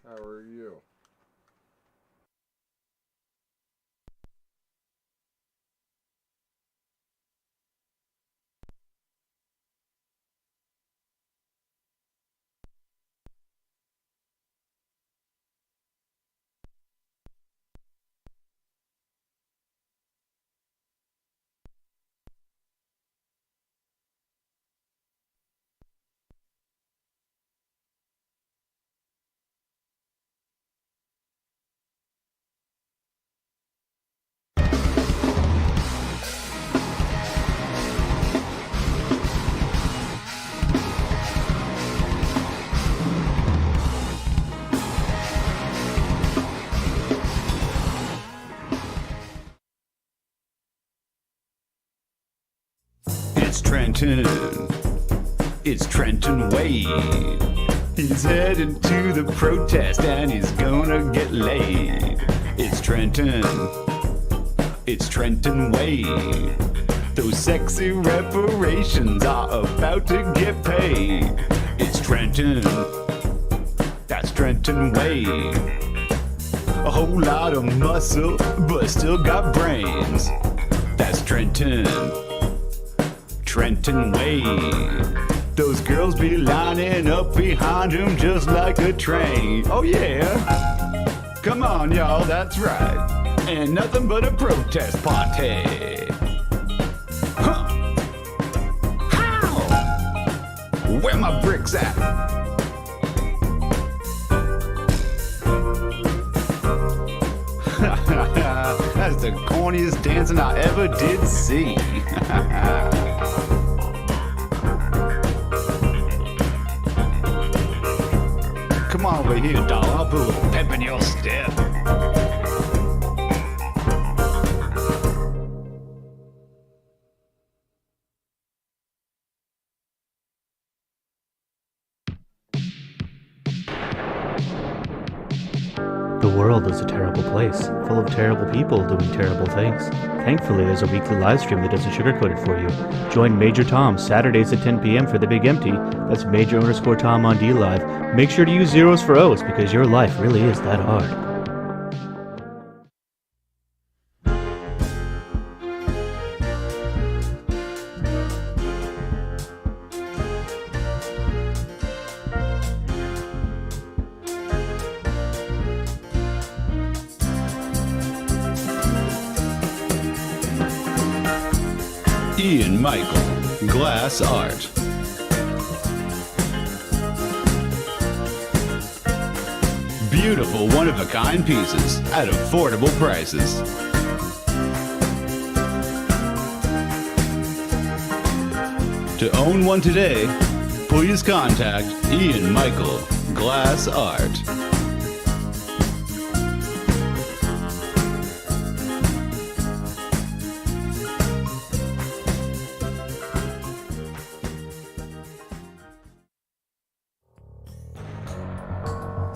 How are you? It's Trenton. It's Trenton Wade. He's heading to the protest and he's gonna get laid. It's Trenton. It's Trenton Wade. Those sexy reparations are about to get paid. It's Trenton. That's Trenton Wade. A whole lot of muscle, but still got brains. That's Trenton. Trenton Wade. Those girls be lining up behind him just like a train. Oh yeah. Come on, y'all, that's right. And nothing but a protest party. Huh. How? Where my bricks at? That's the corniest dancing I ever did see. Come on over here, doll. I'll put a little pep in your step. The world is a terrible place, full of terrible people doing terrible things. Thankfully, there's a weekly live stream that doesn't sugarcoat it for you. Join Major Tom Saturdays at 10 p.m. for The Big Empty. That's Major_Tom on D Live. Make sure to use zeros for O's because your life really is that hard. Ian Michael, Glass Art. Beautiful one-of-a-kind pieces at affordable prices. To own one today, please contact Ian Michael, Glass Art.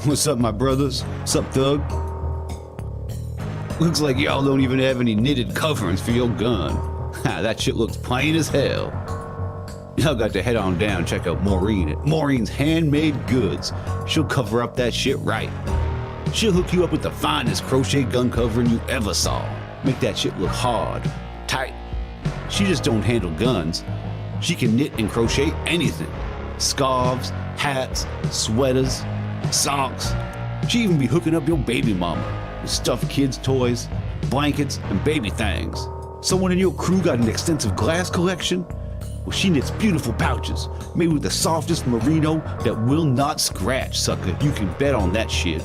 What's up, my brothers? Sup, thug? Looks like y'all don't even have any knitted coverings for your gun. Ha, that shit looks plain as hell. Y'all got to head on down and check out Maureen at Maureen's Handmade Goods. She'll cover up that shit right. She'll hook you up with the finest crochet gun covering you ever saw. Make that shit look hard, tight. She just don't handle guns. She can knit and crochet anything. Scarves, hats, sweaters, socks. She even be hooking up your baby mama with stuffed kids' toys, blankets, and baby things. Someone in your crew got an extensive glass collection? Well, she knits beautiful pouches made with the softest merino that will not scratch, sucker. You can bet on that shit.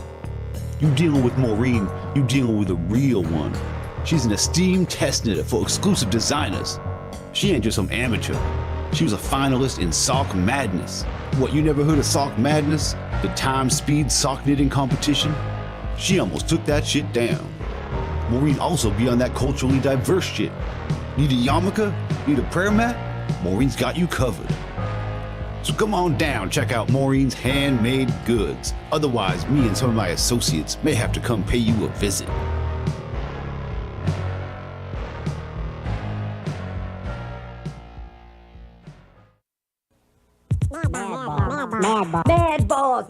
You dealing with Maureen, you dealing with a real one. She's an esteemed test knitter for exclusive designers. She ain't just some amateur. She was a finalist in Sock Madness. What, you never heard of Sock Madness? The time speed sock knitting competition? She almost took that shit down. Maureen also be on that culturally diverse shit. Need a yarmulke? Need a prayer mat? Maureen's got you covered. So come on down, check out Maureen's Handmade Goods. Otherwise, me and some of my associates may have to come pay you a visit.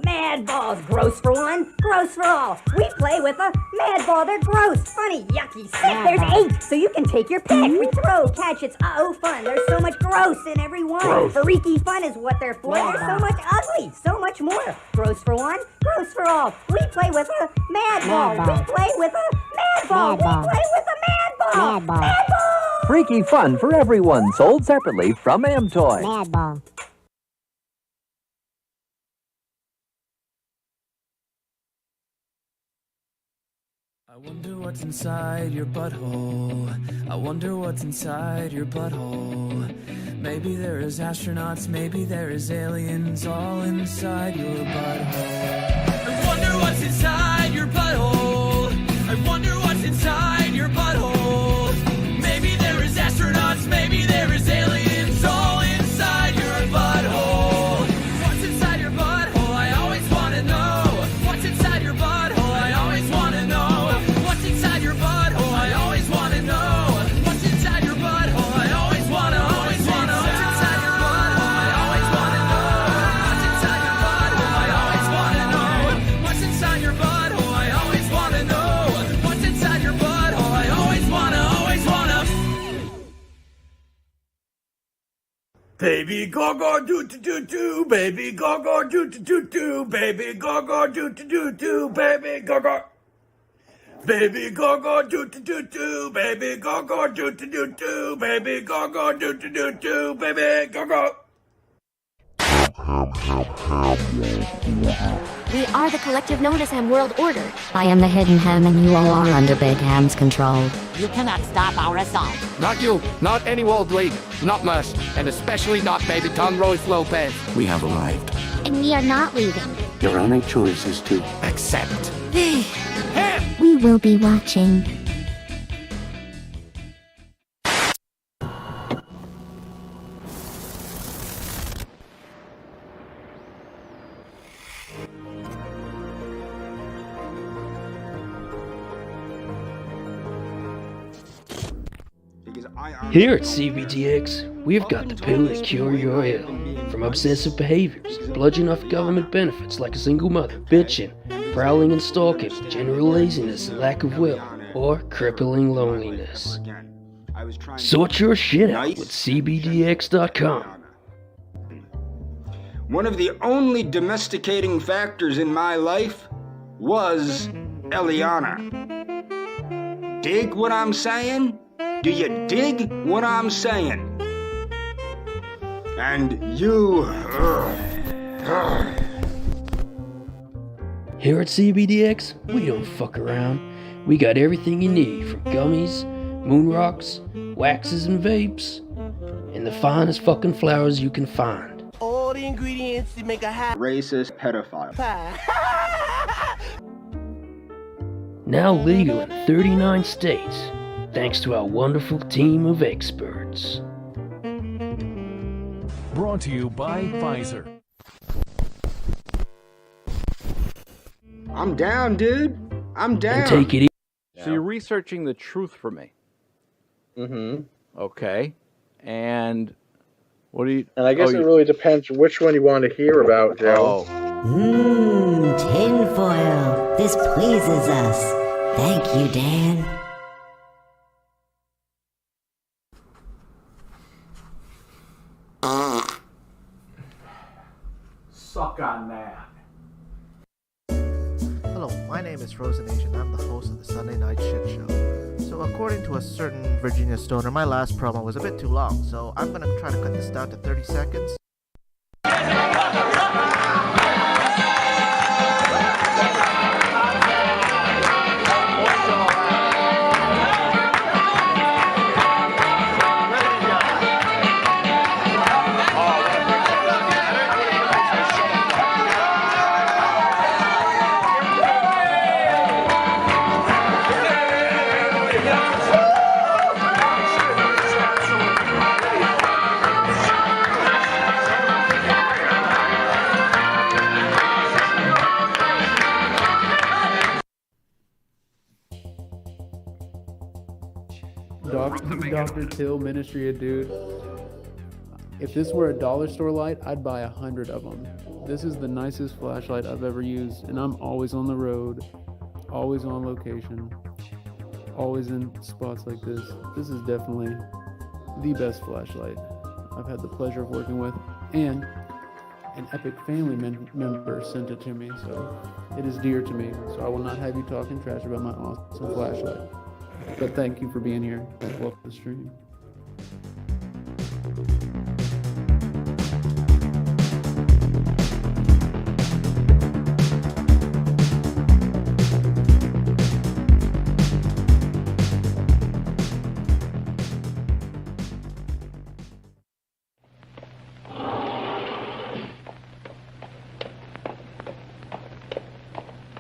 Mad balls, gross for one, gross for all. We play with a mad ball. They're gross, funny, yucky, sick. There's 8, so you can take your pick. We throw, catch, it's uh-oh fun. There's so much gross in every one. Freaky fun is what they're for. There's so much ugly, so much more. Gross for one, gross for all. We play with a mad ball. We play with a mad ball. We play with a mad ball. Mad ball. Freaky fun for everyone, sold separately from Amtoy. Mad ball. I wonder what's inside your butthole. I wonder what's inside your butthole. Maybe there is astronauts, maybe there is aliens all inside your butthole. I wonder what's inside your butthole. I wonder what's inside your butthole. Maybe there is astronauts, maybe there is aliens all inside your butthole. What's inside your butthole? I always want to know. What's inside your butthole? I always want to know. What's inside your butthole? I always want to know. What's inside your butthole? I always want to, always want to. What's inside your butthole? I always want to know. What's inside your butthole? I always want to know. What's inside your butthole? I always want to know. What's inside your butthole? I always want to, always want to. Baby go-go do-do-do-do, baby go-go do-do-do-do, baby go-go do-do-do-do, baby go-go. Baby go-go do-do-do-do, baby go-go do-do-do-do, baby go-go do-do-do-do, baby go-go. We are the collective known as Ham World Order. I am the hidden Ham and you all are under Big Ham's control. You cannot stop our assault. Not you, not any world leader, not Mush, and especially not Baby Tom Royce Lopez. We have arrived. And we are not leaving. Your only choice is to Accept. We will be watching. Here at CBTX, we've got the pill to cure your ill. From obsessive behaviors, bludgeon off government benefits like a single mother, bitching, prowling and stalking, general laziness and lack of will, or crippling loneliness. Sort your shit out with CBDX.com. One of the only domesticating factors in my life was Eliana. Dig what I'm saying? Do you dig what I'm saying? And you... Here at CBDX, we don't fuck around. We got everything you need from gummies, moon rocks, waxes and vapes, and the finest fucking flowers you can find. All the ingredients to make a racist pedophile. Now legal in 39 states, thanks to our wonderful team of experts. Brought to you by Pfizer. I'm down, dude. I'm down. And take it easy. So you're researching the truth for me. Mm-hmm. Okay. And what do you... And I guess it really depends which one you want to hear about, Joe. Tinfoil. This pleases us. Thank you, Dan. Suck on that. Hello, my name is Frozen Asian. I'm the host of the Sunday Night Shit Show. So according to a certain Virginia stoner, my last promo was a bit too long, so I'm gonna try to cut this down to 30 seconds. Dr. Till, Ministry of Dude. If this were a dollar store light, I'd buy 100 of them. This is the nicest flashlight I've ever used, and I'm always on the road, always on location, always in spots like this. This is definitely the best flashlight I've had the pleasure of working with, and an epic family member sent it to me, so it is dear to me. So I will not have you talking trash about my awesome flashlight. But thank you for being here. Welcome to the stream.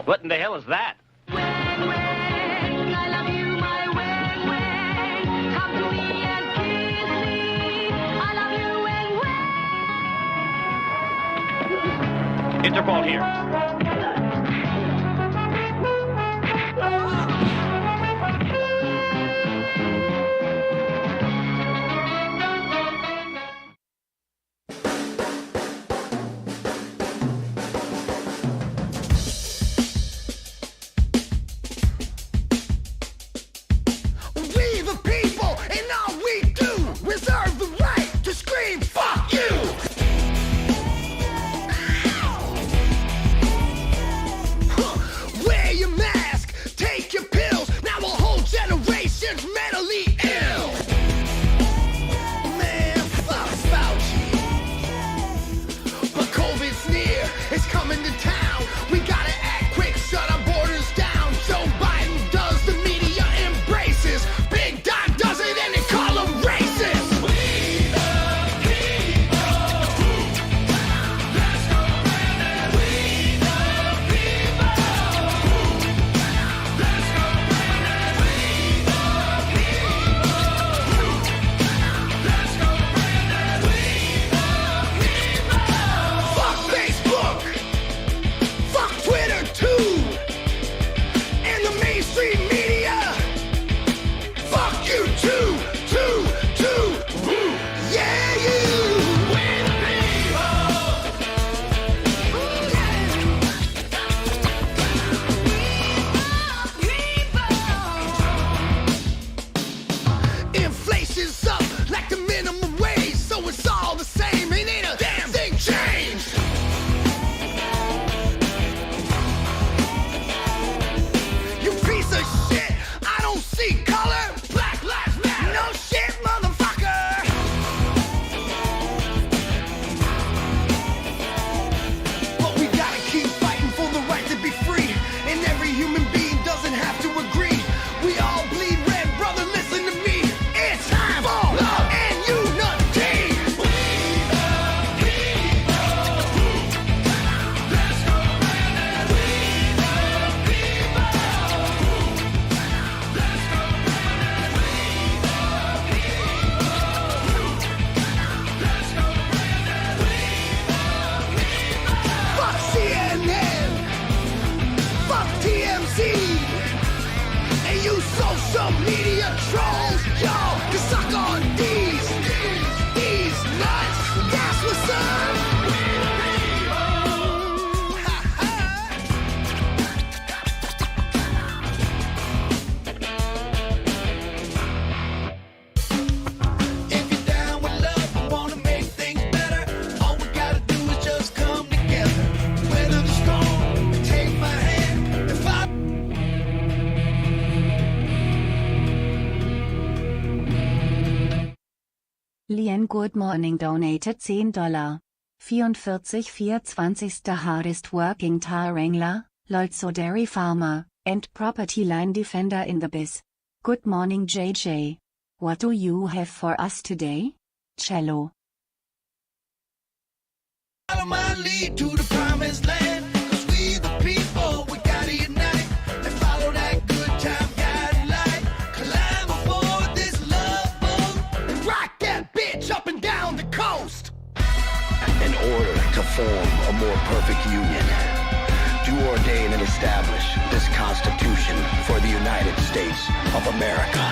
What in the hell is that? Interpol here. Lian Good Morning donated $10. 44,420. Hardest working tire wrangler, Lolzo dairy farmer, and property line defender in the biz. Good morning JJ. What do you have for us today? Cello. Follow my lead to the promised land, 'cause we the people, we gotta unite and follow that good time guiding light. Climb aboard this love boat and rock that bitch up and down the coast. In order to form a more perfect union, do ordain and establish this Constitution for the United States of America.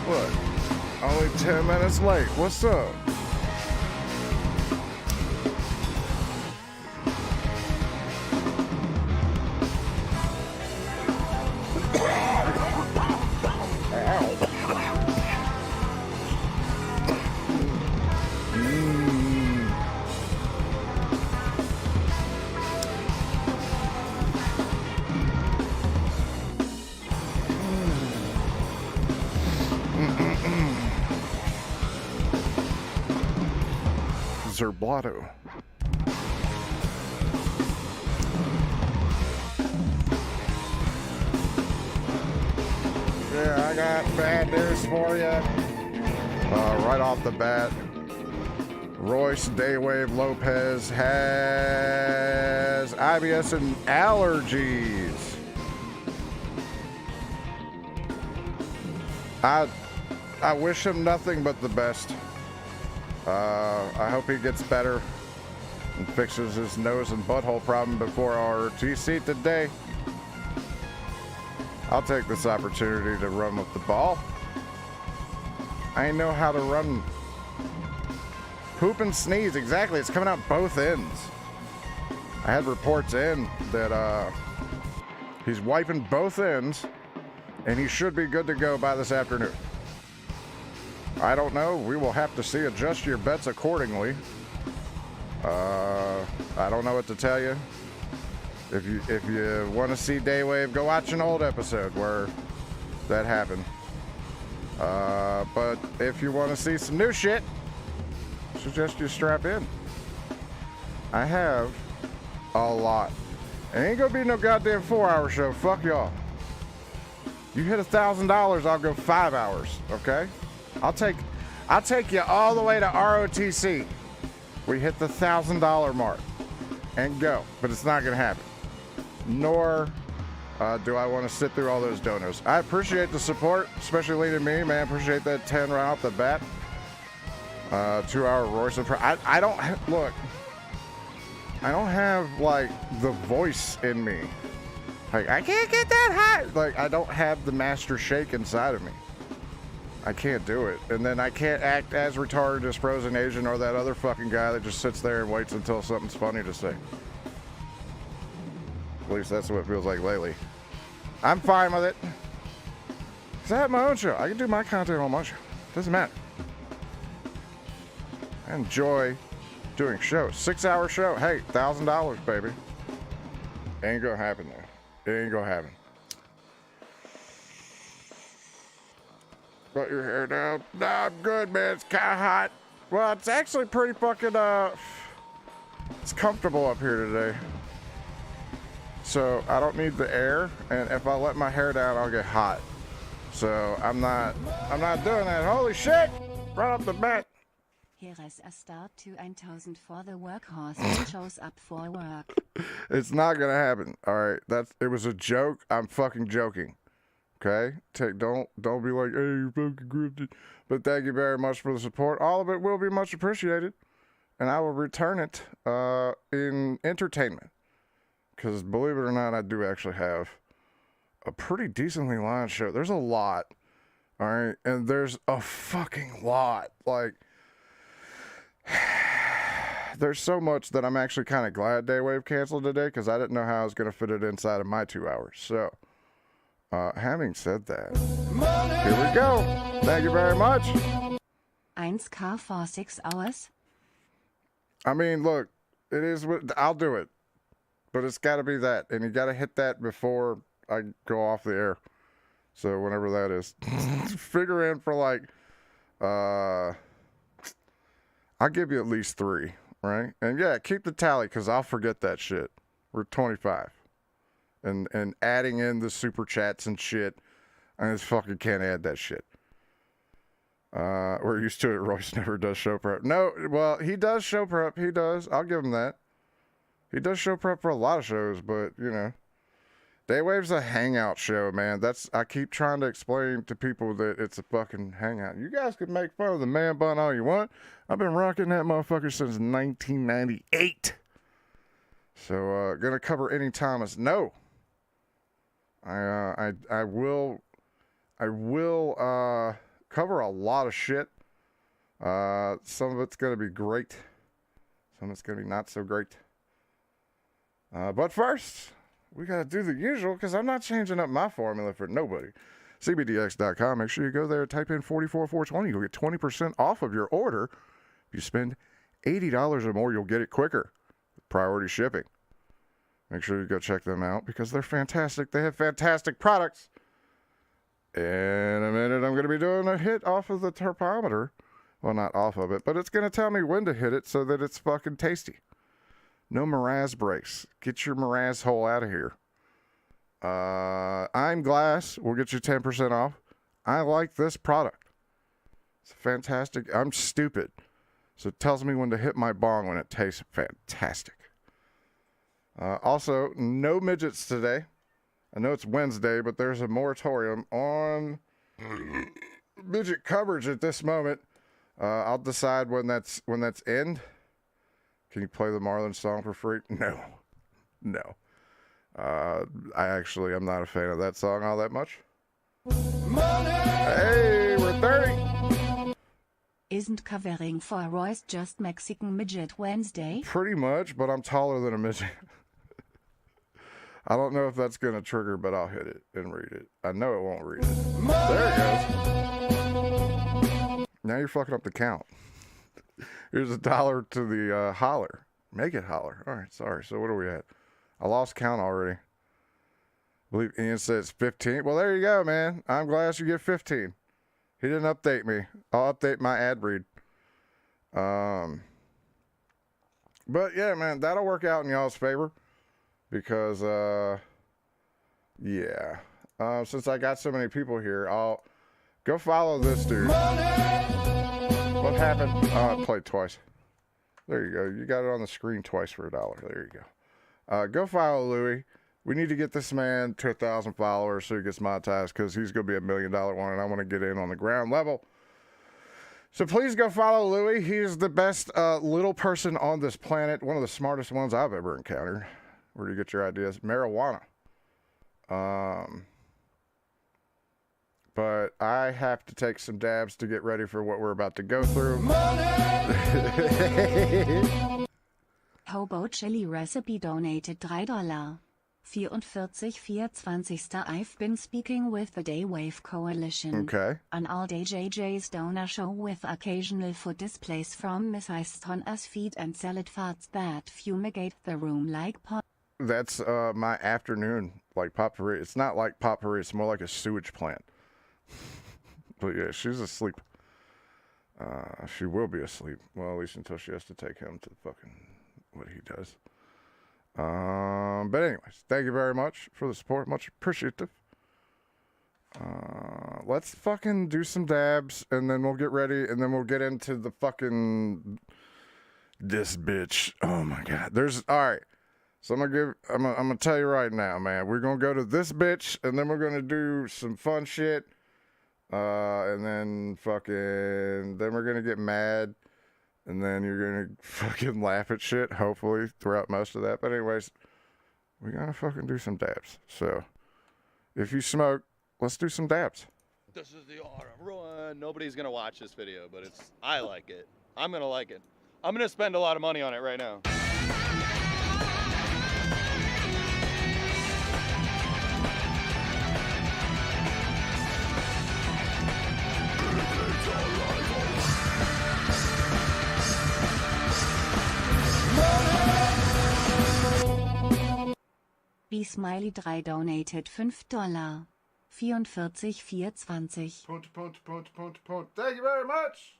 What? Only 10 minutes late. What's up? Zerblotto. Yeah, I got bad news for you. Right off the bat, Royce Daywave Lopez has IBS and allergies. I wish him nothing but the best. I hope he gets better and fixes his nose and butthole problem before our TC today. I'll take this opportunity to run with the ball. I know how to run. Poop and sneeze, exactly. It's coming out both ends. I had reports in that he's wiping both ends, and he should be good to go by this afternoon. I don't know. We will have to see. Adjust your bets accordingly. I don't know what to tell you. If you want to see Daywave, go watch an old episode where that happened. But if you want to see some new shit, I suggest you strap in. I have a lot. It ain't gonna be no goddamn 4-hour show. Fuck y'all. You hit $1,000, I'll go 5 hours. Okay? I'll take you all the way to ROTC. We hit the $1,000 mark and go, but it's not gonna happen. Nor do I want to sit through all those donos. I appreciate the support, especially leading me, man. Appreciate that 10 right off the bat. 2-hour Royce. I don't look. I don't have like the voice in me. Like I can't get that high. Like I don't have the master shake inside of me. I can't do it. And then I can't act as retarded as Frozen Asian or that other fucking guy that just sits there and waits until something's funny to say. At least that's what it feels like lately. I'm fine with it. Because I have my own show. I can do my content on my show. Doesn't matter. I enjoy doing shows. 6-hour show. Hey, $1,000, baby. Ain't gonna happen there. It ain't gonna happen. Got your hair down. No, I'm good, man. It's kind of hot. Well, it's actually pretty fucking, it's comfortable up here today. So I don't need the air, and if I let my hair down, I'll get hot. So I'm not doing that. Holy shit! Right off the bat. Here is a start to 1,000 for the workhorse that shows up for work. It's not gonna happen. All right, it was a joke. I'm fucking joking. Okay, don't be like, hey, you're fucking grifted. But thank you very much for the support. All of it will be much appreciated, and I will return it in entertainment. Because believe it or not, I do actually have a pretty decently lined show. There's a lot, all right, and there's a fucking lot. Like, there's so much that I'm actually kind of glad Daywave canceled today because I didn't know how I was going to fit it inside of my 2 hours. So. Having said that, here we go. Thank you very much. 1K for 6 hours. I mean, look, it is. I'll do it, but it's got to be that, and you got to hit that before I go off the air. So whenever that is, figure in for like, I'll give you at least 3, right? And yeah, keep the tally because I'll forget that shit. We're 25. And adding in the super chats and shit, I just fucking can't add that shit. We're used to it. Royce never does show prep. No, well, he does show prep. He does. I'll give him that. He does show prep for a lot of shows, but, you know. Daywave's a hangout show, man. I keep trying to explain to people that it's a fucking hangout. You guys can make fun of the man bun all you want. I've been rocking that motherfucker since 1998. So, gonna cover any Thomas? No. I will cover a lot of shit. Some of it's going to be great. Some of it's going to be not so great. But first, we got to do the usual because I'm not changing up my formula for nobody. CBDX.com. Make sure you go there, type in 44420. You'll get 20% off of your order. If you spend $80 or more, you'll get it quicker with priority shipping. Make sure you go check them out because they're fantastic. They have fantastic products. In a minute, I'm going to be doing a hit off of the thermometer. Well, not off of it, but it's going to tell me when to hit it so that it's fucking tasty. No Mraz breaks. Get your Mraz hole out of here. I'm Glass will get you 10% off. I like this product. It's fantastic. I'm stupid. So it tells me when to hit my bong when it tastes fantastic. Also, no midgets today. I know it's Wednesday, but there's a moratorium on midget coverage at this moment. I'll decide when that's end. Can you play the Marlon song for free? No. I'm not a fan of that song all that much. Hey, we're 30. Isn't covering for Royce just Mexican Midget Wednesday? Pretty much, but I'm taller than a midget. I don't know if that's going to trigger, but I'll hit it and read it. I know it won't read it. There it goes. Now you're fucking up the count. Here's $1 to the holler. Make it holler. All right, sorry. So what are we at? I lost count already. I believe Ian said it's 15. Well, there you go, man. I'm glad you get 15. He didn't update me. I'll update my ad read. But yeah, man, that'll work out in y'all's favor because, since I got so many people here, I'll go follow this dude. What happened? Oh, I played twice. There you go. You got it on the screen twice for $1. There you go. Go follow Louie. We need to get this man to 1,000 followers so he gets monetized because he's going to be $1 million one, and I want to get in on the ground level. So please go follow Louie. He's the best little person on this planet, one of the smartest ones I've ever encountered. Where do you get your ideas? Marijuana. But I have to take some dabs to get ready for what we're about to go through. Hobo Chili Recipe donated $3. 44,420. I've been speaking with the Daywave Coalition. Okay. An all-day JJ's donor show with occasional food displays from Miss Eiston as feed and salad farts that fumigate the room like pot. That's my afternoon, like potpourri. It's not like potpourri. It's more like a sewage plant. But yeah, she's asleep. She will be asleep. Well, at least until she has to take him to fucking what he does. But anyways, thank you very much for the support. Much appreciative. Let's fucking do some dabs, and then we'll get ready, and then we'll get into the fucking this bitch. Oh my god. All right. So I'm gonna tell you right now, man. We're gonna go to this bitch, and then we're gonna do some fun shit. And then then we're gonna get mad, and then you're gonna fucking laugh at shit, hopefully, throughout most of that. But anyways, we gotta fucking do some dabs. So, if you smoke, let's do some dabs. This is the autumn run. Nobody's gonna watch this video, but I like it. I'm gonna like it. I'm gonna spend a lot of money on it right now. B Smiley 3 donated $5. 44,420. Punt. Thank you very much.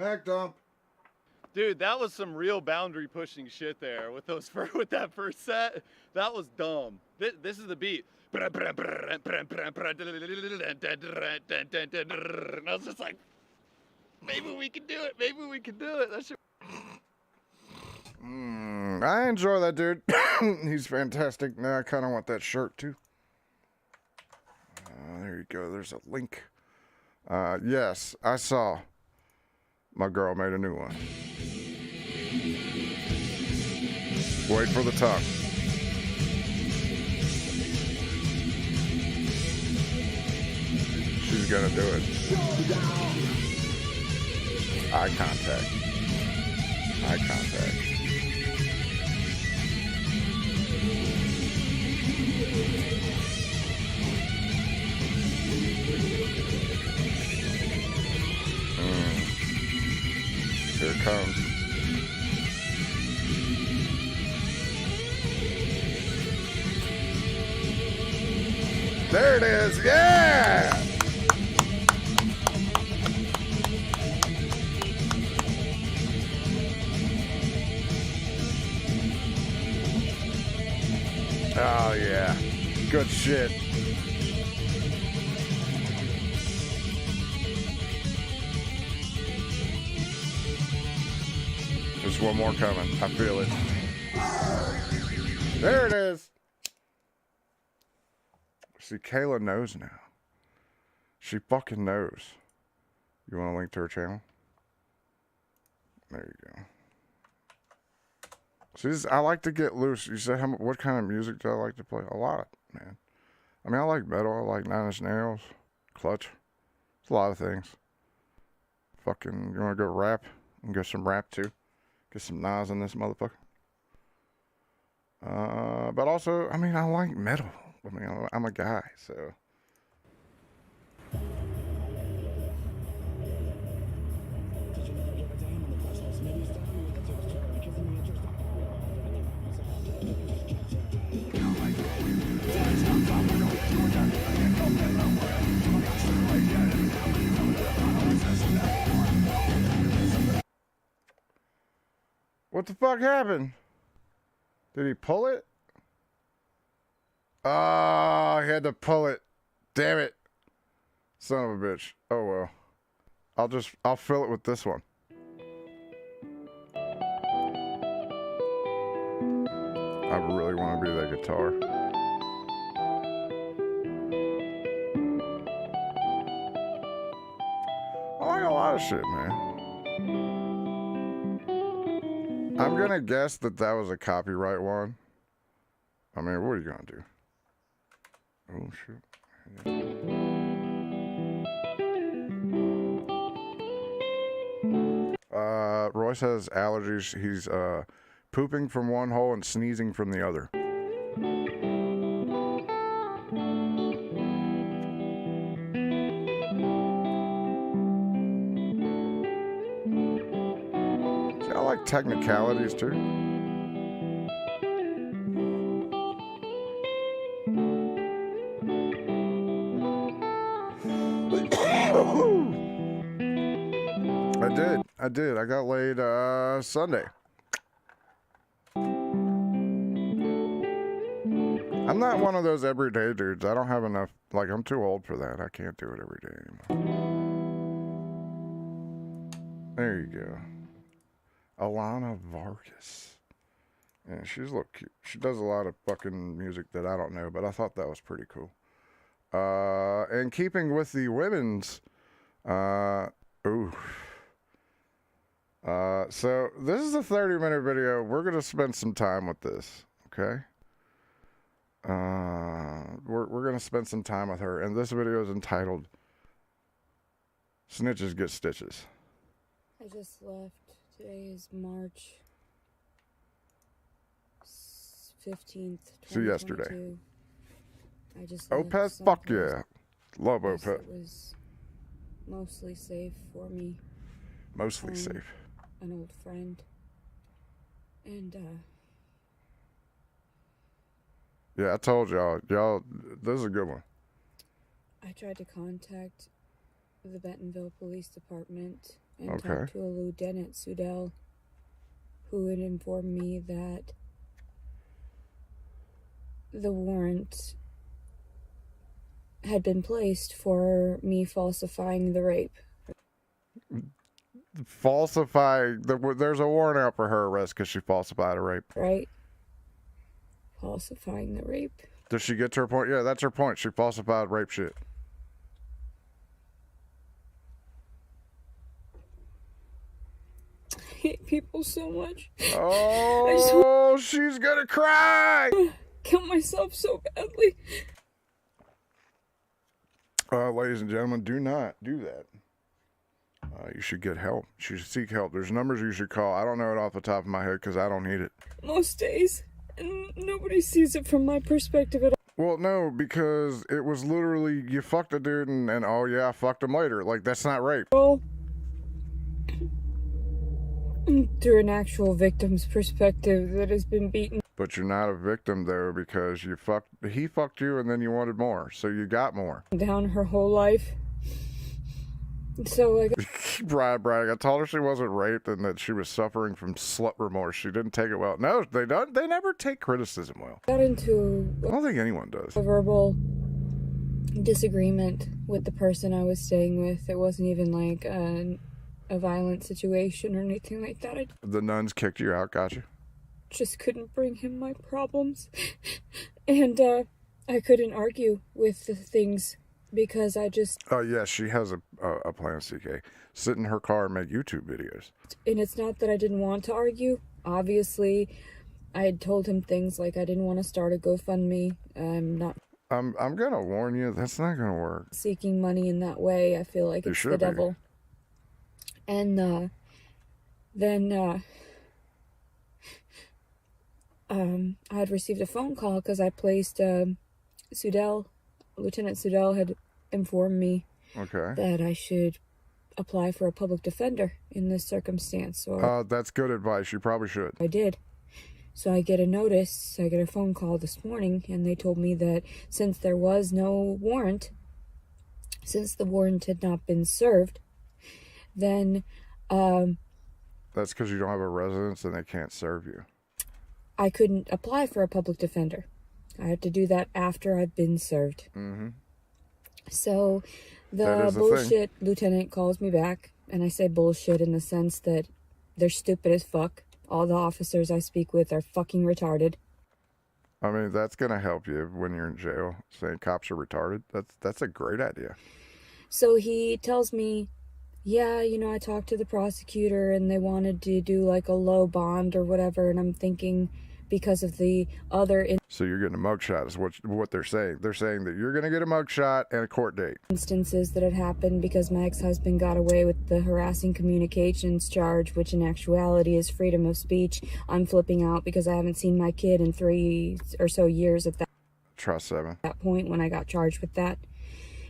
Back dump. Dude, that was some real boundary pushing shit there with those with that first set. That was dumb. This is the beat. And I was just like, maybe we can do it. Maybe we can do it. That shit. I enjoy that dude. He's fantastic. Now I kind of want that shirt too. There you go. There's a link. Yes, I saw. My girl made a new one. Wait for the tongue. She's gonna do it. Eye contact. Eye contact. Here it comes. There it is, yeah! Oh yeah, good shit. There's one more coming. I feel it. There it is. See, Kayla knows now. She fucking knows. You want to link to her channel? There you go. See, I like to get loose. You said, what kind of music do I like to play? A lot, man. I mean, I like metal. I like Nine Inch Nails, Clutch. It's a lot of things. Fucking, you want to go rap? And go some rap too. Get some Nas in this motherfucker. But also, I mean, I like metal. I mean, I'm a guy, so. What the fuck happened? Did he pull it? Oh, he had to pull it. Damn it. Son of a bitch. Oh well. I'll fill it with this one. I really want to be that guitar. I like a lot of shit, man. I'm gonna guess that was a copyright one. I mean, what are you gonna do? Oh shit. Royce has allergies. He's pooping from one hole and sneezing from the other. See, I like technicalities too. I did. I got laid Sunday. I'm not one of those everyday dudes. I don't have enough. Like, I'm too old for that. I can't do it every day anymore. There you go. Alana Vargas. Yeah, she's a little cute. She does a lot of fucking music that I don't know, but I thought that was pretty cool. And keeping with the women's, so this is a 30-minute video. We're going to spend some time with this, okay? We're going to spend some time with her, and this video is entitled Snitches Get Stitches. I just left. Today is March 15th, 2022. See yesterday. I just Opeth, fuck yeah. Love Opeth. It was mostly safe for me. Mostly safe. An old friend. And, yeah, I told y'all, this is a good one. I tried to contact the Bentonville Police Department and Okay. talked to a Lieutenant Sudell, who had informed me that the warrant had been placed for me falsifying the rape. There's a warrant out for her arrest because she falsified a rape. Right? Falsifying the rape. Does she get to her point? Yeah, that's her point. She falsified rape shit. I hate people so much. Oh, she's gonna cry! Kill myself so badly. Ladies and gentlemen, do not do that. You should get help. You should seek help. There's numbers you should call. I don't know it off the top of my head because I don't need it. Most days. And nobody sees it from my perspective at all. Well, no, because it was literally, you fucked a dude and oh yeah, I fucked him later. Like, that's not rape. Well, through an actual victim's perspective that has been beaten. But you're not a victim, though, because he fucked you and then you wanted more. So you got more. Down her whole life. So, like, Brad, I told her she wasn't raped and that she was suffering from slut remorse. She didn't take it well. No, they don't. They never take criticism well. Got into I don't think anyone does. A verbal disagreement with the person I was staying with. It wasn't even like a violent situation or anything like that. The nuns kicked you out, got you? Just couldn't bring him my problems. And I couldn't argue with the things because I just... Oh, yes, she has a plan, CK. Sit in her car and make YouTube videos. And it's not that I didn't want to argue. Obviously, I had told him things like I didn't want to start a GoFundMe. I'm not... I'm gonna warn you, that's not gonna work. Seeking money in that way, I feel like it's the devil. And then I had received a phone call because I placed Lieutenant Sudell had informed me that I should apply for a public defender in this circumstance. So that's good advice. You probably should. I did. So I get a phone call this morning, and they told me that since there was no warrant, since the warrant had not been served, then that's because you don't have a residence and they can't serve you. I couldn't apply for a public defender. I had to do that after I'd been served. Mm-hmm. So the bullshit lieutenant calls me back, and I say bullshit in the sense that they're stupid as fuck. All the officers I speak with are fucking retarded. I mean, that's gonna help you when you're in jail, saying cops are retarded. That's a great idea. So he tells me, yeah, I talked to the prosecutor and they wanted to do like a low bond or whatever, and I'm thinking because of the other... So you're getting a mugshot is what they're saying. They're saying that you're going to get a mugshot and a court date. Instances that had happened because my ex-husband got away with the harassing communications charge, which in actuality is freedom of speech. I'm flipping out because I haven't seen my kid in 3 or so years at that... Trust 7. That point when I got charged with that.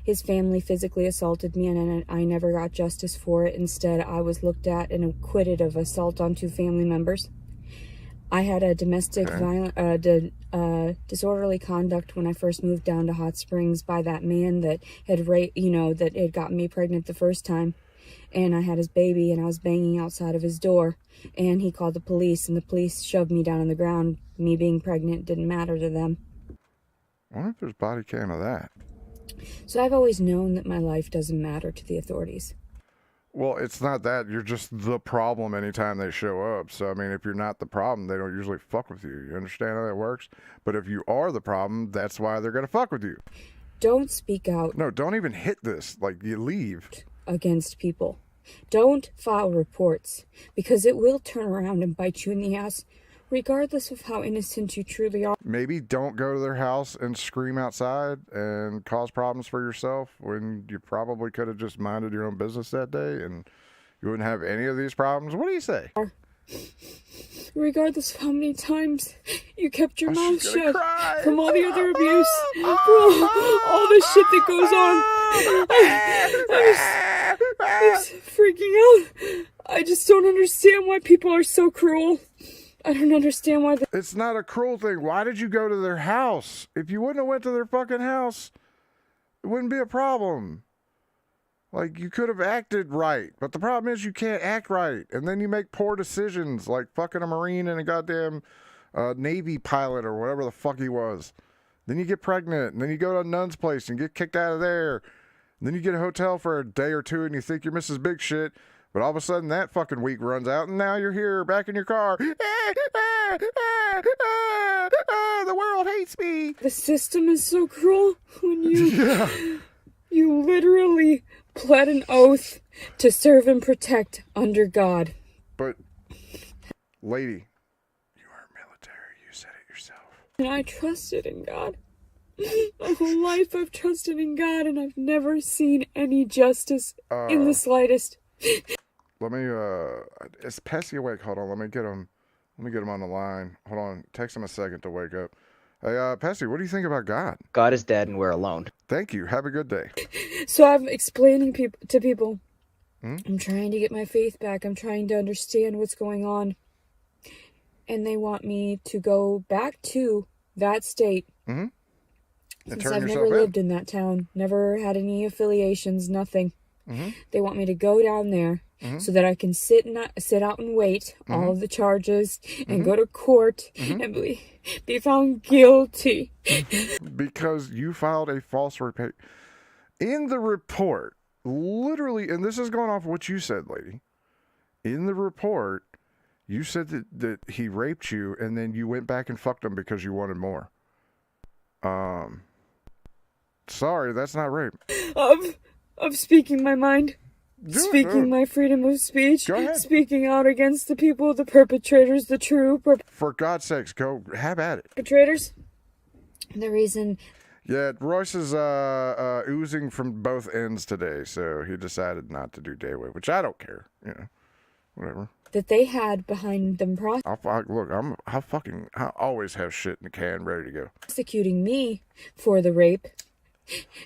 His family physically assaulted me, and I never got justice for it. Instead, I was looked at and acquitted of assault on 2 family members. I had a domestic disorderly conduct when I first moved down to Hot Springs by that man that had that had gotten me pregnant the first time. And I had his baby, and I was banging outside of his door, and he called the police, and the police shoved me down on the ground. Me being pregnant didn't matter to them. I wonder if there's body cam of that. So I've always known that my life doesn't matter to the authorities. Well, it's not that. You're just the problem anytime they show up. So, I mean, if you're not the problem, they don't usually fuck with you. You understand how that works? But if you are the problem, that's why they're going to fuck with you. Don't speak out. No, don't even hit this. Like, you leave. Against people. Don't file reports, because it will turn around and bite you in the ass, regardless of how innocent you truly are. Maybe don't go to their house and scream outside and cause problems for yourself when you probably could have just minded your own business that day and you wouldn't have any of these problems. What do you say? Regardless of how many times you kept your mouth shut from all the other abuse, all the shit that goes on, I'm just freaking out. I just don't understand why people are so cruel. I don't understand why. It's not a cruel thing. Why did you go to their house? If you wouldn't have went to their fucking house, it wouldn't be a problem. Like, you could have acted right, but the problem is you can't act right, and then you make poor decisions, like fucking a Marine and a goddamn Navy pilot or whatever the fuck he was. Then you get pregnant, and then you go to a nun's place and get kicked out of there. And then you get a hotel for a day or two, and you think you're Mrs. Big Shit, but all of a sudden that fucking week runs out, and now you're here, back in your car. The world hates me. The system is so cruel when you... You literally pled an oath to serve and protect under God. But, lady, you are military. You said it yourself. And I trusted in God. My whole life I've trusted in God, and I've never seen any justice in the slightest. Let me, is Pessy awake? Hold on, let me get him on the line. Hold on, text him a second to wake up. Hey, Pessy, what do you think about God? God is dead and we're alone. Thank you. Have a good day. So I'm explaining to people. I'm trying to get my faith back. I'm trying to understand what's going on. And they want me to go back to that state. Mm-hmm. Since I've never lived in that town. Never had any affiliations, nothing. Mm-hmm. They want me to go down there so that I can sit out and wait all of the charges and go to court and be found guilty. Because you filed a false report. In the report, literally, and this is going off what you said, lady. In the report, you said that he raped you and then you went back and fucked him because you wanted more. Sorry, that's not rape. Of speaking my mind. Speaking my freedom of speech. Go ahead. Speaking out against the people, the perpetrators, the true For God's sakes, go have at it. perpetrators. The reason... Yeah, Royce is oozing from both ends today, so he decided not to do Daywave, which I don't care. You know, whatever. That they had behind them I always have shit in the can ready to go. prosecuting me for the rape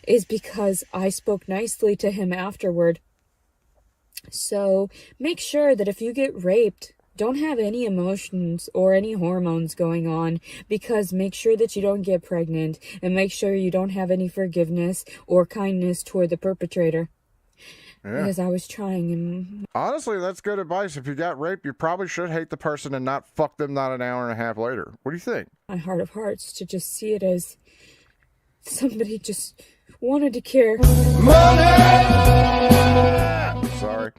is because I spoke nicely to him afterward. So make sure that if you get raped, don't have any emotions or any hormones going on, because make sure that you don't get pregnant, and make sure you don't have any forgiveness or kindness toward the perpetrator. Yeah. Because I was trying, and honestly, that's good advice. If you got raped, you probably should hate the person and not fuck them not an hour and a half later. What do you think? my heart of hearts to just see it as somebody just wanted to care. Sorry.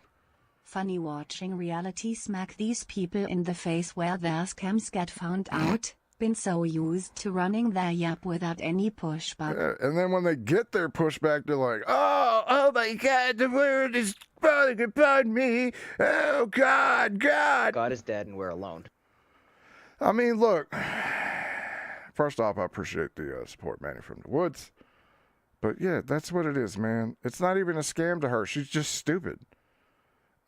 Funny watching reality smack these people in the face where their scams get found out. Been so used to running their yap without any pushback. And then when they get their pushback, they're like, oh my God, the world is falling upon me. Oh, God. God is dead and we're alone. I mean, look, first off, I appreciate the support, Manny from the woods. But yeah, that's what it is, man. It's not even a scam to her. She's just stupid.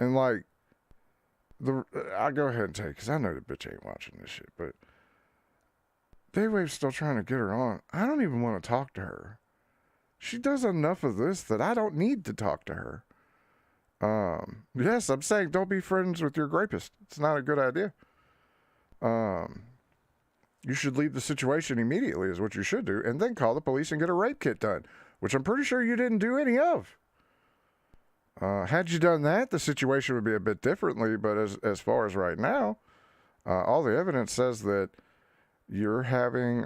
And like, I'll go ahead and tell you, because I know the bitch ain't watching this shit, but Daywave's still trying to get her on. I don't even want to talk to her. She does enough of this that I don't need to talk to her. Yes, I'm saying don't be friends with your rapist. It's not a good idea. You should leave the situation immediately is what you should do, and then call the police and get a rape kit done, which I'm pretty sure you didn't do any of. Had you done that, the situation would be a bit differently, but as far as right now, all the evidence says that you're having,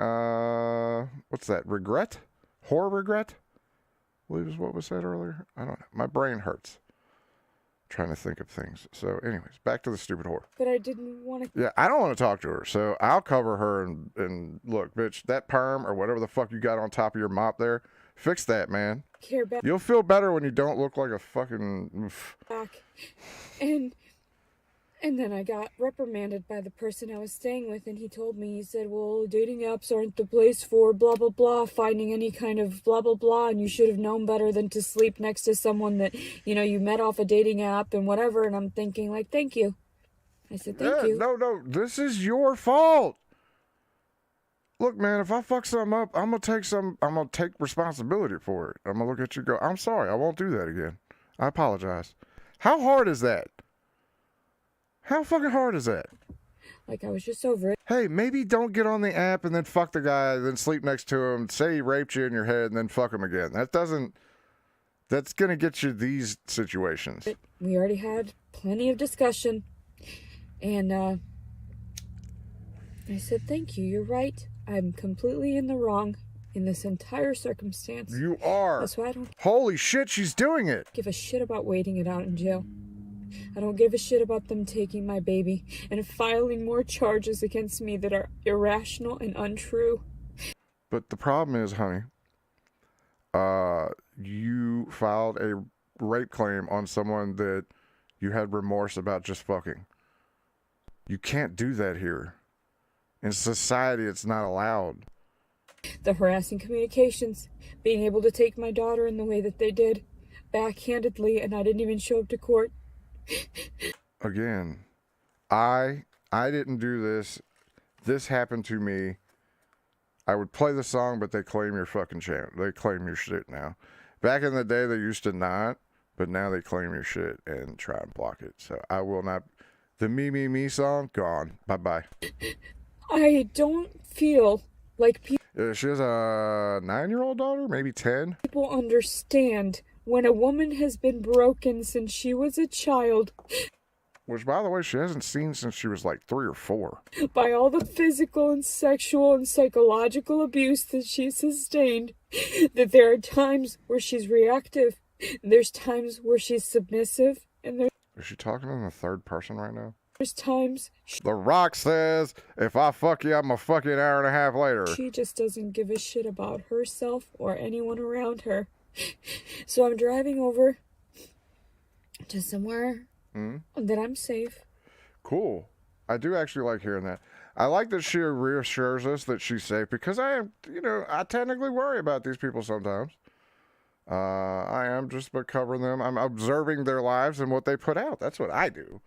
what's that, regret? Horror regret? I believe is what was said earlier. I don't know. My brain hurts trying to think of things. So anyways, back to the stupid whore. But I didn't want to... Yeah, I don't want to talk to her, so I'll cover her and look, bitch, that perm or whatever the fuck you got on top of your mop there, fix that, man. Care about... You'll feel better when you don't look like a fucking... back. And then I got reprimanded by the person I was staying with, and he told me, he said, well, dating apps aren't the place for blah, blah, blah, finding any kind of blah, blah, blah, and you should have known better than to sleep next to someone that, you know, you met off a dating app and whatever, and I'm thinking, like, thank you. I said, thank you. No, this is your fault. Look, man, if I fuck something up, I'm gonna take responsibility for it. I'm gonna look at you and go, I'm sorry, I won't do that again. I apologize. How hard is that? How fucking hard is that? Like, I was just over it. Hey, maybe don't get on the app and then fuck the guy, then sleep next to him, say he raped you in your head, and then fuck him again. That doesn't... that's going to get you these situations. We already had plenty of discussion. And I said, thank you. You're right. I'm completely in the wrong in this entire circumstance. You are. That's why I don't Holy shit, she's doing it. give a shit about waiting it out in jail. I don't give a shit about them taking my baby and filing more charges against me that are irrational and untrue. But the problem is, honey, you filed a rape claim on someone that you had remorse about just fucking. You can't do that here. In society, it's not allowed. The harassing communications, being able to take my daughter in the way that they did, backhandedly, and I didn't even show up to court. Again, I didn't do this. This happened to me. I would play the song, but they claim your fucking channel. They claim your shit now. Back in the day, they used to not, but now they claim your shit and try and block it. So I will not. The Me, Me, Me song, gone. Bye-bye. I don't feel like She has a 9-year-old daughter, maybe 10. people understand when a woman has been broken since she was a child Which, by the way, she hasn't seen since she was like 3 or 4. by all the physical and sexual and psychological abuse that she sustained, that there are times where she's reactive, and there's times where she's submissive, and Is she talking in the third person right now? there's times The Rock says, if I fuck you, I'm gonna fuck you an hour and a half later. she just doesn't give a shit about herself or anyone around her. So I'm driving over to somewhere that I'm safe. Cool. I do actually like hearing that. I like that she reassures us that she's safe because I technically worry about these people sometimes. I am just but covering them. I'm observing their lives and what they put out. That's what I do.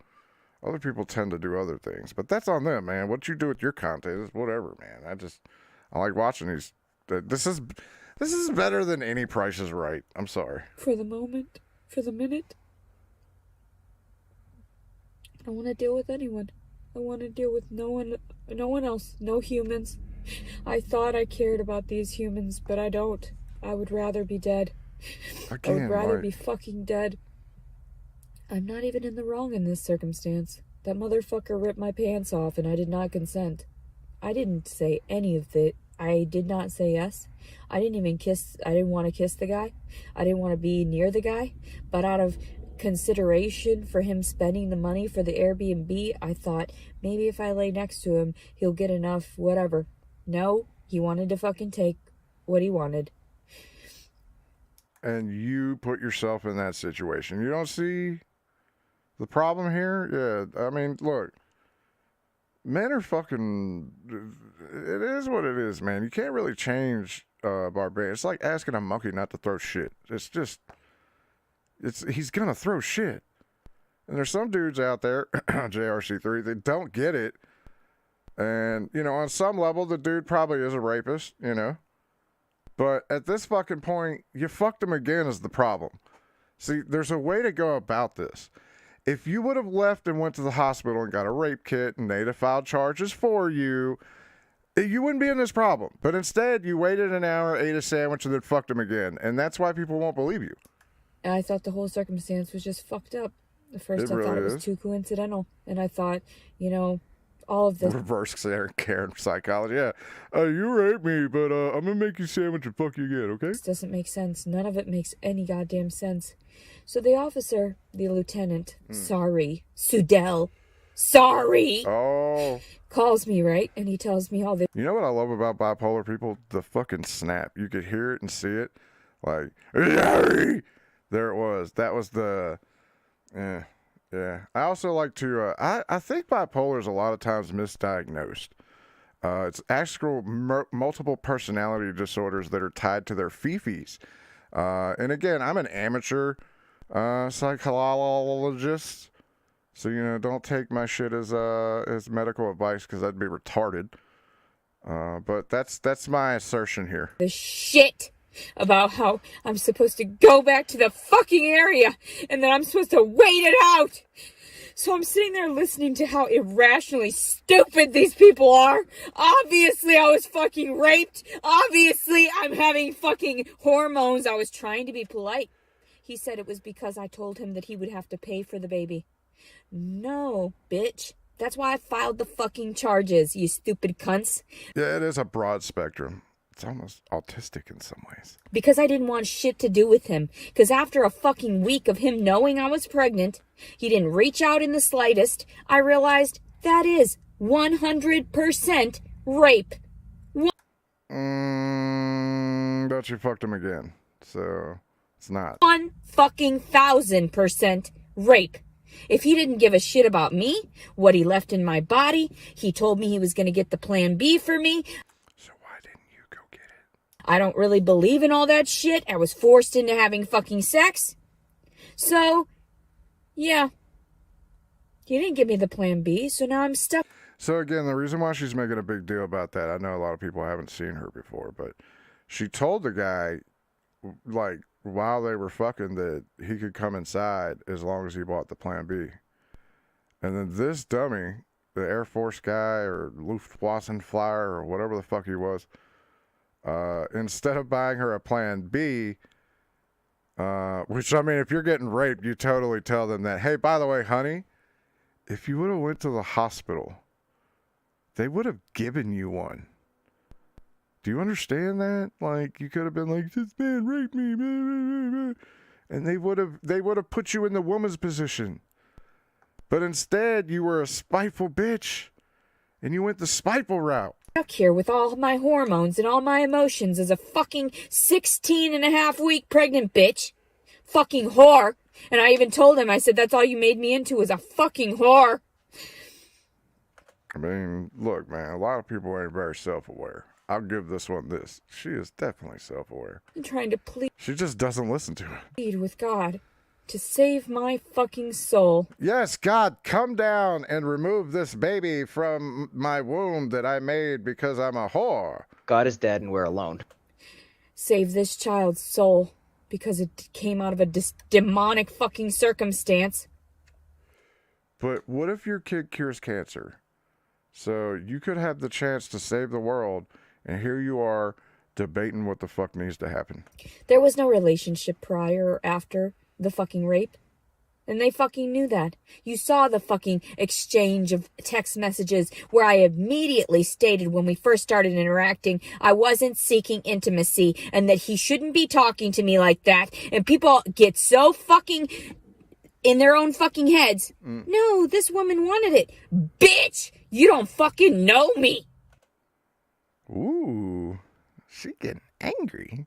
Other people tend to do other things, but that's on them, man. What you do with your content is whatever, man. I like watching these. This is better than any Price is Right. I'm sorry. For the moment, for the minute, I don't want to deal with anyone. I want to deal with no one else, no humans. I thought I cared about these humans, but I don't. I would rather be dead. I would rather be fucking dead. I'm not even in the wrong in this circumstance. That motherfucker ripped my pants off and I did not consent. I didn't say any of it. I did not say yes. I didn't even kiss. I didn't want to kiss the guy. I didn't want to be near the guy. But out of consideration for him spending the money for the Airbnb, I thought maybe if I lay next to him, he'll get enough, whatever. No, he wanted to fucking take what he wanted. And you put yourself in that situation. You don't see the problem here? Yeah, I mean, look. Men are fucking... It is what it is, man. You can't really change barbarian. It's like asking a monkey not to throw shit. It's just... He's gonna throw shit. And there's some dudes out there, JRC3, that don't get it. And, on some level, the dude probably is a rapist, But at this fucking point, you fucked him again is the problem. See, there's a way to go about this. If you would have left and went to the hospital and got a rape kit and they'd have filed charges for you, you wouldn't be in this problem. But instead, you waited an hour, ate a sandwich, and then fucked him again. And that's why people won't believe you. And I thought the whole circumstance was just fucked up. At first, I thought it was too coincidental. And I thought, all of this. Reverse Karen psychology. Yeah. You raped me, but I'm going to make you a sandwich and fuck you again, okay? This doesn't make sense. None of it makes any goddamn sense. So the officer, the lieutenant, Sudell, calls me, right? And he tells me all this. You know what I love about bipolar people? The fucking snap. You could hear it and see it. Like, sorry! There it was. That was the... Yeah. I also like to... I think bipolar is a lot of times misdiagnosed. It's actual multiple personality disorders that are tied to their fifis. And again, I'm an amateur psychologist, so don't take my shit as medical advice because that'd be retarded. But that's my assertion here. The shit about how I'm supposed to go back to the fucking area and that I'm supposed to wait it out. So I'm sitting there listening to how irrationally stupid these people are. Obviously, I was fucking raped. Obviously, I'm having fucking hormones. I was trying to be polite. He said it was because I told him that he would have to pay for the baby. No, bitch. That's why I filed the fucking charges, you stupid cunts. Yeah, it is a broad spectrum. It's almost autistic in some ways. Because I didn't want shit to do with him. Because after a fucking week of him knowing I was pregnant, he didn't reach out in the slightest. I realized that is 100% rape. But you fucked him again. So, it's not. 1,000% rape. If he didn't give a shit about me, what he left in my body, he told me he was going to get the plan B for me. So why didn't you go get it? I don't really believe in all that shit. I was forced into having fucking sex. So, yeah. He didn't give me the plan B, so now I'm stuck. So again, the reason why she's making a big deal about that, I know a lot of people haven't seen her before, but she told the guy, like, while they were fucking, that he could come inside as long as he bought the plan B. And then this dummy, the Air Force guy or Luftwaffe flyer or whatever the fuck he was, instead of buying her a plan B, which, I mean, if you're getting raped, you totally tell them that, hey, by the way, honey, if you would have went to the hospital, they would have given you one. Do you understand that? Like, you could have been like, this man raped me, blah, blah, blah, blah. And they would have put you in the woman's position. But instead, you were a spiteful bitch, and you went the spiteful route. Stuck here with all my hormones and all my emotions as a fucking 16-and-a-half-week pregnant bitch. Fucking whore. And I even told him, I said, that's all you made me into is a fucking whore. I mean, look, man, a lot of people ain't very self-aware. I'll give this one this. She is definitely self-aware. I'm trying to plead She just doesn't listen to it. with God to save my fucking soul. Yes, God, come down and remove this baby from my womb that I made because I'm a whore. God is dead and we're alone. Save this child's soul because it came out of a demonic fucking circumstance. But what if your kid cures cancer? So you could have the chance to save the world, and here you are debating what the fuck needs to happen. There was no relationship prior or after the fucking rape. And they fucking knew that. You saw the fucking exchange of text messages where I immediately stated when we first started interacting I wasn't seeking intimacy and that he shouldn't be talking to me like that. And people get so fucking in their own fucking heads. No, this woman wanted it. Bitch, you don't fucking know me. Ooh, she getting angry.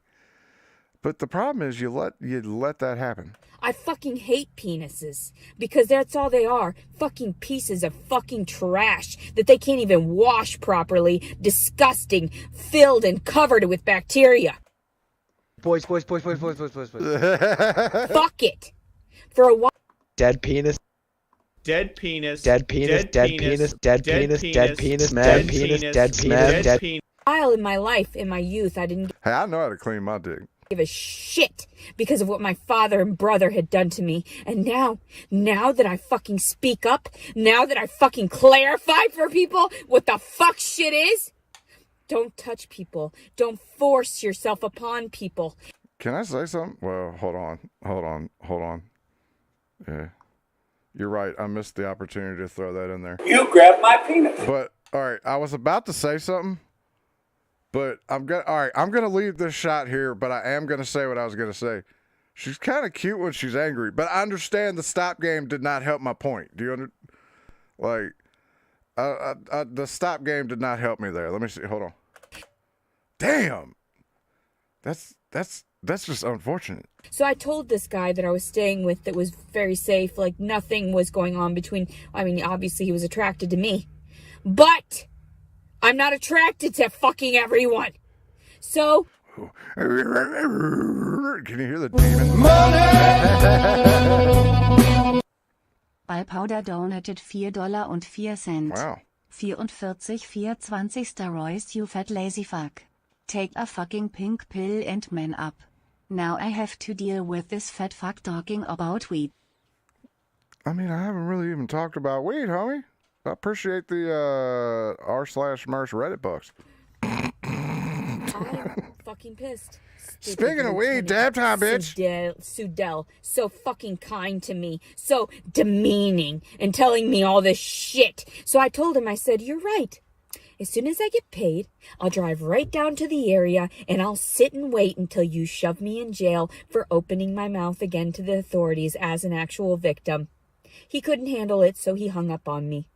But the problem is you let that happen. I fucking hate penises because that's all they are. Fucking pieces of fucking trash that they can't even wash properly. Disgusting, filled and covered with bacteria. Boys. Fuck it. For a while. Dead penis. Dead penis. Dead penis. Dead penis. Dead penis. Dead penis. Dead penis. Dead penis. Dead penis. While in my life, in my youth, I didn't Hey, I know how to clean my dick. give a shit because of what my father and brother had done to me. And now that I fucking speak up, now that I fucking clarify for people what the fuck shit is, don't touch people. Don't force yourself upon people. Can I say something? Well, hold on. Yeah. You're right. I missed the opportunity to throw that in there. You grabbed my penis. But, all right, I was about to say something, but I'm gonna leave this shot here, but I am gonna say what I was gonna say. She's kind of cute when she's angry, but I understand the stop game did not help my point. Do you the stop game did not help me there. Let me see. Hold on. Damn. That's just unfortunate. So I told this guy that I was staying with that was very safe, like nothing was going on between, I mean, obviously he was attracted to me, but I'm not attracted to fucking everyone. So. Can you hear the demon? Ballpowder donated $4.04. Wow. 44,420. Royce, you fat lazy fuck. Take a fucking pink pill and man up. Now I have to deal with this fat fuck talking about weed. I mean, I haven't really even talked about weed, homie. I appreciate the r/Merce Reddit bucks. I'm fucking pissed. Speaking of weed, dab time, bitch. Sudell, so fucking kind to me, so demeaning, and telling me all this shit. So I told him, I said, you're right. As soon as I get paid, I'll drive right down to the area and I'll sit and wait until you shove me in jail for opening my mouth again to the authorities as an actual victim. He couldn't handle it, so he hung up on me.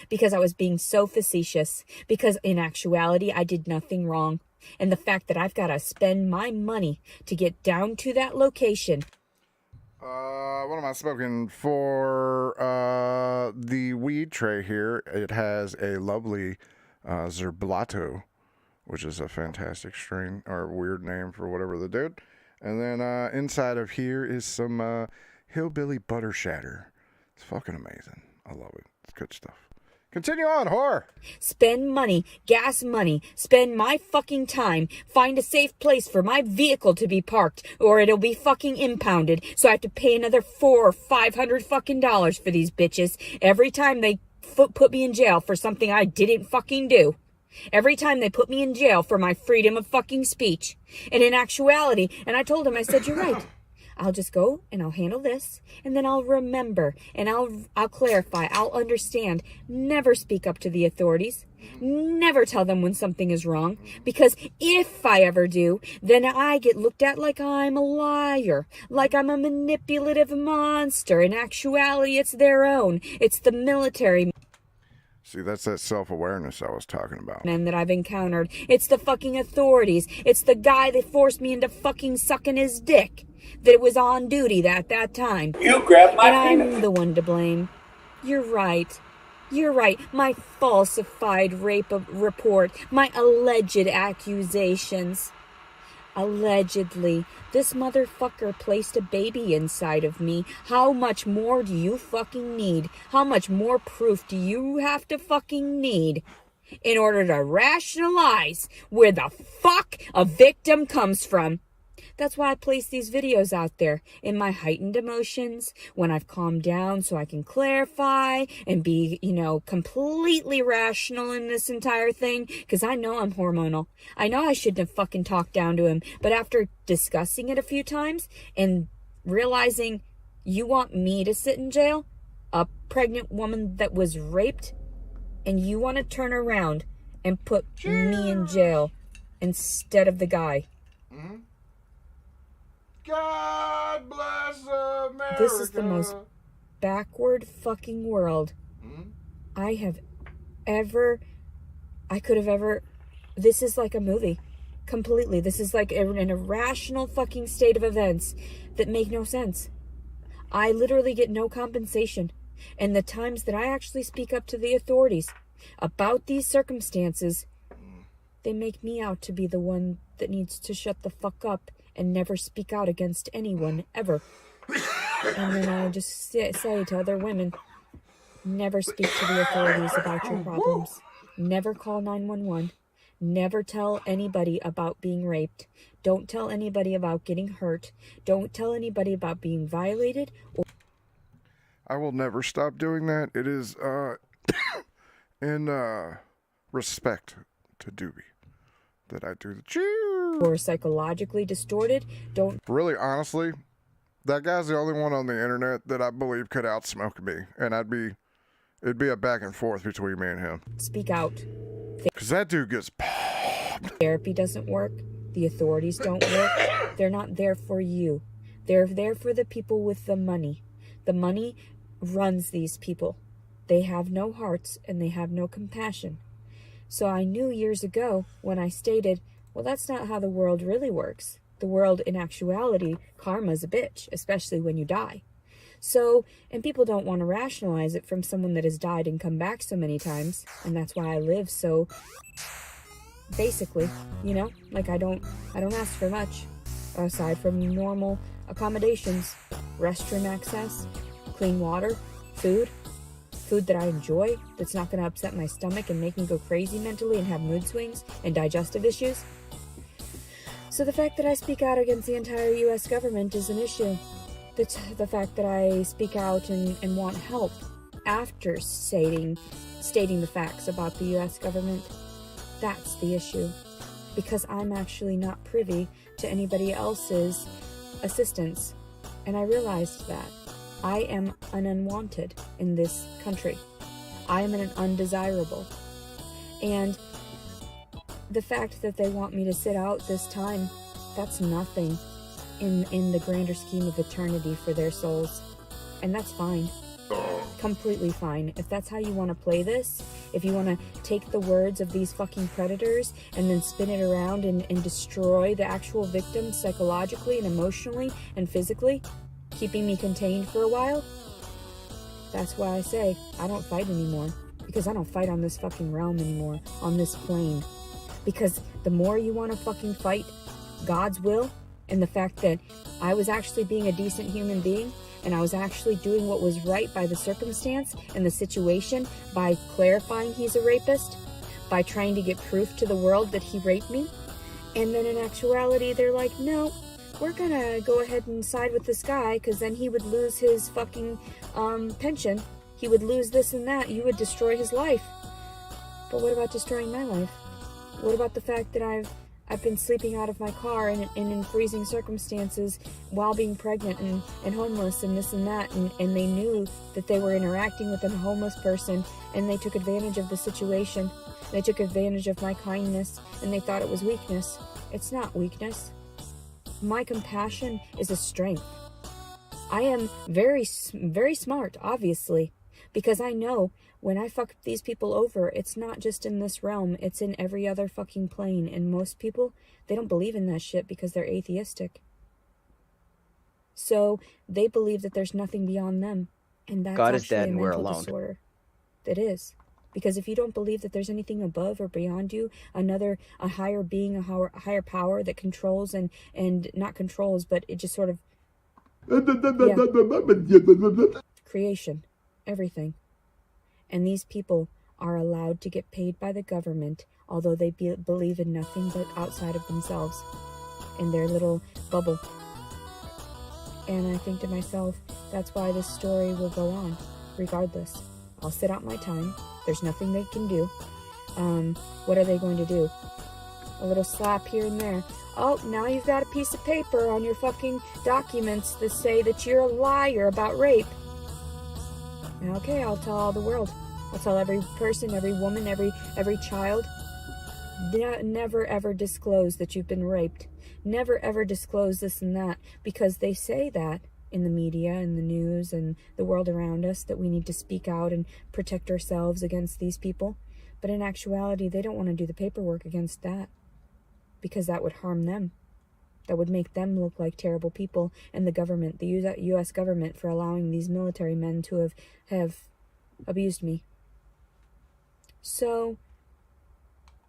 Because I was being so facetious. Because in actuality, I did nothing wrong. And the fact that I've got to spend my money to get down to that location. What am I smoking for? The weed tray here. It has a lovely Zerblato, which is a fantastic strain or weird name for whatever the dude. And then inside of here is some hillbilly butter shatter. It's fucking amazing. I love it. It's good stuff. Continue on, whore. Spend money, gas money, spend my fucking time, find a safe place for my vehicle to be parked, or it'll be fucking impounded, so I have to pay another $400 or $500 fucking dollars for these bitches every time they put me in jail for something I didn't fucking do. Every time they put me in jail for my freedom of fucking speech. And in actuality, and I told him, I said, you're right. I'll just go and I'll handle this, and then I'll remember, and I'll clarify, I'll understand. Never speak up to the authorities. Never tell them when something is wrong, because if I ever do, then I get looked at like I'm a liar, like I'm a manipulative monster. In actuality, it's their own. It's the military. See, that's that self-awareness I was talking about. Men that I've encountered. It's the fucking authorities. It's the guy that forced me into fucking sucking his dick. That was on duty at that time. You grabbed my And penis. I'm the one to blame. You're right. You're right. My falsified rape report. My alleged accusations. Allegedly. This motherfucker placed a baby inside of me. How much more do you fucking need? How much more proof do you have to fucking need in order to rationalize where the fuck a victim comes from? That's why I place these videos out there in my heightened emotions, when I've calmed down so I can clarify and be, completely rational in this entire thing, because I know I'm hormonal. I know I shouldn't have fucking talked down to him, but after discussing it a few times and realizing you want me to sit in jail, a pregnant woman that was raped, and you want to turn around and put me in jail instead of the guy. Mm-hmm. God bless America. This is the most backward fucking world I could have ever. This is like a movie. Completely. This is like an irrational fucking state of events that make no sense. I literally get no compensation. And the times that I actually speak up to the authorities about these circumstances, they make me out to be the one that needs to shut the fuck up and never speak out against anyone, ever. And then I just say to other women, never speak to the authorities about your problems. Never call 911. Never tell anybody about being raped. Don't tell anybody about getting hurt. Don't tell anybody about being violated. I will never stop doing that. It is in respect to Doobie that I do the cheer. Or psychologically distorted. Don't. Really, honestly, that guy's the only one on the internet that I believe could outsmoke me, and it'd be a back and forth between me and him. Speak out. Because that dude gets popped. Therapy doesn't work. The authorities don't work. They're not there for you. They're there for the people with the money. The money runs these people. They have no hearts and they have no compassion. So I knew years ago when I stated, well, that's not how the world really works. The world, in actuality, karma's a bitch, especially when you die. So, and people don't want to rationalize it from someone that has died and come back so many times, and that's why I live so, basically, like I don't ask for much, aside from normal accommodations, restroom access, clean water, food that I enjoy, that's not going to upset my stomach and make me go crazy mentally and have mood swings and digestive issues. So the fact that I speak out against the entire U.S. government is an issue. The fact that I speak out and want help after stating the facts about the U.S. government, that's the issue. Because I'm actually not privy to anybody else's assistance. And I realized that I am an unwanted in this country. I am an undesirable. And the fact that they want me to sit out this time, that's nothing in the grander scheme of eternity for their souls. And that's fine. Completely fine. If that's how you want to play this, if you want to take the words of these fucking predators and then spin it around and destroy the actual victim psychologically and emotionally and physically, keeping me contained for a while, that's why I say I don't fight anymore. Because I don't fight on this fucking realm anymore, on this plane. Because the more you want to fucking fight God's will and the fact that I was actually being a decent human being and I was actually doing what was right by the circumstance and the situation by clarifying he's a rapist, by trying to get proof to the world that he raped me, and then in actuality they're like, no, we're gonna go ahead and side with this guy because then he would lose his fucking pension. He would lose this and that. You would destroy his life. But what about destroying my life? What about the fact that I've been sleeping out of my car and in freezing circumstances while being pregnant and homeless and this and that, and they knew that they were interacting with a homeless person and they took advantage of the situation. They took advantage of my kindness and they thought it was weakness. It's not weakness. My compassion is a strength. I am very, very smart, obviously. Because I know when I fuck these people over, it's not just in this realm, it's in every other fucking plane. And most people, they don't believe in that shit because they're atheistic. So they believe that there's nothing beyond them. And that's God is actually dead a and we're mental alone. disorder. It is. Because if you don't believe that there's anything above or beyond you, a higher being, a higher power that controls and not controls, but it just sort of... creation. Everything. And these people are allowed to get paid by the government, although they believe in nothing but outside of themselves, in their little bubble. And I think to myself, that's why this story will go on, regardless. I'll sit out my time. There's nothing they can do. What are they going to do? A little slap here and there. Oh, now you've got a piece of paper on your fucking documents that say that you're a liar about rape. Okay, I'll tell all the world. I'll tell every person, every woman, every child. Never ever disclose that you've been raped. Never ever disclose this and that, because they say that in the media and the news and the world around us, that we need to speak out and protect ourselves against these people. But in actuality, they don't want to do the paperwork against that, because that would harm them. That would make them look like terrible people, and the government, the U.S. government, for allowing these military men to have abused me. So,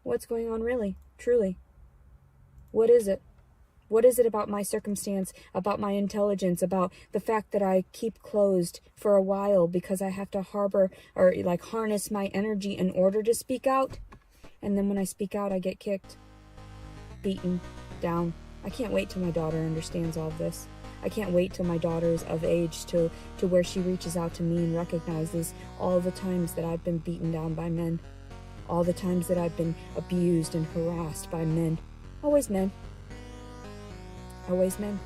what's going on really, truly? What is it? What is it about my circumstance, about my intelligence, about the fact that I keep closed for a while because I have to harbor or like harness my energy in order to speak out? And then when I speak out, I get kicked, beaten, down. I can't wait till my daughter understands all of this. I can't wait till my daughter is of age to where she reaches out to me and recognizes all the times that I've been beaten down by men. All the times that I've been abused and harassed by men. Always men. Always men.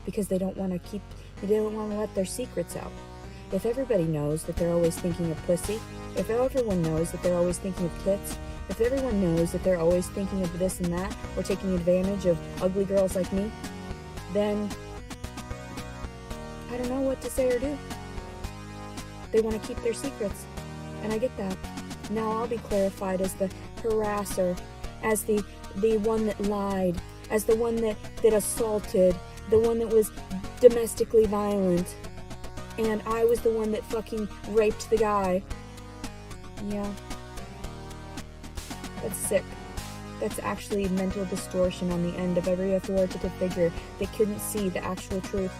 Because they don't want to let their secrets out. If everybody knows that they're always thinking of pussy, if everyone knows that they're always thinking of tits, if everyone knows that they're always thinking of this and that, or taking advantage of ugly girls like me, then I don't know what to say or do. They want to keep their secrets, and I get that. Now I'll be clarified as the harasser, as the one that lied, as the one that assaulted, the one that was domestically violent, and I was the one that fucking raped the guy. Yeah. That's sick. That's actually mental distortion on the end of every authoritative figure that couldn't see the actual truth.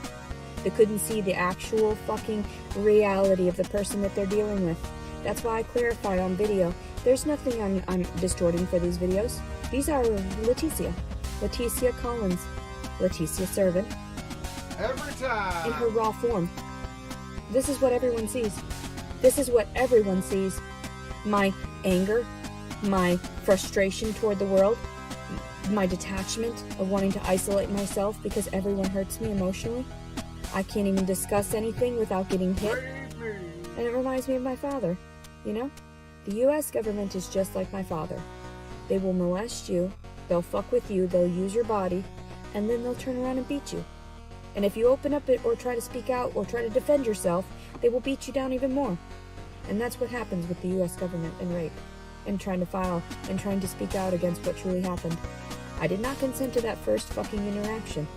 That couldn't see the actual fucking reality of the person that they're dealing with. That's why I clarify on video. There's nothing I'm distorting for these videos. These are Leticia Collins, Leticia Servant. Every time. In her raw form. This is what everyone sees. This is what everyone sees. My anger, my frustration toward the world, my detachment of wanting to isolate myself because everyone hurts me emotionally. I can't even discuss anything without getting hit. And it reminds me of my father, you know? The US government is just like my father. They will molest you, they'll fuck with you, they'll use your body, and then they'll turn around and beat you. And if you open up it or try to speak out or try to defend yourself, they will beat you down even more. And that's what happens with the US government and rape, and trying to file and trying to speak out against what truly happened. I did not consent to that first fucking interaction.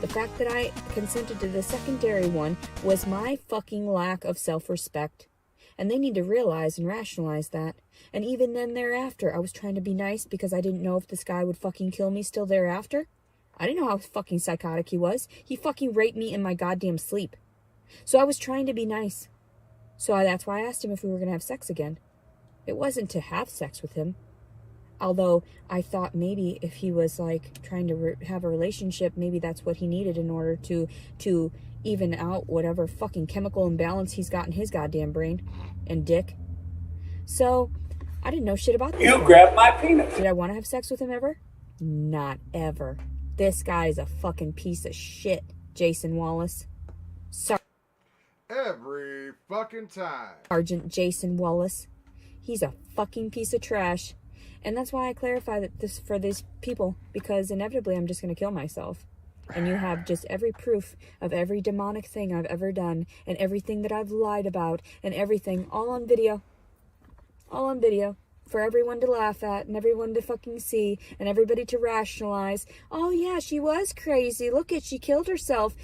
The fact that I consented to the secondary one was my fucking lack of self-respect. And they need to realize and rationalize that. And even then thereafter, I was trying to be nice because I didn't know if this guy would fucking kill me still thereafter. I didn't know how fucking psychotic he was. He fucking raped me in my goddamn sleep. So I was trying to be nice. So that's why I asked him if we were going to have sex again. It wasn't to have sex with him. Although I thought maybe if he was like trying to have a relationship, maybe that's what he needed in order to even out whatever fucking chemical imbalance he's got in his goddamn brain and dick. So I didn't know shit about this. You grabbed my penis. Did I want to have sex with him ever? Not ever. This guy is a fucking piece of shit, Jason Wallace. Every fucking time. Sergeant Jason Wallace. He's a fucking piece of trash. And that's why I clarify that this for these people, because inevitably I'm just going to kill myself. And you have just every proof of every demonic thing I've ever done, and everything that I've lied about, and everything, all on video. All on video. For everyone to laugh at, and everyone to fucking see, and everybody to rationalize. Oh yeah, she was crazy. Look at, she killed herself.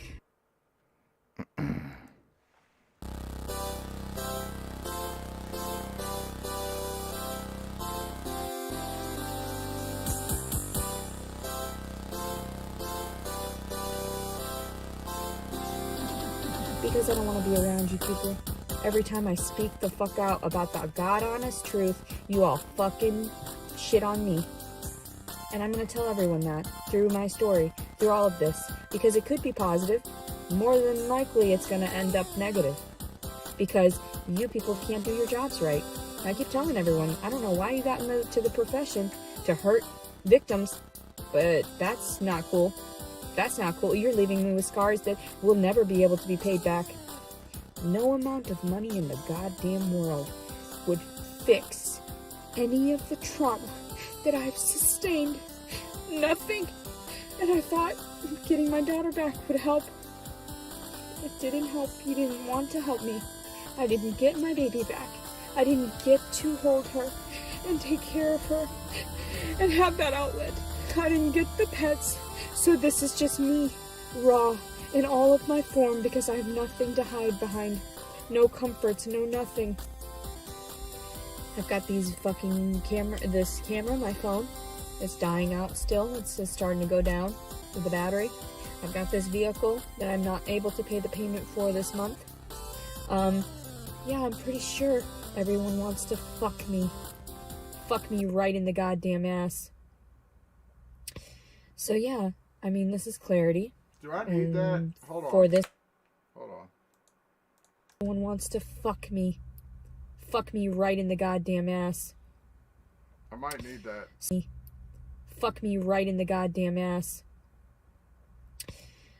Because I don't want to be around you people. Every time I speak the fuck out about the God-honest truth, you all fucking shit on me. And I'm going to tell everyone that through my story, through all of this. Because it could be positive. More than likely, it's going to end up negative. Because you people can't do your jobs right. I keep telling everyone, I don't know why you got into the profession to hurt victims, but that's not cool. That's not cool. You're leaving me with scars that will never be able to be paid back. No amount of money in the goddamn world would fix any of the trauma that I've sustained. Nothing. And I thought getting my daughter back would help. It didn't help. You didn't want to help me. I didn't get my baby back. I didn't get to hold her and take care of her and have that outlet. I didn't get the pets. So this is just me, raw, in all of my form, because I have nothing to hide behind. No comforts, no nothing. I've got these fucking this camera, my phone, it's dying out still. It's just starting to go down with the battery. I've got this vehicle that I'm not able to pay the payment for this month. Yeah, I'm pretty sure everyone wants to fuck me. Fuck me right in the goddamn ass. So yeah. I mean, this is clarity. Do I need that? Hold on. For this. Hold on. Someone wants to fuck me. Fuck me right in the goddamn ass. I might need that. Fuck me right in the goddamn ass.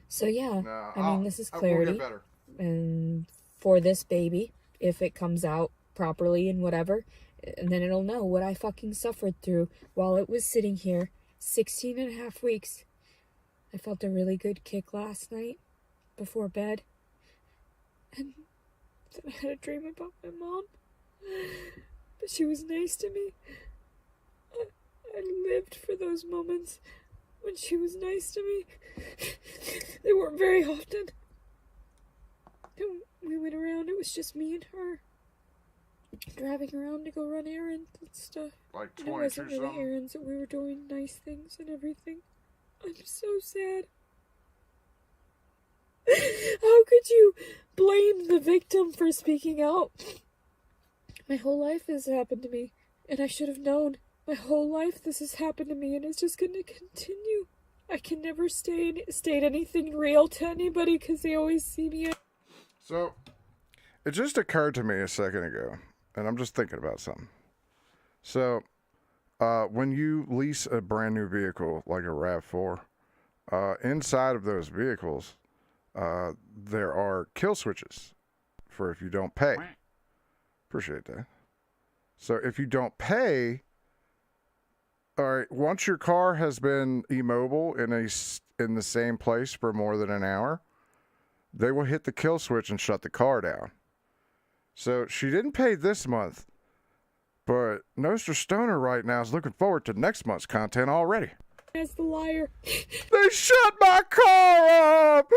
So yeah, no, I mean, this is clarity. We'll get better. And for this baby, if it comes out properly and whatever, and then it'll know what I fucking suffered through while it was sitting here 16 and a half weeks. I felt a really good kick last night before bed. And then I had a dream about my mom. But she was nice to me. I lived for those moments when she was nice to me. They weren't very often. And we went around, it was just me and her. Driving around to go run errands and stuff. Like 22 and it wasn't really something? errands, that we were doing nice things and everything. I'm so sad. How could you blame the victim for speaking out? My whole life this has happened to me, and I should have known. My whole life this has happened to me, and it's just going to continue. I can never state anything real to anybody because they always see me. So, it just occurred to me a second ago, and I'm just thinking about something. So, when you lease a brand new vehicle like a RAV4, inside of those vehicles, there are kill switches for if you don't pay. Appreciate that. So if you don't pay, all right, once your car has been immobile in the same place for more than an hour, they will hit the kill switch and shut the car down. So she didn't pay this month, but Nostra Stoner right now is looking forward to next month's content already. As the liar. They shut my car up!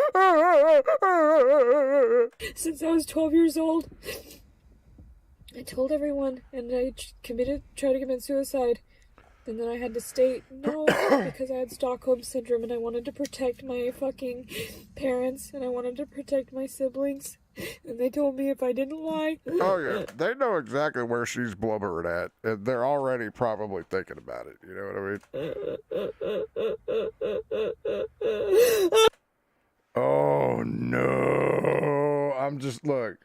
Since I was 12 years old. I told everyone, and I tried to commit suicide. And then I had to state no, because I had Stockholm Syndrome, and I wanted to protect my fucking parents, and I wanted to protect my siblings. And they told me if I didn't lie... Oh, yeah. They know exactly where she's blubbering at. And they're already probably thinking about it. You know what I mean? Oh, no. Look,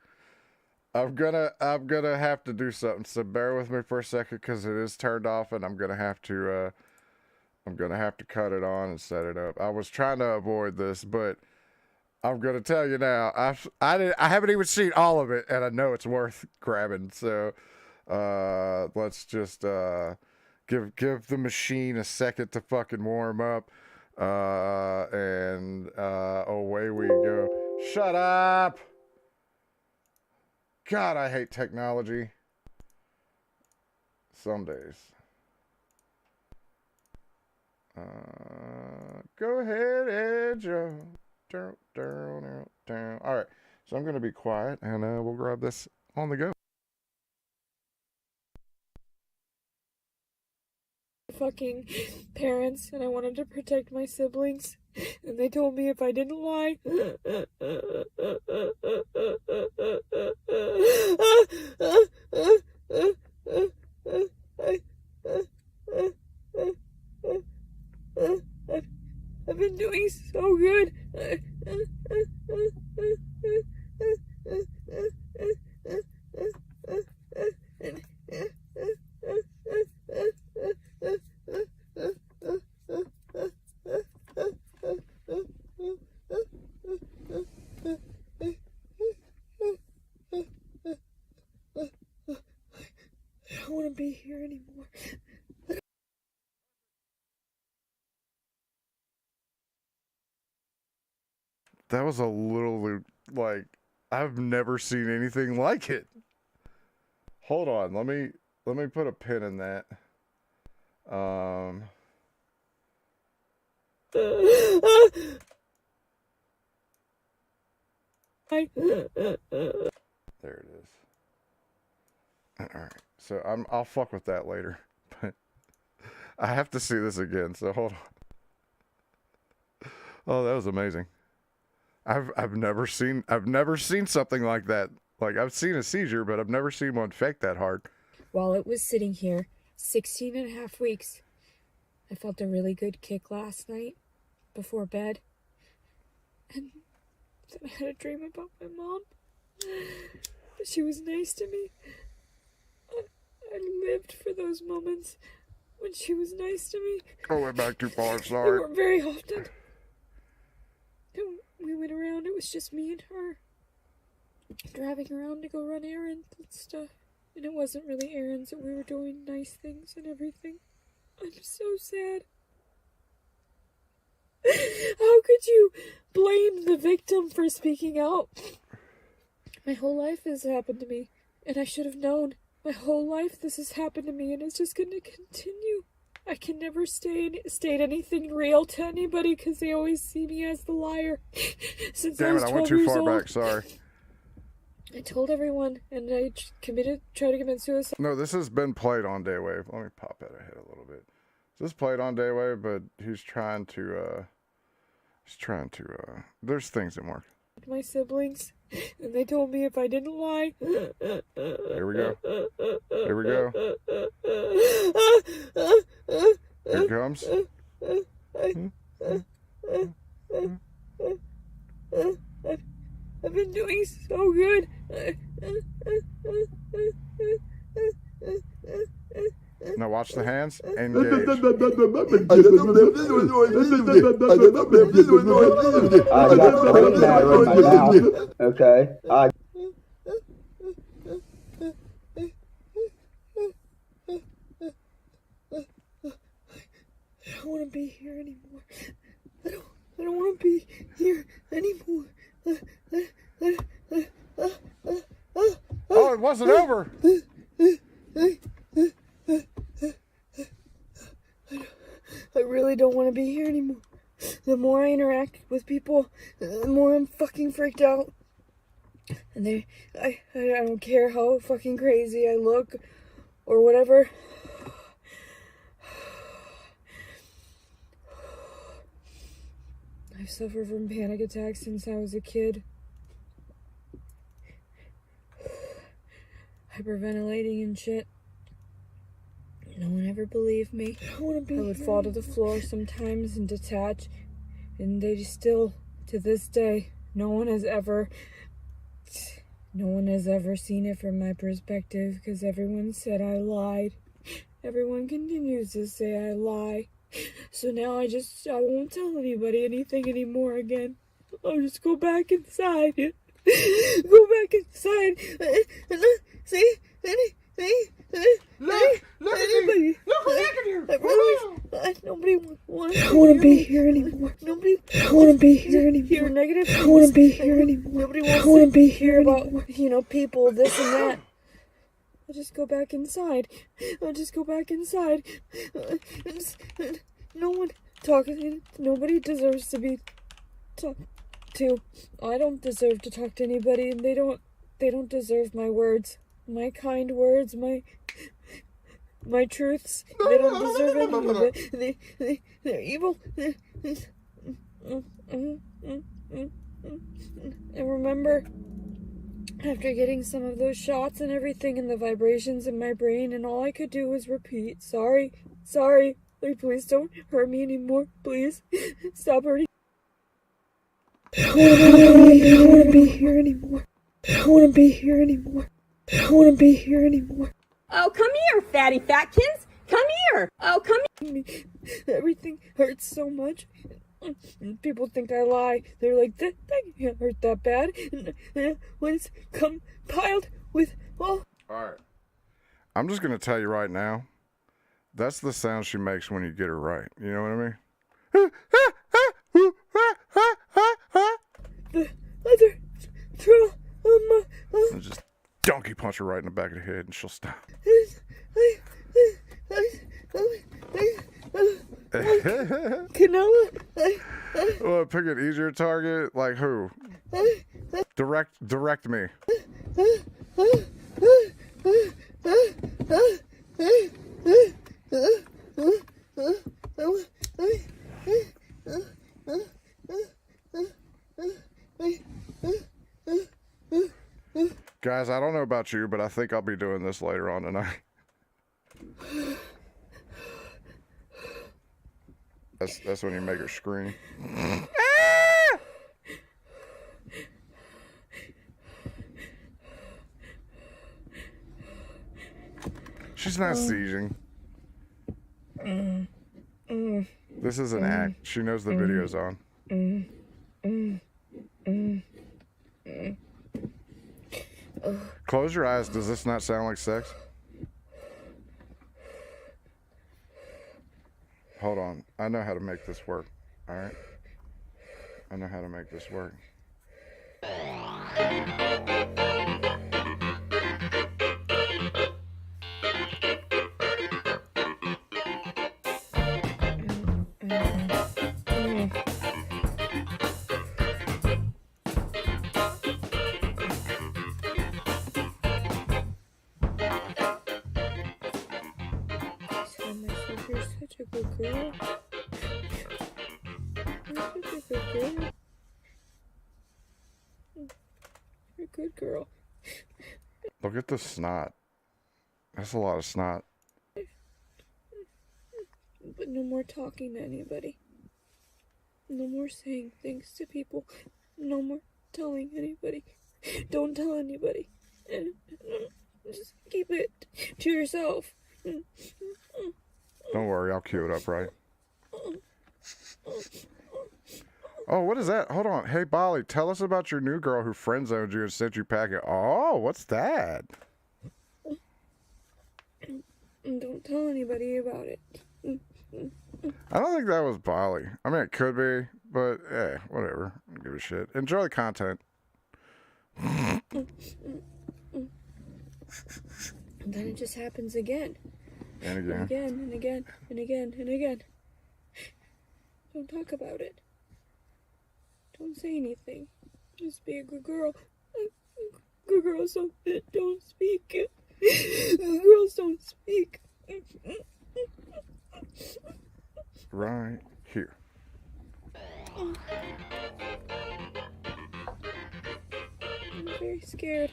I'm gonna have to do something. So bear with me for a second because it is turned off, and I'm gonna have to cut it on and set it up. I was trying to avoid this, but I'm gonna tell you now. I haven't even seen all of it, and I know it's worth grabbing. So let's just give the machine a second to fucking warm up, and away we go. Shut up. God, I hate technology. Some days. Go ahead, Edge. All right, so I'm going to be quiet, and we'll grab this on the go. Fucking parents, and I wanted to protect my siblings. And they told me if I didn't lie... I've been doing so good. I don't want to be here anymore. That was a little, like, I've never seen anything like it. Hold on, let me put a pin in that. There it is. All right, so I'll fuck with that later, but I have to see this again. So hold on. Oh, that was amazing. I've never seen something like that. Like, I've seen a seizure, but I've never seen one fake that hard. While it was sitting here, 16 and a half weeks, I felt a really good kick last night before bed. And then I had a dream about my mom. She was nice to me. I lived for those moments when she was nice to me. I went back too far, They sorry. weren't very often. And we went around, it was just me and her. Driving around to go run errands and stuff. And it wasn't really errands, we were doing nice things and everything. I'm so sad. How could you blame the victim for speaking out? My whole life has happened to me, and I should have known. My whole life this has happened to me, and it's just going to continue. I can never state anything real to anybody because they always see me as the liar. Since Damn it, I went too far back, sorry. I told everyone, and I tried to commit suicide. No, this has been played on Daywave. Let me pop that ahead a little bit. This is played on Daywave, but he's trying to, there's things that work. My siblings, and they told me if I didn't lie. Here we go. Here we go. Here it comes. I've been doing so good. Now watch the hands. Engage. I got brain matter in my mouth. Okay. I don't want to be here anymore. I don't want to be here anymore. Oh, it wasn't over. I really don't want to be here anymore. The more I interact with people, the more I'm fucking freaked out. And I don't care how fucking crazy I look or whatever. I've suffered from panic attacks since I was a kid. Hyperventilating and shit. No one ever believed me. I would fall to the floor sometimes and detach, and they still, to this day, no one has ever seen it from my perspective because everyone said I lied. Everyone continues to say I lie. So now I won't tell anybody anything anymore again. I'll just go back inside. Go back inside. See? Look anybody. Look at you. Nobody wants. I don't want to be here anymore. Nobody. I don't want to be here anymore. Negative. I don't want to be here anymore. Nobody wants to be here about people, this and that. I'll just go back inside. No one talking. Nobody deserves to be talked to. I don't deserve to talk to anybody, and they don't deserve my words, my kind words, my truths. They don't deserve any of it. They're evil. I remember after getting some of those shots and everything and the vibrations in my brain, and all I could do was repeat, sorry, like, please don't hurt me anymore, please, stop hurting. I don't want to be here anymore. I don't want to be here anymore. I don't want to be here anymore. Oh, come here, fatty fatkins. Come here. Oh, come here. Everything hurts so much. People think I lie. They're like, that can't hurt that bad. And when it's compiled with all. Alright. I'm just going to tell you right now, that's the sound she makes when you get her right. You know what I mean? The other trauma. And just donkey punch her right in the back of the head and she'll stop. Canola. Well, pick an easier target. Like who? Direct me. Guys, I don't know about you, but I think I'll be doing this later on tonight. That's when you make her scream. She's not sieging. This is an act. She knows the video's on. Close your eyes. Does this not sound like sex? Hold on. I know how to make this work. All right? I know how to make this work. You're such a good girl. You're such a good girl. You're a good girl. Look at the snot. That's a lot of snot. But no more talking to anybody. No more saying things to people. No more telling anybody. Don't tell anybody. And just keep it to yourself. Don't worry, I'll cue it up, right? Oh, what is that? Hold on. Hey, Bolly, tell us about your new girl who friend-zoned you and sent you packing. Oh, what's that? Don't tell anybody about it. I don't think that was Bolly. I mean, it could be, but whatever. I don't give a shit. Enjoy the content. And then it just happens again. And again. And again, and again, and again, and again. Don't talk about it. Don't say anything. Just be a good girl. Good girls don't speak. Good girls don't speak. Right here. I'm very scared.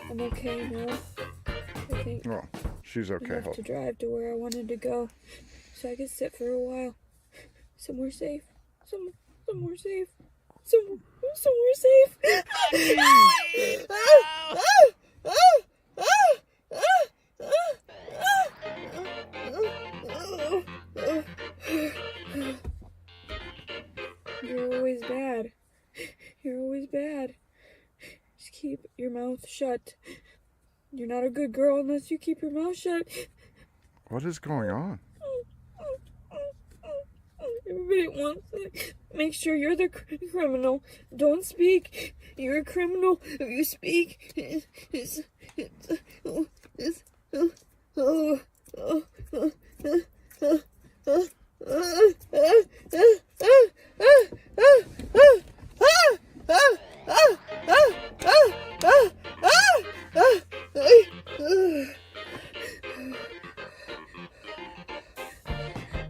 I'm okay now. I think Well, she's okay. enough to drive to where I wanted to go, so I could sit for a while. Somewhere safe. Somewhere safe. Somewhere safe. You're always bad. You're always bad. Just keep your mouth shut. You're not a good girl unless you keep your mouth shut. What is going on? Everybody wants to make sure you're the criminal. Don't speak. You're a criminal. If you speak,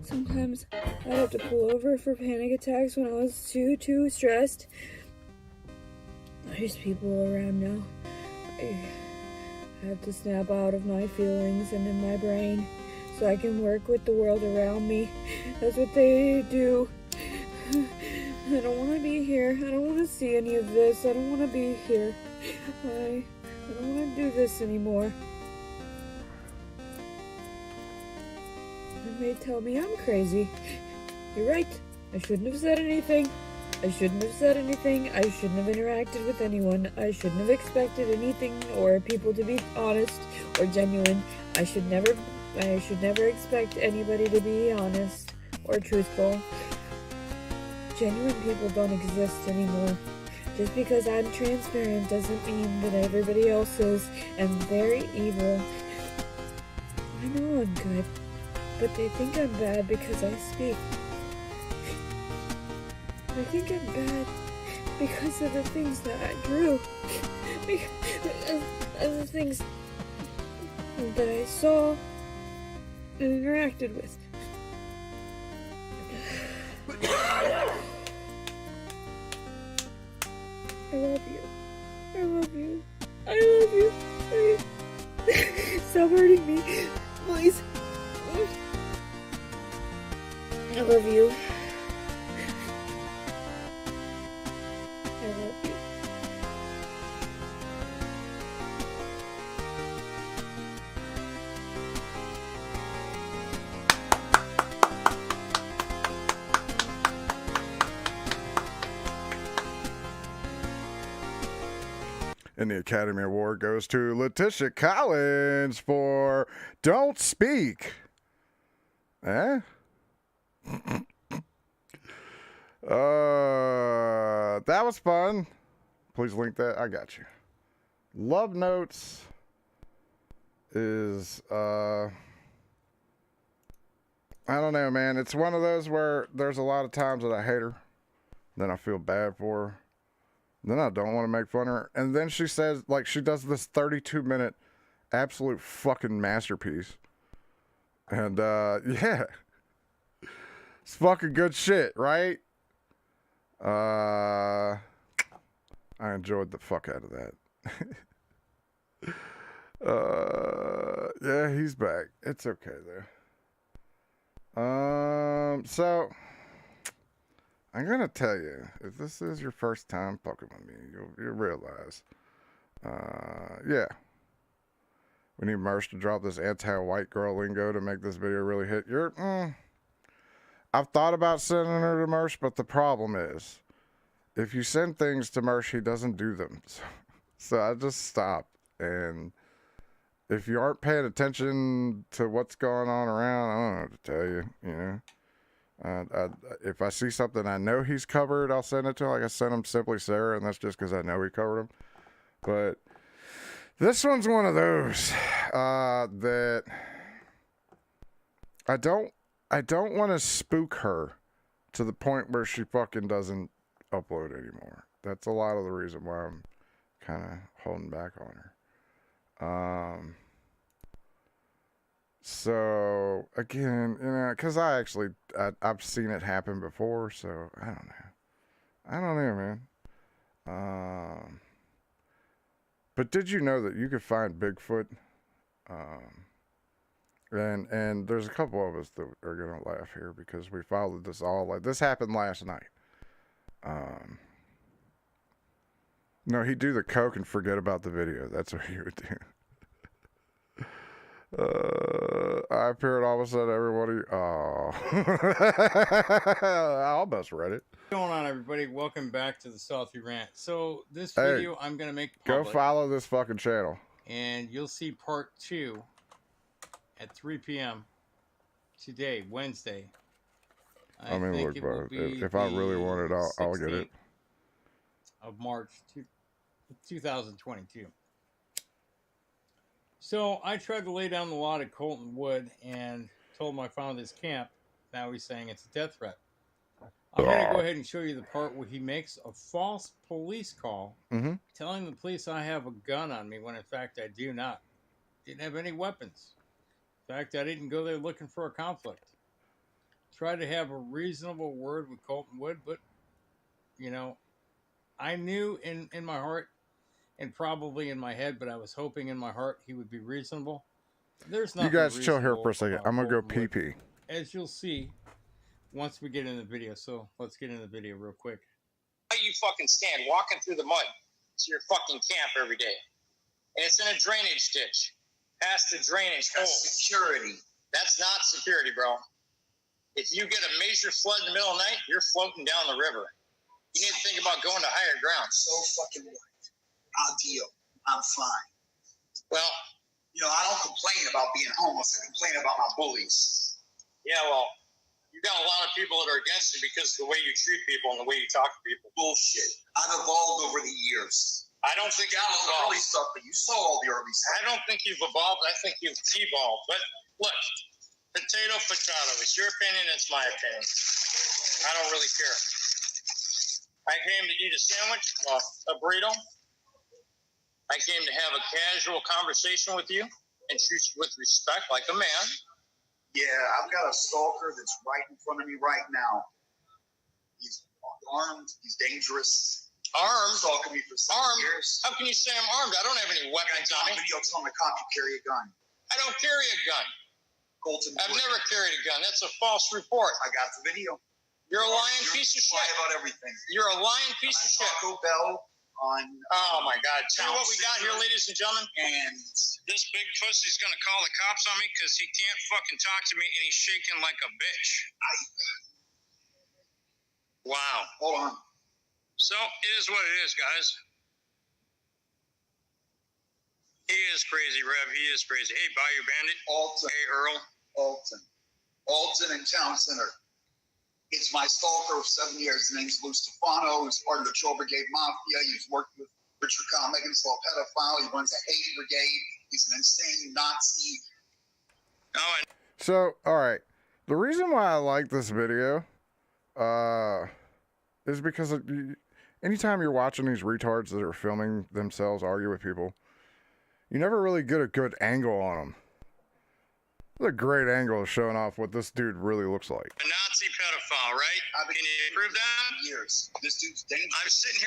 sometimes I'd have to pull over for panic attacks when I was too stressed. There's people around now. I have to snap out of my feelings and in my brain so I can work with the world around me. That's what they do. I don't want to be here. I don't want to see any of this. I don't want to be here. I don't want to do this anymore. They tell me I'm crazy. You're right. I shouldn't have said anything. I shouldn't have said anything. I shouldn't have interacted with anyone. I shouldn't have expected anything or people to be honest or genuine. I should never expect anybody to be honest or truthful. Genuine people don't exist anymore. Just because I'm transparent doesn't mean that everybody else is, and very evil. I know I'm good, but they think I'm bad because I speak. I think I'm bad because of the things that I drew. Because of the things that I saw and interacted with. I love you. I love you. I love you. Stop hurting me, please. I love you. I love you. And the Academy Award goes to Letitia Collins for Don't Speak. Eh? That was fun. Please link that. I got you. Love Notes is, I don't know, man. It's one of those where there's a lot of times that I hate her. Then I feel bad for her. Then I don't want to make fun of her. And then she says, like, she does this 32-minute absolute fucking masterpiece. And, yeah. It's fucking good shit, right? I enjoyed the fuck out of that. Yeah, he's back. It's okay, though. So, I'm gonna tell you, if this is your first time fucking with me, you'll realize, yeah, we need Mersh to drop this anti-white girl lingo to make this video really hit. I've thought about sending her to Mersh, but the problem is, if you send things to Mersh, he doesn't do them. So I just stopped. And if you aren't paying attention to what's going on around, I don't know what to tell you, you know. If I see something I know he's covered, I'll send it to him. Like I sent him Simply Sarah, and that's just because I know he covered him. But this one's one of those that I don't want to spook her to the point where she fucking doesn't upload anymore. That's a lot of the reason why I'm kind of holding back on her. So again, you know, because I've seen it happen before, so I don't know, man. But did you know that you could find Bigfoot? And there's a couple of us that are gonna laugh here because we followed this all. Like this happened last night. No, he'd do the coke and forget about the video. That's what he would do. I appeared all of a sudden, everybody. Oh, I almost read it. What's going on, everybody? Welcome back to the Salty Rant. So this video I'm gonna make public. Go follow this fucking channel, and you'll see part 2 at 3 p.m. today, Wednesday. I mean, look, bro. If I really want it, I'll get it. Of March 2022. So I tried to lay down the law to Colton Wood and told him I found his camp. Now he's saying it's a death threat. I'm going to go ahead and show you the part where he makes a false police call, telling the police I have a gun on me when in fact I do not. Didn't have any weapons. In fact, I didn't go there looking for a conflict. Tried to have a reasonable word with Colton Wood, but, you know, I knew in my heart and probably in my head, but I was hoping in my heart he would be reasonable. There's nothing. You guys chill here for a second. I'm going to go pee-pee. As you'll see once we get in the video. So let's get in the video real quick. How you fucking stand walking through the mud to your fucking camp every day. And it's in a drainage ditch. Past the drainage hole. Security. That's not security, bro. If you get a major flood in the middle of the night, you're floating down the river. You need to think about going to higher ground. So fucking right. I'll deal. I'm fine. Well, you know, I don't complain about being homeless. I complain about my bullies. Yeah, well, you got a lot of people that are against you because of the way you treat people and the way you talk to people. Bullshit. I've evolved over the years. I don't think I've evolved. Early stuff, but you saw all the early stuff. I don't think you've evolved. I think you've devolved. But look, potato. It's your opinion. It's my opinion. I don't really care. I came to eat a sandwich, a burrito. I came to have a casual conversation with you and treat you with respect like a man. Yeah, I've got a stalker that's right in front of me right now. He's armed. He's dangerous. Armed? Stalking me for 6 years. How can you say I'm armed? I don't have any weapons on me. Video telling the cop you carry a gun. I don't carry a gun. Colton. I've never carried a gun. That's a false report. I got the video. You're a lying piece of shit. About everything. You're a lying piece of shit. Taco Bell on. Oh my God! Tell you what we got here, ladies and gentlemen. And this big pussy's gonna call the cops on me because he can't fucking talk to me and he's shaking like a bitch. Wow. Hold on. So it is what it is, guys. He is crazy, Rev. He is crazy. Hey, Bayou Bandit. Alton. Hey, Earl. Alton and Town Center. It's my stalker of 7 years. His name's Lou Stefano. He's part of the Troll Brigade Mafia. He's worked with Richard Kyle Megan's law pedophile. He runs a hate brigade. He's an insane Nazi. So, all right. The reason why I like this video is because anytime you're watching these retards that are filming themselves argue with people, you never really get a good angle on them. It's a great angle of showing off what this dude really looks like. A Nazi pedophile, right? Can you prove that? Years. This dude's dangerous. I'm sitting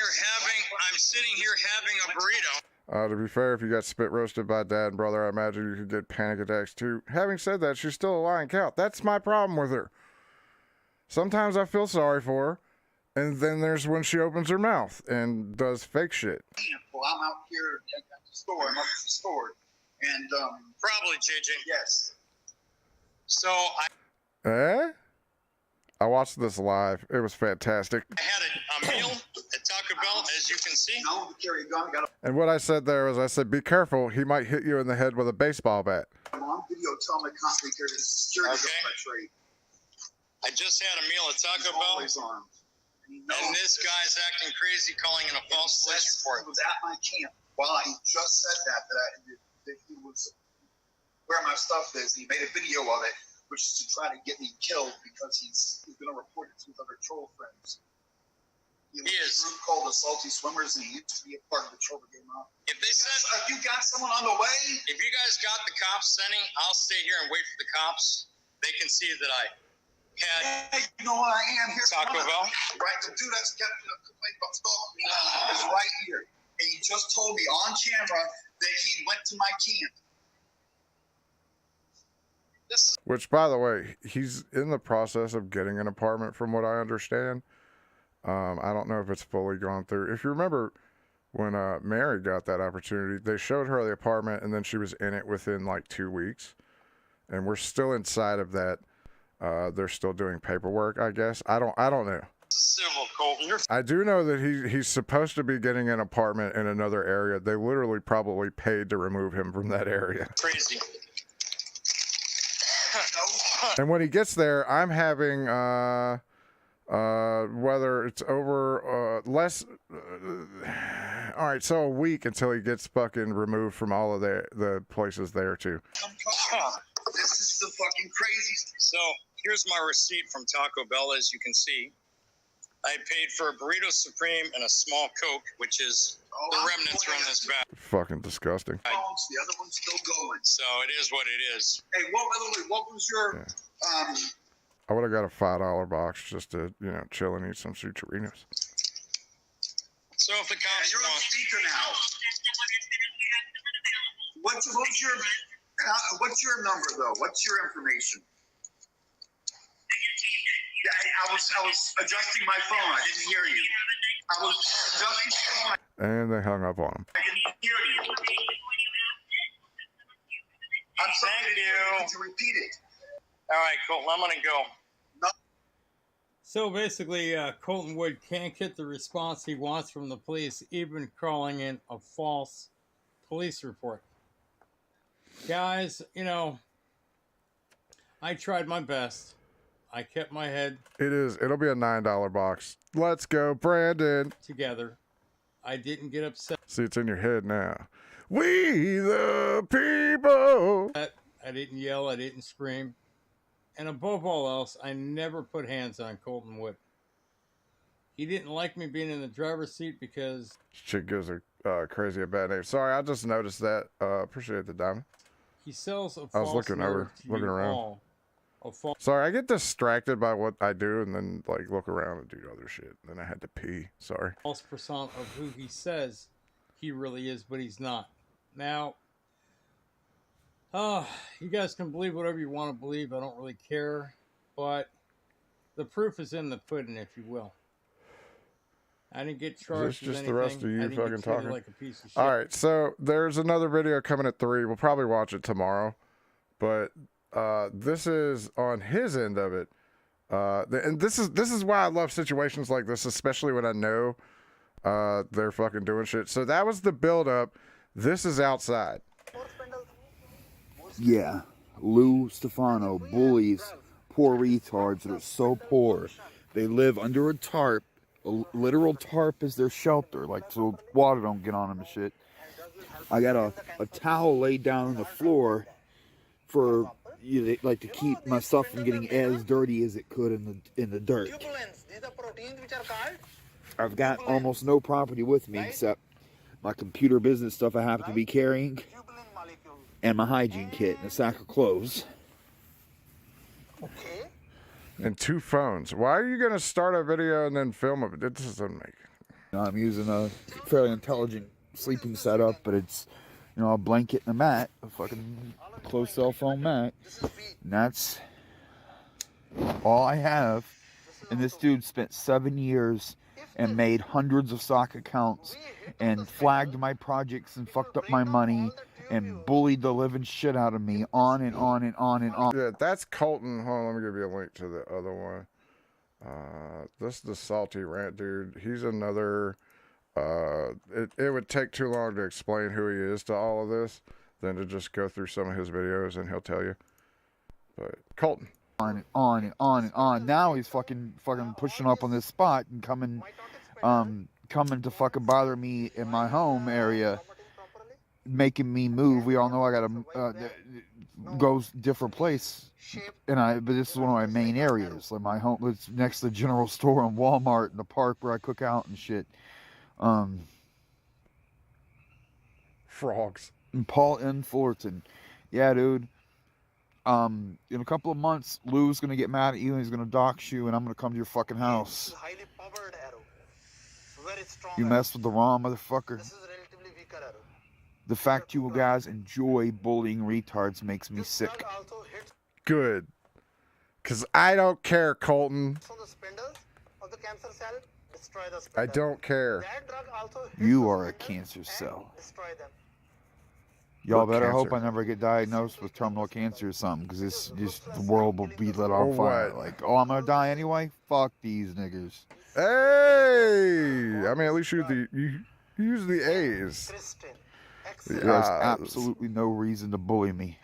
here having a burrito. To be fair, if you got spit roasted by dad and brother, I imagine you could get panic attacks too. Having said that, she's still a lying cow. That's my problem with her. Sometimes I feel sorry for her, And then there's when she opens her mouth and does fake shit. Well, I'm out here at the store. I'm up at the store. And, probably, JJ. Yes. So I watched this live. It was fantastic. I had a meal at Taco Bell, as you can see. No, carry a gun. And what I said there was, I said, be careful. He might hit you in the head with a baseball bat. I'm on video telling my constantly carry the security on my tray. I just had a meal at Taco Bell. And this guy's acting crazy, calling in a false police report. He was at my camp. Well, he just said that he was where my stuff is. He made a video of it, which is to try to get me killed because he's going to report it to his other troll friends. He is a group called the Salty Swimmers, and he used to be a part of the troll brigade mob. If they said, you got someone on the way? If you guys got the cops sending, I'll stay here and wait for the cops. They can see that I had. Hey, you know what I am here? Taco Bell. Right, the dude that's kept complaining about stalking me is right here, and he just told me on camera that he went to my camp. Which, by the way, he's in the process of getting an apartment, from what I understand. I don't know if it's fully gone through. If you remember when Mary got that opportunity, they showed her the apartment, and then she was in it within like 2 weeks. And we're still inside of that. They're still doing paperwork, I guess. I don't know. Civil, Colton. I do know that he's supposed to be getting an apartment in another area. They literally probably paid to remove him from that area. Crazy. And when he gets there, I'm having whether it's over less. All right, so a week until he gets fucking removed from all of the places there too. This is the fucking crazy. So here's my receipt from Taco Bell, as you can see. I paid for a burrito supreme and a small Coke, which is the remnants are in this bag. Fucking disgusting. The other one's still going. So it is what it is. Hey, what was your I would have got a $5 box just to, chill and eat some sucharinos. So if the cops you're on speaker now. What's your number though? What's your information? Yeah, I was adjusting my phone. I didn't hear you. I was adjusting my phone. And they hung up on him. I didn't hear you. I'm sorry to repeat it. All right, Colton, I'm gonna go. So basically, Colton Wood can't get the response he wants from the police, even calling in a false police report. Guys, I tried my best. I kept my head. It'll be a $9 box. Let's go, Brandon. Together. I didn't get upset. See, it's in your head now. We the people. I didn't yell. I didn't scream. And above all else, I never put hands on Colton Wood. He didn't like me being in the driver's seat because... Chick gives her crazy a bad name. Sorry, I just noticed that. Appreciate the diamond. He sells a false I was looking around. Sorry, I get distracted by what I do and then look around and do other shit. Then I had to pee. Sorry. False persona of who he says he really is, but he's not. Now, you guys can believe whatever you want to believe. I don't really care. But the proof is in the pudding, if you will. I didn't get charged with anything. Is this just the rest of you fucking talking? Like a piece of shit. All right, so there's another video coming at 3. We'll probably watch it tomorrow. But this is on his end of it. And this is why I love situations like this, especially when I know they're fucking doing shit. So that was the build-up. This is outside. Yeah, Lou Stefano bullies poor retards that are so poor. They live under a tarp. A literal tarp is their shelter, so water don't get on them and shit. I got a towel laid down on the floor for to keep my stuff from getting as dirty as it could in the dirt. I've got almost no property with me except my computer business stuff I happen to be carrying, and my hygiene kit and a sack of clothes. And 2 phones. Why are you going to start a video and then film it? It doesn't make it. I'm using a fairly intelligent sleeping setup, but it's, a blanket and a mat, a fucking closed cell phone mat. And that's all I have And this dude spent 7 years and made hundreds of sock accounts and flagged my projects and fucked up my money and bullied the living shit out of me, on and on and on and on. Yeah, that's Colton. Hold on, let me give you a link to the other one. This is the Salty Rant dude. He's another, it would take too long to explain who he is to all of this than to just go through some of his videos and he'll tell you. But Colton. On and on and on and on. Now he's fucking pushing up on this spot and coming to fucking bother me in my home area, making me move. We all know I gotta go different place, but this is one of my main areas. Like my home, it's next to the general store and Walmart and the park where I cook out and shit. Frogs. And Paul N. Fullerton. Yeah, dude. In a couple of months, Lou's gonna get mad at you and he's gonna dox you, and I'm gonna come to your fucking house. You mess with the wrong motherfucker. The fact you guys enjoy bullying retards makes me sick. Good. Because I don't care, Colton. I don't care. You are a cancer cell. Y'all better hope I never get diagnosed with terminal cancer or something, because the world will be lit on fire. Like, oh, I'm gonna die anyway? Fuck these niggers. Hey! I mean, at least you use the A's. There's absolutely no reason to bully me.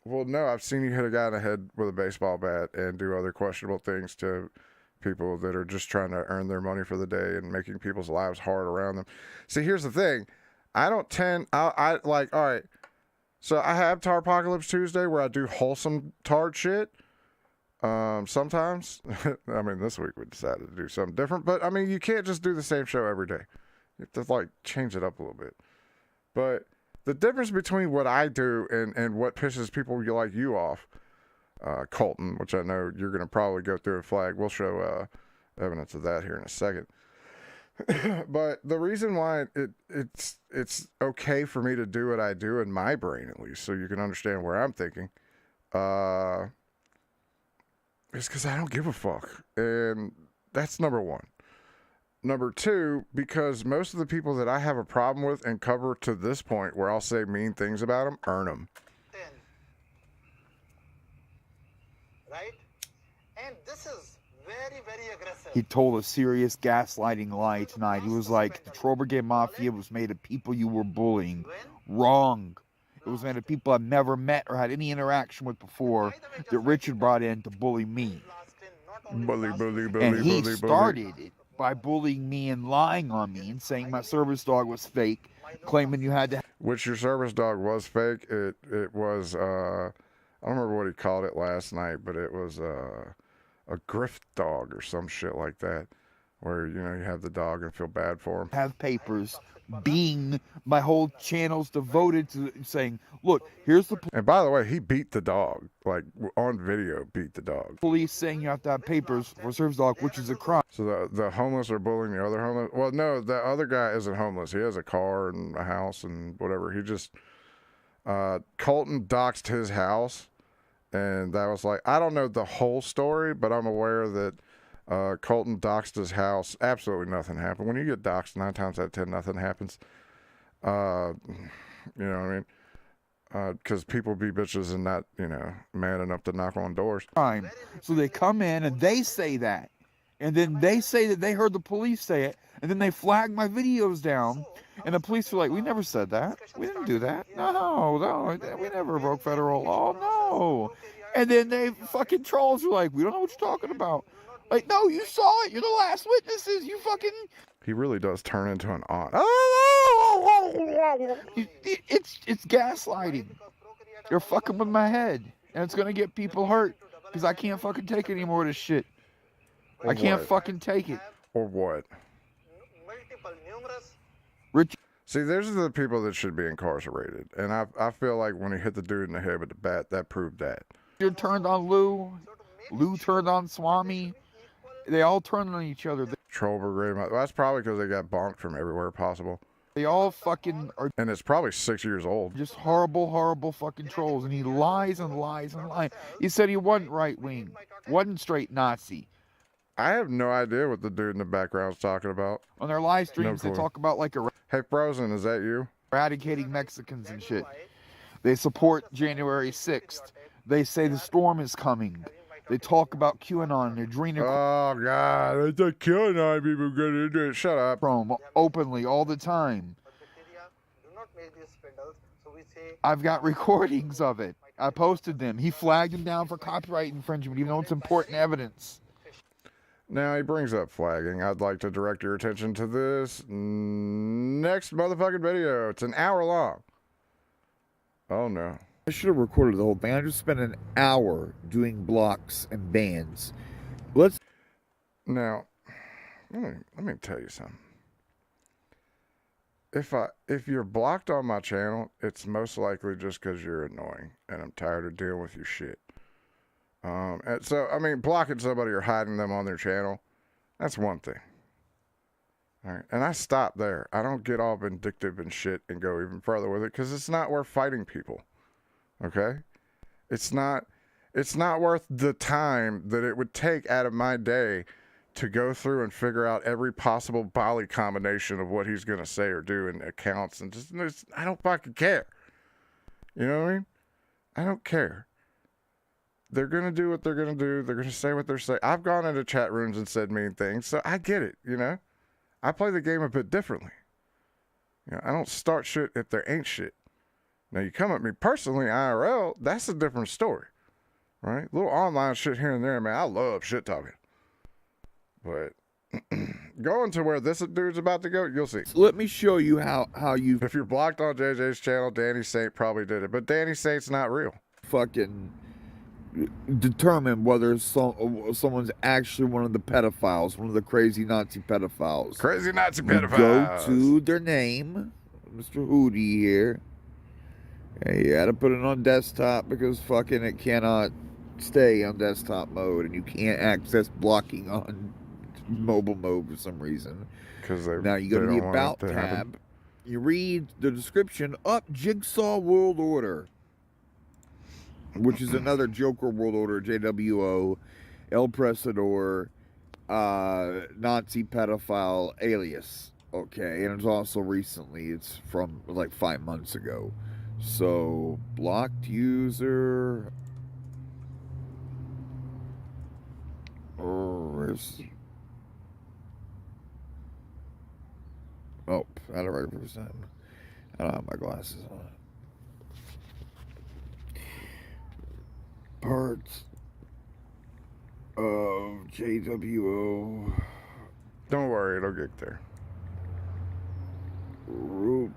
Well, no, I've seen you hit a guy in the head with a baseball bat and do other questionable things to people that are just trying to earn their money for the day and making people's lives hard around them. See, here's the thing. I like, all right, so I have Tar Apocalypse Tuesday where I do wholesome tard shit. Sometimes, I mean, this week we decided to do something different, but I mean, you can't just do the same show every day. You have to like change it up a little bit. But the difference between what I do and what pisses people like you off, Colton, which I know you're going to probably go through a flag. We'll show evidence of that here in a second. But the reason why it's okay for me to do what I do in my brain, at least, so you can understand where I'm thinking, is because I don't give a fuck. And that's number one. Number two, because most of the people that I have a problem with and cover to this point where I'll say mean things about them, earn them. Right? And this is very, very aggressive. He told a serious gaslighting lie tonight. He was like, the Troll Brigade Mafia was made of people you were bullying. Wrong. It was made of people I've never met or had any interaction with before that Richard brought in to bully me. Bully, and he started it by bullying me and lying on me and saying my service dog was fake, claiming you had to... Which your service dog was fake. It was, I don't remember what he called it last night, but it was a grift dog or some shit like that, where, you know, you have the dog and feel bad for him. Have papers being my whole channel's devoted to saying, look, here's the... And by the way, he beat the dog, like on video, beat the dog. Police saying you have to have papers for a service dog, which is a crime. So the homeless are bullying the other homeless? Well, no, the other guy isn't homeless. He has a car and a house and whatever. He just, Colton doxed his house. And that was like, I don't know the whole story, but I'm aware that Colton doxed his house. Absolutely nothing happened. When you get doxed, 9 times out of 10, nothing happens. You know what I mean? Because people be bitches and not, you know, man enough to knock on doors. So they come in and they say that. And then they say that they heard the police say it. And then they flag my videos down. And the police were like, we never said that. We didn't do that. No, we never broke federal law. No. And then they fucking trolls were like, we don't know what you're talking about. Like, no, you saw it. You're the last witnesses. You fucking... He really does turn into an aunt. It's gaslighting. You're fucking with my head. And it's going to get people hurt. Because I can't fucking take any more of this shit. I can't fucking take it. Or what? See, those are the people that should be incarcerated. And I feel like when he hit the dude in the head with the bat, that proved that. You turned on Lou. Lou turned on Swami. They all turned on each other. Troll Brigade. Well, that's probably because they got bonked from everywhere possible. They all fucking are... And it's probably 6 years old. Just horrible, horrible fucking trolls. And he lies and lies and lies. He said he wasn't right-wing. Wasn't straight Nazi. I have no idea what the dude in the background's talking about. On their live streams, No they clue. talk about like Hey, Frozen, is that you? eradicating Mexicans and shit. They support January 6th. They say the storm is coming. They talk about QAnon and adrenochrome. Oh, God. I thought QAnon people get into it. Shut up. Openly all the time. I've got recordings of it. I posted them. He flagged him down for copyright infringement, even though it's important evidence. Now he brings up flagging. I'd like to direct your attention to this next motherfucking video. It's an hour long. Oh, no. I should have recorded the whole thing. I just spent an hour doing blocks and bans. Now, let me tell you something. If you're blocked on my channel, it's most likely just because you're annoying and I'm tired of dealing with your shit. And so, I mean, blocking somebody or hiding them on their channel, that's one thing. All right, and I stop there. I don't get all vindictive and shit and go even further with it because it's not worth fighting people. Okay? It's not worth the time that it would take out of my day to go through and figure out every possible volley combination of what he's going to say or do in accounts. And just, I don't fucking care. You know what I mean? I don't care. They're going to do what they're going to do. They're going to say what they're saying. I've gone into chat rooms and said mean things, so I get it, you know? I play the game a bit differently. You know, I don't start shit if there ain't shit. Now, you come at me personally, IRL, that's a different story, right? Little online shit here and there, man. I love shit talking. But going to where this dude's about to go, you'll see. So let me show you how you... If you're blocked on JJ's channel, Danny Saint probably did it. But Danny Saint's not real. Fucking determine whether someone's actually one of the pedophiles, one of the crazy Nazi pedophiles. Crazy Nazi You pedophiles. go to their name, Mr. Hootie here. And you gotta put it on desktop because fucking it cannot stay on desktop mode, and you can't access blocking on mobile mode for some reason. Now you go to the About tab. You read the description up Jigsaw World Order, which is another Joker World Order, JWO, El Presador, Nazi pedophile alias. Okay, and it's also recently, it's from like 5 months ago. So, blocked user. Oh, I had it right the first time. I don't have my glasses on. Parts of JWO. Don't worry, it'll get there. Group.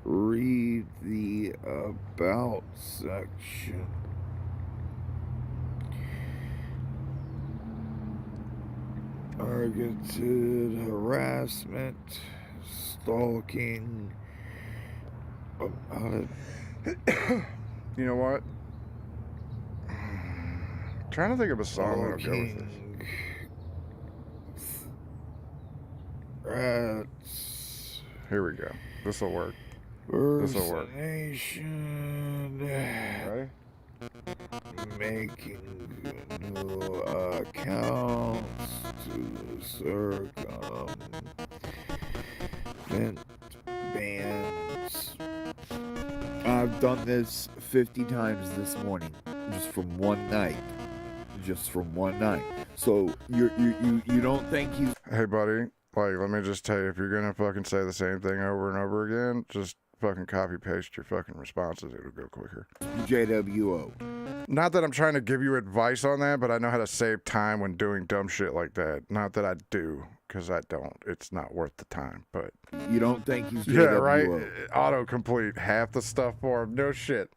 Read the About section. Targeted harassment, stalking. You know what? Trying to think of a song that'll go with this. Rats. Here we go. This will work. This'll work. Right? Making new accounts to circumvent bans. I've done this 50 times this morning, just from one night. So you don't think he's... Hey, buddy. Like, let me just tell you, if you're gonna fucking say the same thing over and over again, just fucking copy paste your fucking responses. It'll go quicker. JWO. Not that I'm trying to give you advice on that, but I know how to save time when doing dumb shit like that. Not that I do, because I don't. It's not worth the time, but... You don't think he's JWO? Yeah, right? Autocomplete half the stuff for him. No shit.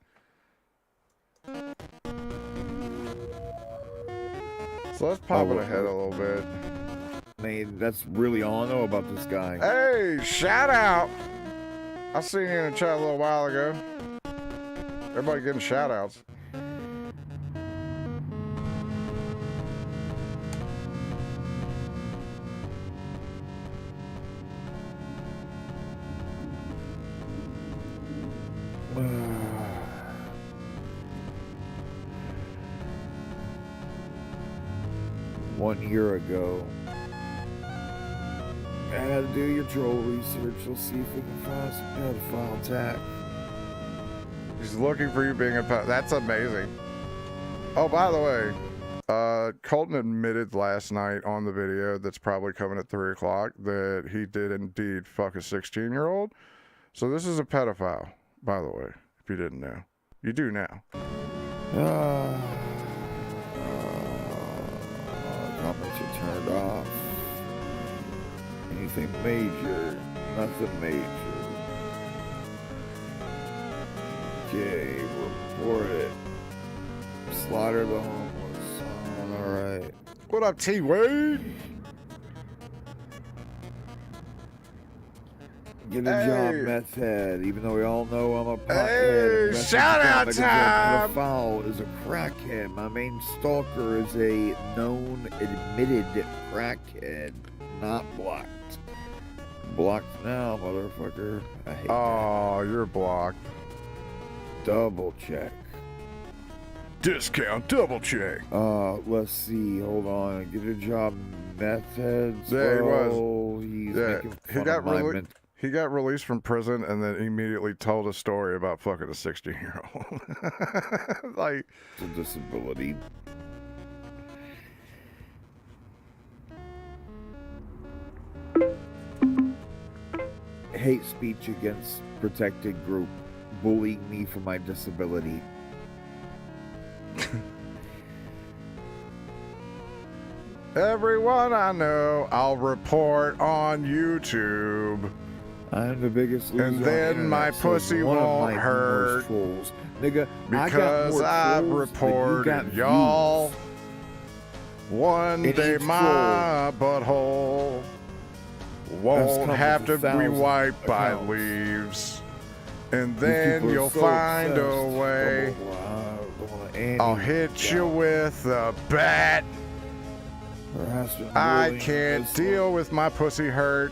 So let's pop it ahead a little bit. Man, that's really all I know about this guy. Hey, shout out! I seen you in the chat a little while ago. Everybody getting shout outs. 1 year ago. And do your troll research. We'll see if we can find some pedophile attack. He's looking for you being a pet. That's amazing. Oh, by the way, Colton admitted last night on the video that's probably coming at 3 o'clock that he did indeed fuck a 16-year-old. So this is a pedophile, by the way, if you didn't know. You do now. Comments are turned off. Anything major, nothing major. Okay, report it. Slaughter the homeless. Alright. What up, T-Wade? Get a job, meth head. Even though we all know I'm a pothead. Hey, shout out time! Pedophile is a crackhead. My main stalker is a known, admitted crackhead. Not blocked. Blocked now, motherfucker. I hate that. Oh, you're blocked. Double check. Discount double check. Let's see. Hold on. Get a job, meth heads. Yeah, he was. He's Yeah, making fun of my he got released from prison and then immediately told a story about fucking a 16-year-old. Like, it's a disability. Hate speech against protected group, bullying me for my disability. everyone I know, I'll report on YouTube. I'm the biggest loser and then my pussy won't hurt. Trolls. Nigga, because I reported y'all. One day my butthole won't have to be wiped by leaves. And then you'll find a way. I'll hit you with a bat. I can't deal with my pussy hurt.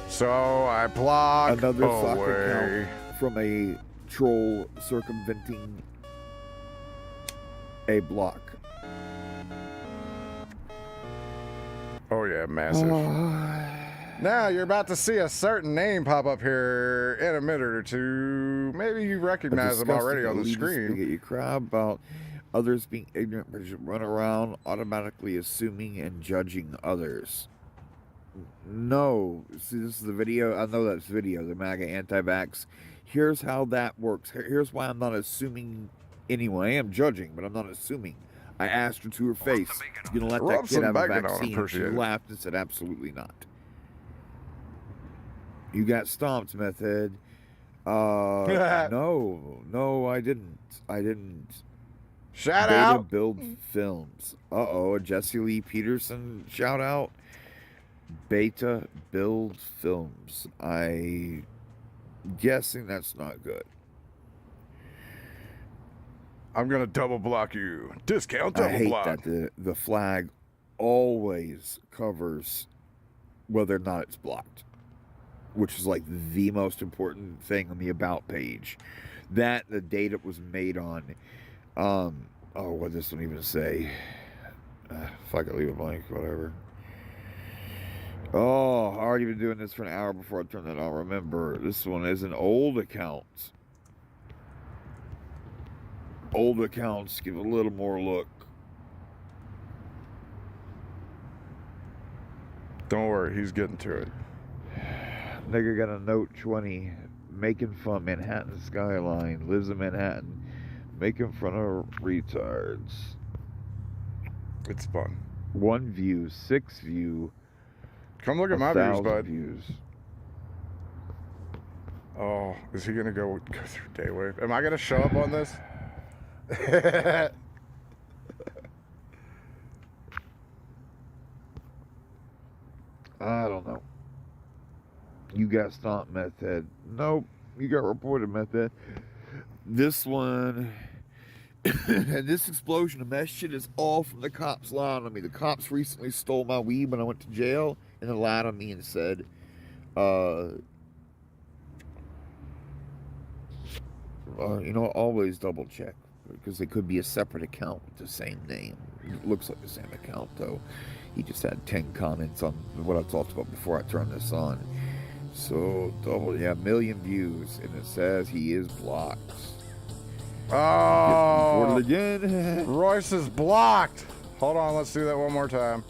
So I block another away. soccer account from a troll circumventing a block. Oh yeah, massive. Now you're about to see a certain name pop up here in a minute or two. Maybe you recognize them already on the screen. You cry about others being ignorant, but you run around automatically assuming and judging others. No. See, this is the video. I know that's video, the MAGA anti-vax. Here's how that works. Here's why I'm not assuming anyone. I am judging, but I'm not assuming. I asked her to her face, you gonna let that kid have a vaccine? She laughed and said, absolutely not. You got stomped, meth head. No, I didn't. Shout Beta out. Build Films. A Jesse Lee Peterson shout out. Beta Build Films. I guessing that's not good. I'm gonna double block you. Discount double I hate block. that the flag always covers whether or not it's blocked, which is like the most important thing on the about page. That the date it was made on. What does this one even say? If I could leave it blank, whatever. Oh, I already been doing this for an hour before I turned that on. Remember, this one is an old account. Old accounts give a little more look. Don't worry, he's getting to it. Nigga got a note 20, making fun Manhattan skyline, lives in Manhattan, making fun of retards. It's fun. 1 view, 6 view. Come look at my views, bud. Views. Oh, is he gonna go through Daywave? Am I gonna show up on this? I don't know. You got stomped, meth head. Nope, you got reported, meth head. This one, and this explosion of meth shit is all from the cops lying on me. The cops recently stole my weed when I went to jail, and they lied on me and said, you know, always double check, because it could be a separate account with the same name. It looks like the same account, though. He just had 10 comments on what I talked about before I turned this on. So, million views, and it says he is blocked. Oh, again. Royce is blocked. Hold on, let's do that one more time.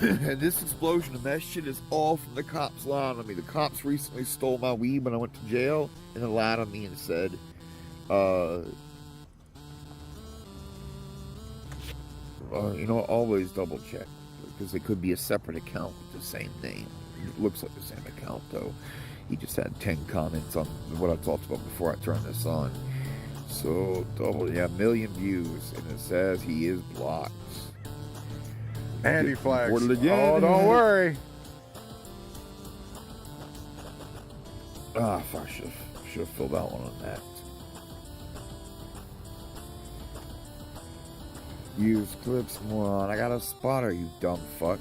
And this explosion and that shit is all from the cops lying on me. The cops recently stole my weed when I went to jail, and they lied on me and said, always double check, because it could be a separate account with the same name. It looks like the same account, though. He just had 10 comments on what I talked about before I turned this on. So, million views, and it says he is blocked. Andy flags. Again. Oh, don't worry. Fuck, I should have filled out one on that. Use clips, moron. I got a spotter, you dumb fuck.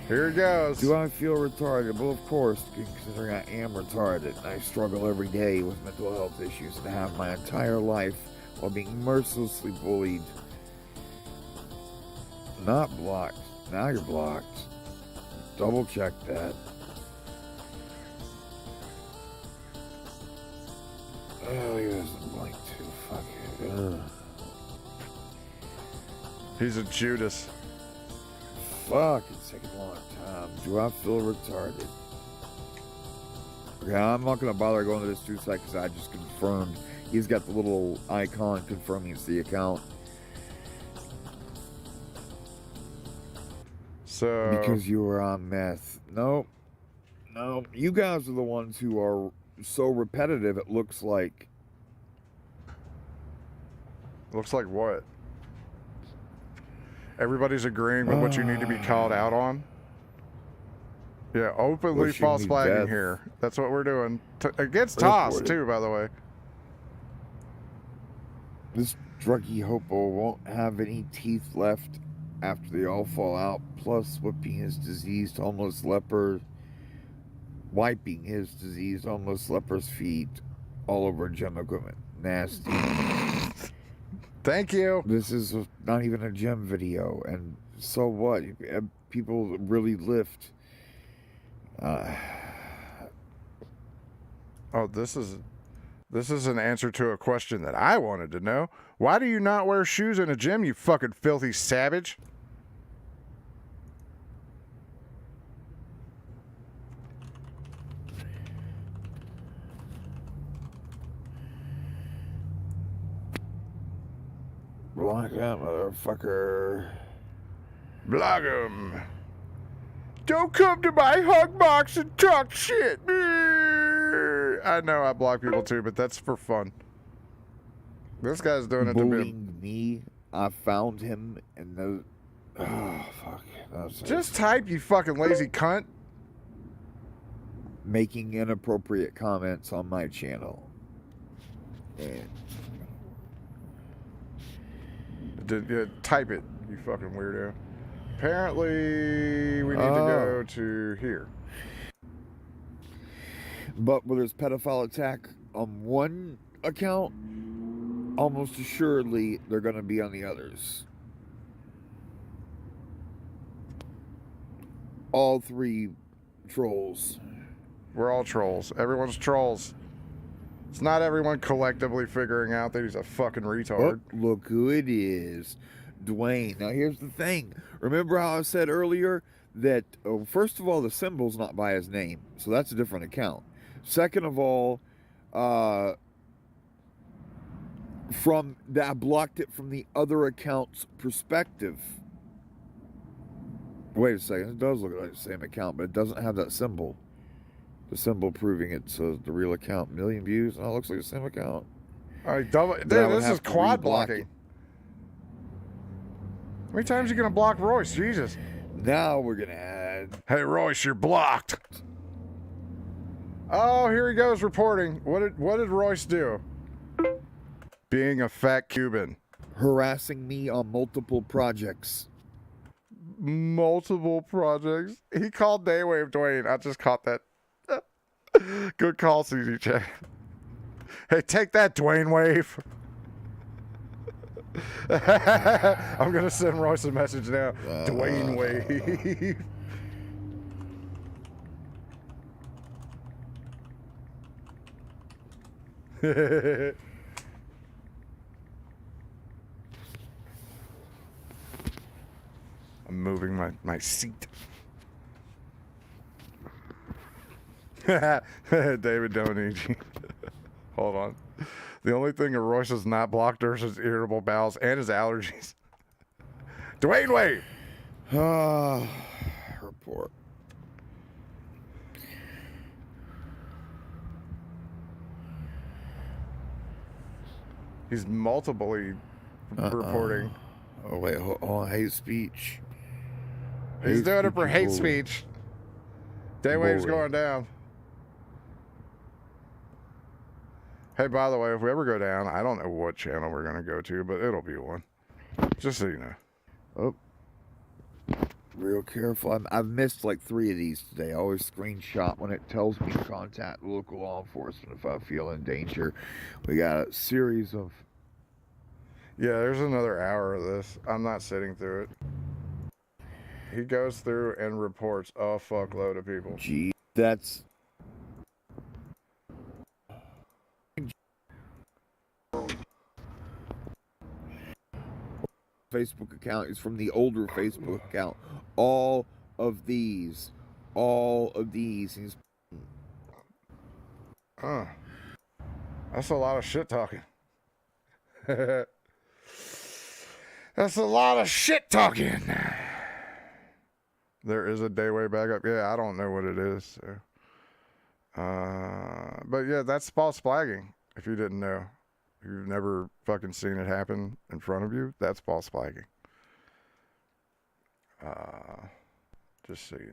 Here it goes. Do I feel retarded? Well, of course, considering I am retarded. I struggle every day with mental health issues and have my entire life while being mercilessly bullied. Not blocked. Now you're blocked. Double check that. Oh, he doesn't blink too. Fuck it. Ugh. He's a Judas. Fuck, it's taking a long time. Do I feel retarded? Okay, I'm not going to bother going to this dude's site because I just confirmed. He's got the little icon confirming it's the account. So... Because you were on meth. No. You guys are the ones who are so repetitive, it looks like. Looks like what? Everybody's agreeing with what you need to be called out on? Yeah, openly Wishing false me flagging death. here. That's what we're doing. Against Report Toss, it. too, by the way. This druggy hopo won't have any teeth left after they all fall out, plus wiping his diseased homeless leper's feet all over gym equipment. Nasty. Thank you. This is not even a gym video, and so what? People really lift. This is an answer to a question that I wanted to know. Why do you not wear shoes in a gym, you fucking filthy savage? Block out, motherfucker. Block 'em. Don't come to my hug box and talk shit. I know I block people too, but that's for fun. This guy's doing it to me. Bullying me. I found him and the. Oh fuck! Just type, you fucking lazy cunt. Making inappropriate comments on my channel. And Type it, you fucking weirdo. Apparently, we need to go to here. But where there's pedophile attack on one account, almost assuredly they're going to be on the others. All three trolls. We're all trolls. Everyone's trolls. It's not everyone collectively figuring out that he's a fucking retard. Oh, look who it is. Dwayne. Now here's the thing. Remember how I said earlier that, first of all, the symbol's not by his name. So that's a different account. Second of all, I blocked it from the other account's perspective. Wait a second. It does look like the same account, but it doesn't have that symbol. The symbol proving it's the real account. 1 million views. Oh, it looks like the same account. All right, dude, this is quad blocking. How many times are you going to block Royce? Jesus. Now we're going to add... Hey, Royce, you're blocked. Oh, here he goes reporting. What did Royce do? Being a fat Cuban. Harassing me on multiple projects. Multiple projects? He called Daywave Dwayne. I just caught that. Good call, CDJ. Hey, take that, Dwayne Wave. I'm gonna send Royce a message now. Dwayne Wave. I'm moving my seat. David, don't need you. Hold on. The only thing that Royce has not blocked is his irritable bowels and his allergies. Dwayne Wade. Report. He's multiply reporting. Oh wait, hold on. Hate speech. He's doing it for hate speech. Daywave's going down. Hey, by the way, if we ever go down, I don't know what channel we're going to go to, but it'll be one. Just so you know. Oh. Real careful. I've missed like 3 of these today. I always screenshot when it tells me to contact local law enforcement if I feel in danger. We got a series of... Yeah, there's another hour of this. I'm not sitting through it. He goes through and reports a fuckload of people. Gee, that's... Facebook account is from the older Facebook account. All of these. He's... That's a lot of shit talking. That's a lot of shit talking. There is a Daywave backup. Yeah, I don't know what it is. So. But yeah, that's false flagging. If you didn't know. If you've never fucking seen it happen in front of you, that's false flagging. Just so you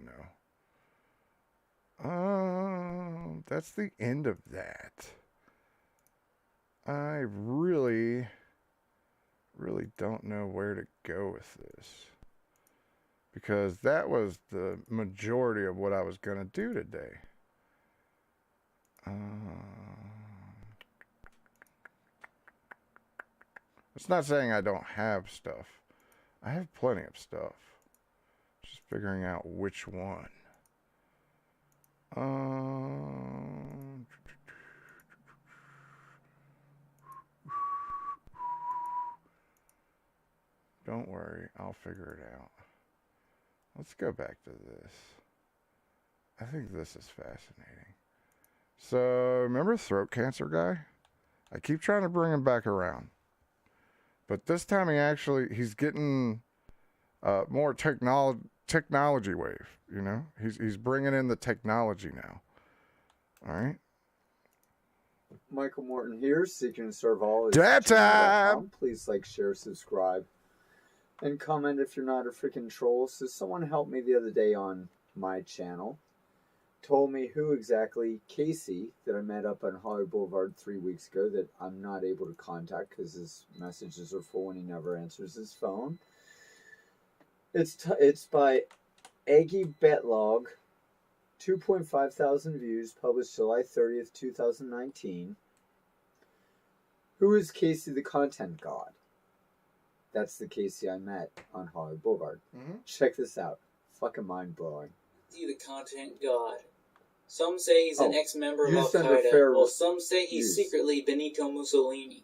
know. That's the end of that. I really don't know where to go with this. Because that was the majority of what I was going to do today. It's not saying I don't have stuff. I have plenty of stuff. Just figuring out which one. Don't worry, I'll figure it out. Let's go back to this. I think this is fascinating. So, remember throat cancer guy? I keep trying to bring him back around. But this time he's getting more technology wave, you know? He's bringing in the technology now. All right? Michael Morton here, seeking to serve all. Data! Please like, share, subscribe, and comment if you're not a freaking troll. So someone helped me the other day on my channel. Told me who exactly, Casey, that I met up on Hollywood Boulevard 3 weeks ago, that I'm not able to contact because his messages are full and he never answers his phone. It's by Aggie Betlog, 2.5 thousand views, published July 30th, 2019. Who is Casey the Content God? That's the Casey I met on Hollywood Boulevard. Check this out. Fucking mind-blowing. The Content God. Some say he's an ex-member of Al-Qaeda, while some say he's secretly Benito Mussolini.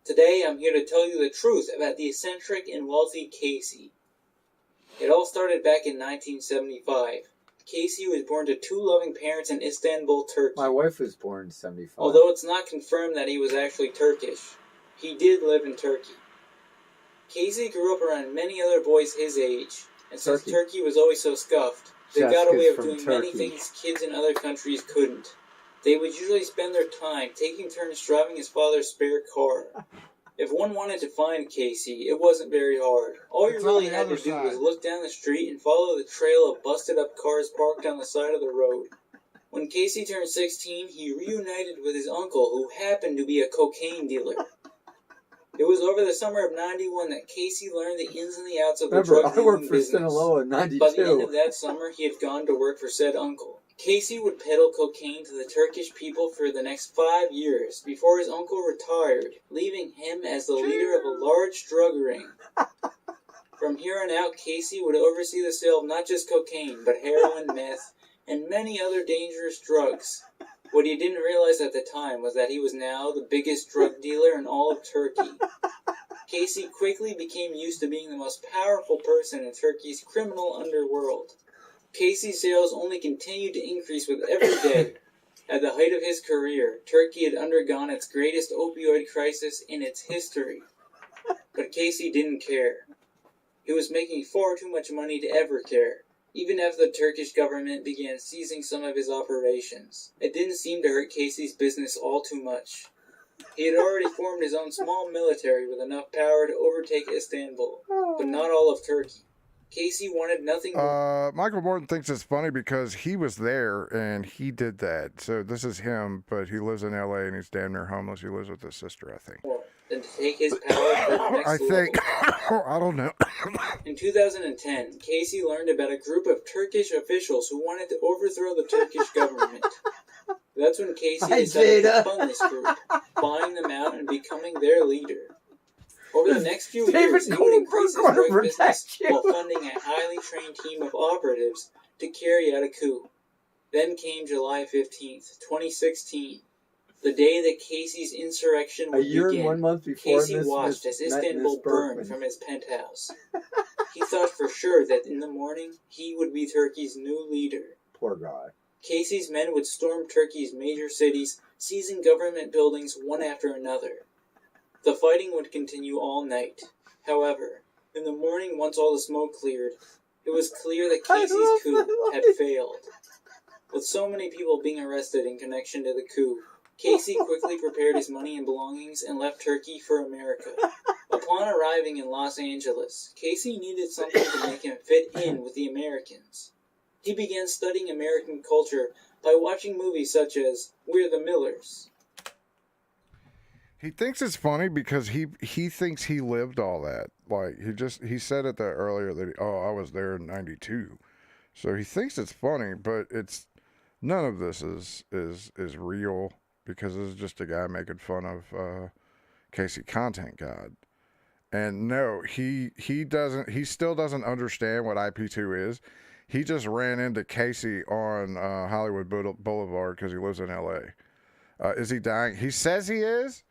Today, I'm here to tell you the truth about the eccentric and wealthy Casey. It all started back in 1975. Casey was born to 2 loving parents in Istanbul, Turkey. My wife was born in 75. Although it's not confirmed that he was actually Turkish, he did live in Turkey. Casey grew up around many other boys his age, and since Turkey was always so scuffed, they got a way of doing many things kids in other countries couldn't. They would usually spend their time taking turns driving his father's spare car. If one wanted to find Casey, it wasn't very hard. All you really had to do was look down the street and follow the trail of busted up cars parked on the side of the road. When Casey turned 16, he reunited with his uncle, who happened to be a cocaine dealer. It was over the summer of 91 that Casey learned the ins and the outs of the drug dealing business. Sinaloa in 92. By the end of that summer, he had gone to work for said uncle. Casey would peddle cocaine to the Turkish people for the next 5 years before his uncle retired, leaving him as the leader of a large drug ring. From here on out, Casey would oversee the sale of not just cocaine, but heroin, meth, and many other dangerous drugs. What he didn't realize at the time was that he was now the biggest drug dealer in all of Turkey. Casey quickly became used to being the most powerful person in Turkey's criminal underworld. Casey's sales only continued to increase with every day. At the height of his career, Turkey had undergone its greatest opioid crisis in its history. But Casey didn't care. He was making far too much money to ever care. Even after the Turkish government began seizing some of his operations, it didn't seem to hurt Casey's business all too much. He had already formed his own small military with enough power to overtake Istanbul, but not all of Turkey. Casey wanted nothing more. Michael Morton thinks it's funny because he was there and he did that. So this is him, but he lives in LA and he's damn near homeless. He lives with his sister, I think. Than to take his power to the next I think. level. I don't know. In 2010, Casey learned about a group of Turkish officials who wanted to overthrow the Turkish government. That's when Casey decided to fund this group, buying them out and becoming their leader. Over the next few years, he would increase his drug business while funding a highly trained team of operatives to carry out a coup. Then came July 15th, 2016, the day that Casey's insurrection would begin. A year and 1 month before Casey watched as Istanbul burned from his penthouse. He thought for sure that in the morning, he would be Turkey's new leader. Poor guy. Casey's men would storm Turkey's major cities, seizing government buildings one after another. The fighting would continue all night. However, in the morning, once all the smoke cleared, it was clear that Casey's coup had failed. With so many people being arrested in connection to the coup, Casey quickly prepared his money and belongings and left Turkey for America. Upon arriving in Los Angeles, Casey needed something to make him fit in with the Americans. He began studying American culture by watching movies such as We're the Millers. He thinks it's funny because he thinks he lived all that. Like he said it that earlier that I was there in '92, so he thinks it's funny, but it's none of this is real because this is just a guy making fun of Casey Content God. And no, he still doesn't understand what IP2 is. He just ran into Casey on Hollywood Boulevard because he lives in LA. Is he dying? He says he is.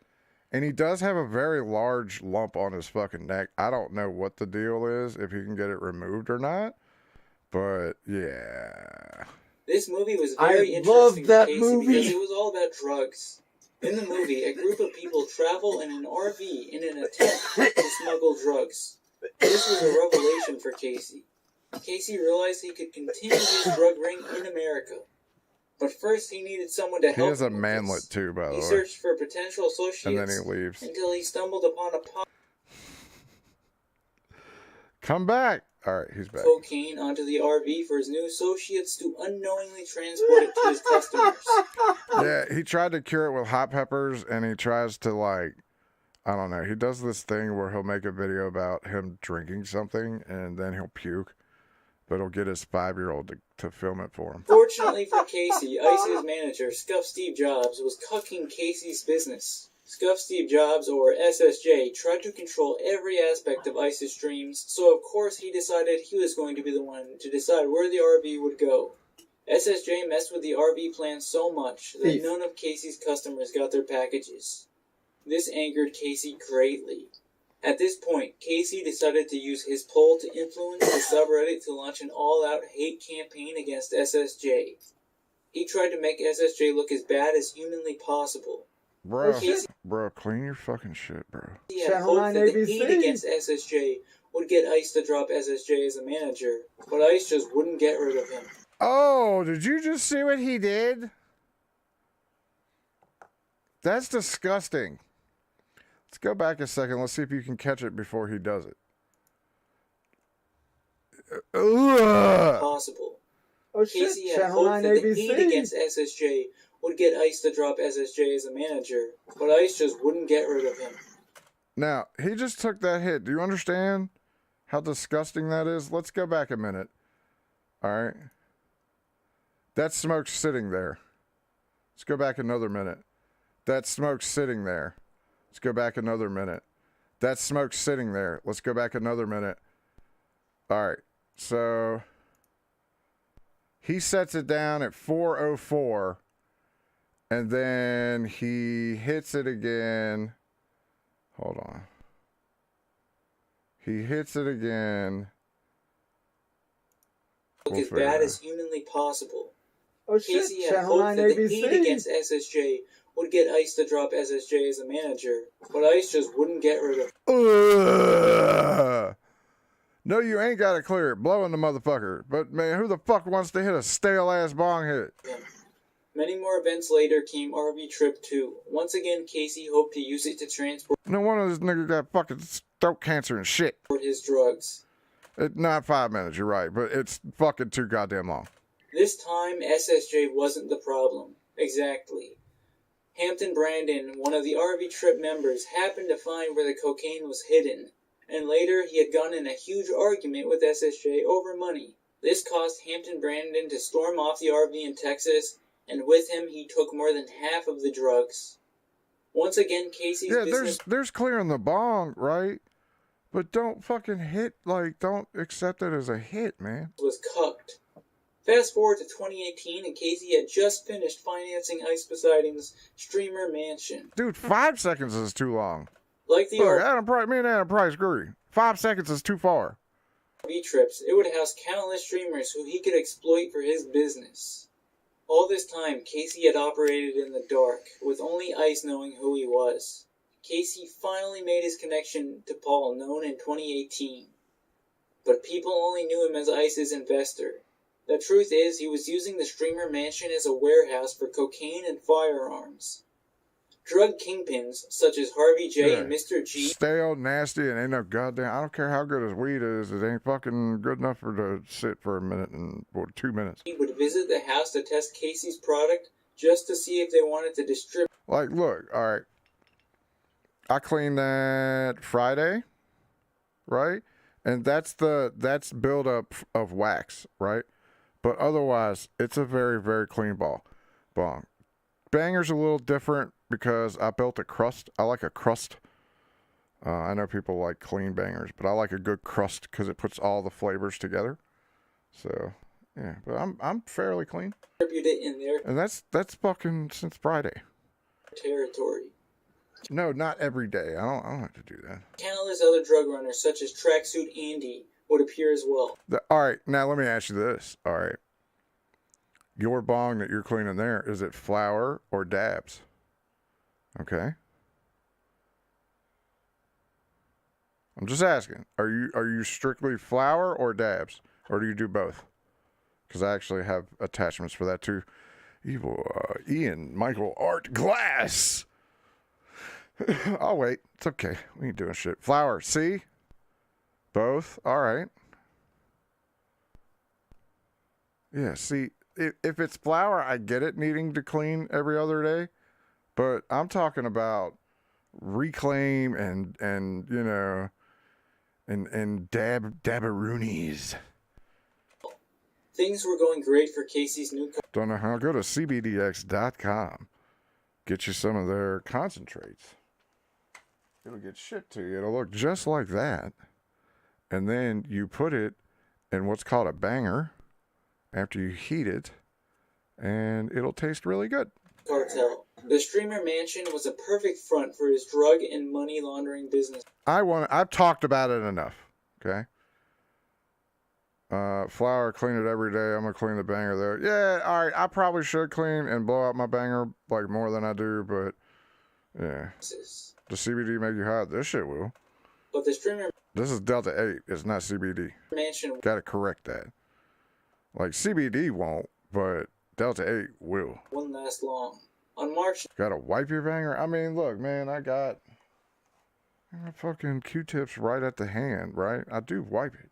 And he does have a very large lump on his fucking neck. I don't know what the deal is, if he can get it removed or not. But, yeah. This movie was very interesting to Casey because it was all about drugs. In the movie, a group of people travel in an RV in an attempt to smuggle drugs. This was a revelation for Casey. Casey realized he could continue his drug ring in America. But first, he needed someone to help him. He has a manlet, too, by the way. He searched for potential associates. And then he leaves. Until he stumbled upon a Come back! Alright, he's back. Cocaine onto the RV for his new associates to unknowingly transport it to his customers. Yeah, he tried to cure it with hot peppers, and he tries to, like, I don't know. He does this thing where he'll make a video about him drinking something, and then he'll puke. But he'll get his 5-year-old to film it for him. Fortunately for Casey, Ice's manager, Scuff Steve Jobs, was cucking Casey's business. Scuff Steve Jobs, or SSJ, tried to control every aspect of Ice's dreams, so of course he decided he was going to be the one to decide where the RV would go. SSJ messed with the RV plan so much that none of Casey's customers got their packages. This angered Casey greatly. At this point, Casey decided to use his pull to influence the subreddit to launch an all-out hate campaign against SSJ. He tried to make SSJ look as bad as humanly possible. Bro, clean your fucking shit, bro. He had hoped that the hate against SSJ would get Ice to drop SSJ as a manager, but Ice just wouldn't get rid of him. Oh, did you just see what he did? That's disgusting. Let's go back a second. Let's see if you can catch it before he does it. Possible. Oh shit, Casey had hoped that the hate against SSJ would get Ice to drop SSJ as a manager, but Ice just wouldn't get rid of him. Now, he just took that hit. Do you understand how disgusting that is? Let's go back a minute. All right. That smoke's sitting there. Let's go back another minute. That smoke's sitting there. Let's go back another minute. That smoke's sitting there. Let's go back another minute. All right. So he sets it down at 4:04, and then he hits it again. Hold on. He hits it again. Look as bad as humanly possible. Oh shit, Casey had Channel hoped 9 that the ABC. heat against SSJ would get Ice to drop SSJ as a manager, but Ice just wouldn't get rid of Ugh. No, you ain't got to clear it. Blowing the motherfucker. But, man, who the fuck wants to hit a stale-ass bong hit? him. Many more events later came RV Trip 2. Once again, Casey hoped to use it to transport No wonder this nigga got fucking throat cancer and shit. his drugs. Not 5 minutes, you're right, but it's fucking too goddamn long. This time, SSJ wasn't the problem. Exactly. Hampton Brandon, one of the RV Trip members, happened to find where the cocaine was hidden, and later he had gotten in a huge argument with SSJ over money. This caused Hampton Brandon to storm off the RV in Texas, and with him he took more than half of the drugs. Once again, Casey's Yeah, business there's clearing the bong, right? But don't fucking hit, like, don't accept it as a hit, man. was cucked. Fast forward to 2018, and Casey had just finished financing Ice Poseidon's streamer mansion. Dude, 5 seconds is too long. Like the Look, me and Adam Price agree. 5 seconds is too far. RV trips, it would house countless streamers who he could exploit for his business. All this time, Casey had operated in the dark, with only Ice knowing who he was. Casey finally made his connection to Paul known in 2018. But people only knew him as Ice's investor. The truth is, he was using the streamer mansion as a warehouse for cocaine and firearms. Drug kingpins, such as Harvey J. and Mr. G, Stale, nasty, and ain't no goddamn. I don't care how good his weed is. It ain't fucking good enough for to sit for a minute and 2 minutes. would visit the house to test Casey's product just to see if they wanted to distribute. Like, look, all right. I cleaned that Friday, right? And that's buildup of wax, right? But otherwise, it's a very, very clean bong. Banger's a little different because I built a crust. I like a crust. I know people like clean bangers, but I like a good crust because it puts all the flavors together. So, yeah, but I'm fairly clean. Distribute it in their And that's fucking since Friday. territory. No, not every day. I don't have to do that. Countless other drug runners, such as Tracksuit Andy, would appear as well. All right, now let me ask you this. All right. Your bong that you're cleaning there, is it flour or dabs? Okay. I'm just asking. Are you strictly flour or dabs? Or do you do both? Because I actually have attachments for that too. Evil Ian Michael Art Glass. I'll wait. It's okay. We ain't doing shit. Flour, see? Both? All right. Yeah, see, if it's flour, I get it needing to clean every other day. But I'm talking about reclaim and you know, and dabaroonies. Things were going great for Casey's new Don't know how. Go to cbdx.com. Get you some of their concentrates. It'll get shipped to you. It'll look just like that. And then you put it in what's called a banger after you heat it, and it'll taste really good. cartel. The streamer mansion was a perfect front for his drug and money laundering business. I've talked about it enough, okay? Flour, clean it every day. I'm going to clean the banger there. Yeah, all right, I probably should clean and blow out my banger like more than I do, but yeah. The CBD make you hot? This shit will. But the streamer This is Delta 8. It's not CBD. mansion Got to correct that. Like CBD won't, but Delta 8 will. wouldn't last long. On March Got to wipe your banger? I mean, look, man, I got fucking Q-tips right at the hand, right? I do wipe it.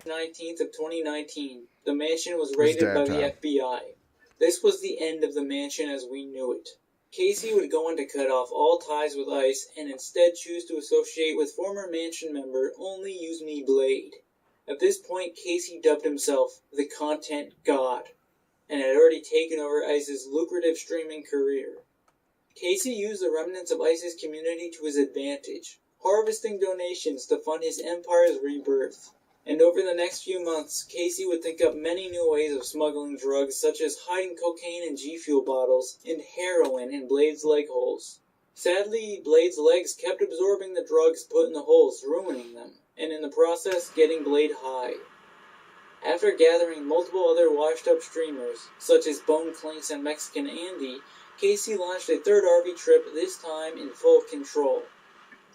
19th of 2019, the mansion was raided by dab the time. FBI. This was the end of the mansion as we knew it. Casey would go on to cut off all ties with ICE and instead choose to associate with former mansion member Only Use Me Blade. At this point, Casey dubbed himself the Content God. and had already taken over ICE's lucrative streaming career. Casey used the remnants of ICE's community to his advantage, harvesting donations to fund his empire's rebirth. And over the next few months, Casey would think up many new ways of smuggling drugs, such as hiding cocaine in G Fuel bottles and heroin in Blade's leg holes. Sadly, Blade's legs kept absorbing the drugs put in the holes, ruining them, and in the process, getting Blade high. After gathering multiple other washed-up streamers, such as Bone Clinks and Mexican Andy, Casey launched a third RV trip, this time in full control.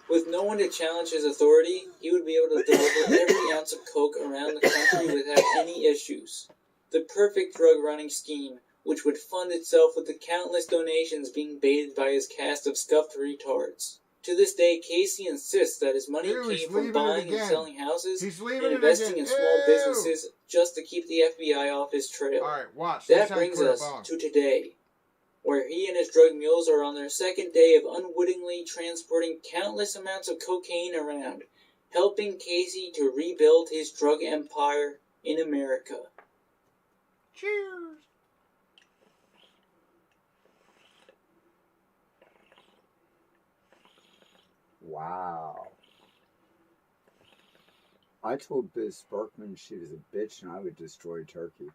With no one to challenge his authority, he would be able to deliver every ounce of coke around the country without any issues. The perfect drug-running scheme, which would fund itself with the countless donations being baited by his cast of scuffed retards. To this day, Casey insists that his money came from buying and selling houses and investing in small businesses just to keep the FBI off his trail. That brings us to today, where he and his drug mules are on their second day of unwittingly transporting countless amounts of cocaine around, helping Casey to rebuild his drug empire in America. Cheers! Wow. I told Biz Sparkman she was a bitch and I would destroy Turkey.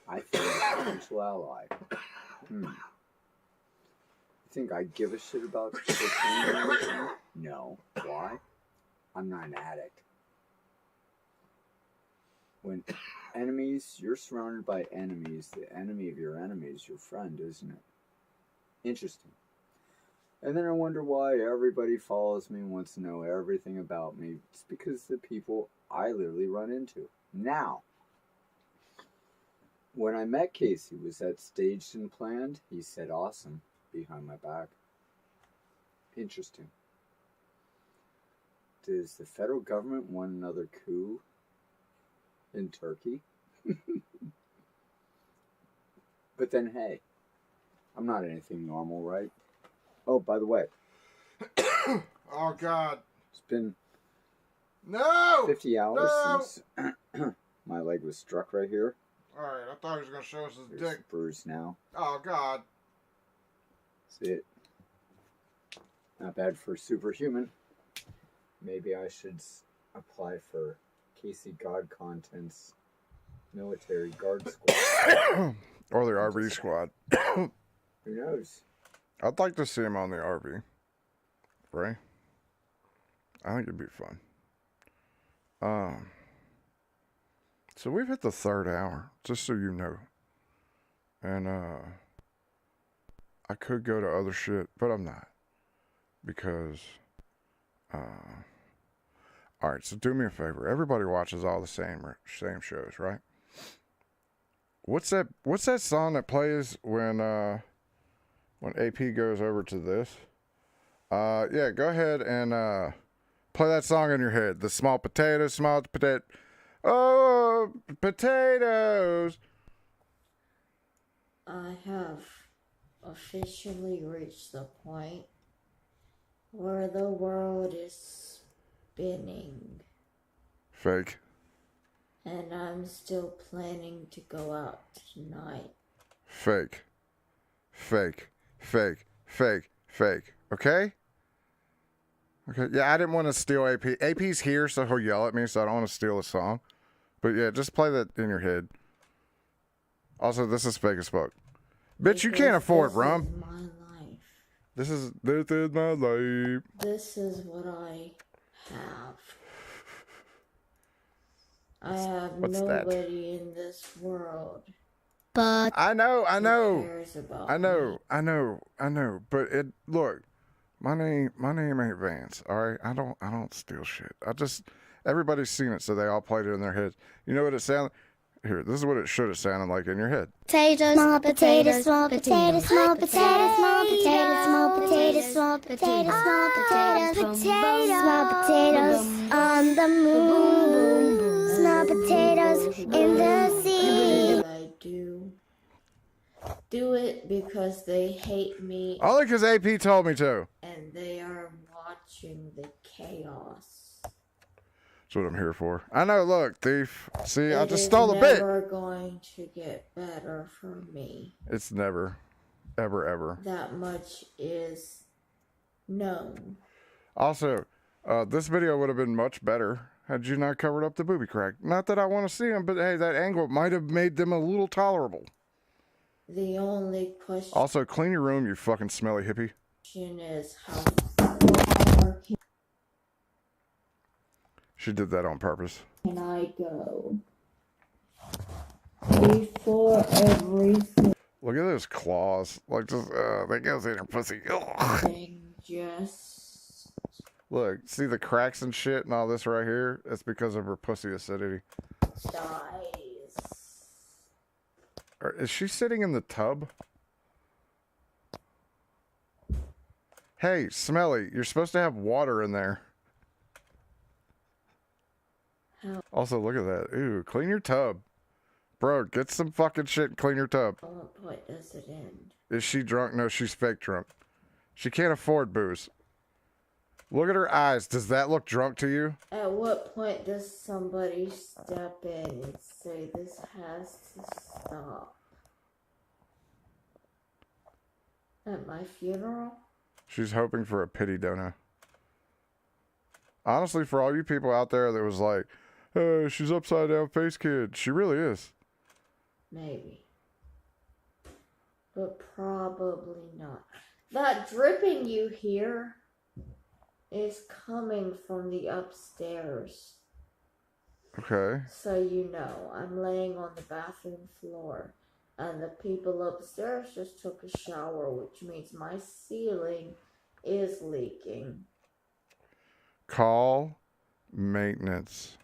I think a potential ally. You think I give a shit about cocaine? No. Why? I'm not an addict. When enemies, you're surrounded by enemies. The enemy of your enemy is your friend, isn't it? Interesting. And then I wonder why everybody follows me and wants to know everything about me. It's because the people I literally run into. Now, when I met Casey, was that staged and planned? He said awesome behind my back. Interesting. Does the federal government want another coup in Turkey? But then, hey, I'm not anything normal, right? Oh, by the way. Oh, God. It's been 50 hours since my leg was struck right here. Alright, I thought he was going to show us his There's dick. a bruise now. Oh, God. See it? Not bad for superhuman. Maybe I should apply for Casey God Content's military guard squad. Or the RV squad. Who knows? I'd like to see him on the RV. Ray? I think it'd be fun. So we've hit the 3rd hour, just so you know. And I could go to other shit, but I'm not. Because alright, so do me a favor. Everybody watches all the same shows, right? What's that song that plays when AP goes over to this? Yeah, go ahead and play that song in your head. The small potatoes. Oh, potatoes. I have officially reached the point where the world is spinning. Fake. And I'm still planning to go out tonight. Fake. Okay? Okay, yeah, I didn't want to steal AP. AP's here, so he'll yell at me, so I don't want to steal a song. But yeah, just play that in your head. Also, this is fake as fuck. Bitch, you can't afford rum. This is my life. This is my life. This is what I have. I have nobody in this world. But I know. Cares about I know. But look, my name ain't Vance. All right, I don't steal shit. Everybody's seen it, so they all played it in their heads. You know what it sounded? Here, this is what it should have sounded like in your head. Potatoes, small potatoes, small potatoes, small potatoes, small potatoes, small potatoes, small potatoes, small potatoes, small potatoes on the moon, small potatoes in the sea. I do it because they hate me. Only because AP told me to. And they are watching the chaos. That's what I'm here for. I know, look, thief. See, I It just is stole a bit. never going to get better for me. It's never, ever, ever. That much is known. Also, this video would have been much better had you not covered up the booby crack. Not that I want to see them, but hey, that angle might have made them a little tolerable. The only question Also, clean your room, you fucking smelly hippie. is how far She did that on purpose. can I go before everything Look at those claws. Like, just, that goes in her pussy. Ugh. just Look, see the cracks and shit and all this right here? It's because of her pussy acidity. dies. Is she sitting in the tub? Hey, Smelly, you're supposed to have water in there. How? Also, look at that. Ooh, clean your tub. Bro, get some fucking shit and clean your tub. At what point does it end? Is she drunk? No, she's fake drunk. She can't afford booze. Look at her eyes. Does that look drunk to you? At what point does somebody step in and say this has to stop? At my funeral? She's hoping for a pity donor. Honestly, for all you people out there that was like, hey, she's upside down face kid. She really is. Maybe. But probably not. That dripping you hear is coming from the upstairs. Okay. So you know, I'm laying on the bathroom floor. And the people upstairs just took a shower, which means my ceiling is leaking. Call maintenance.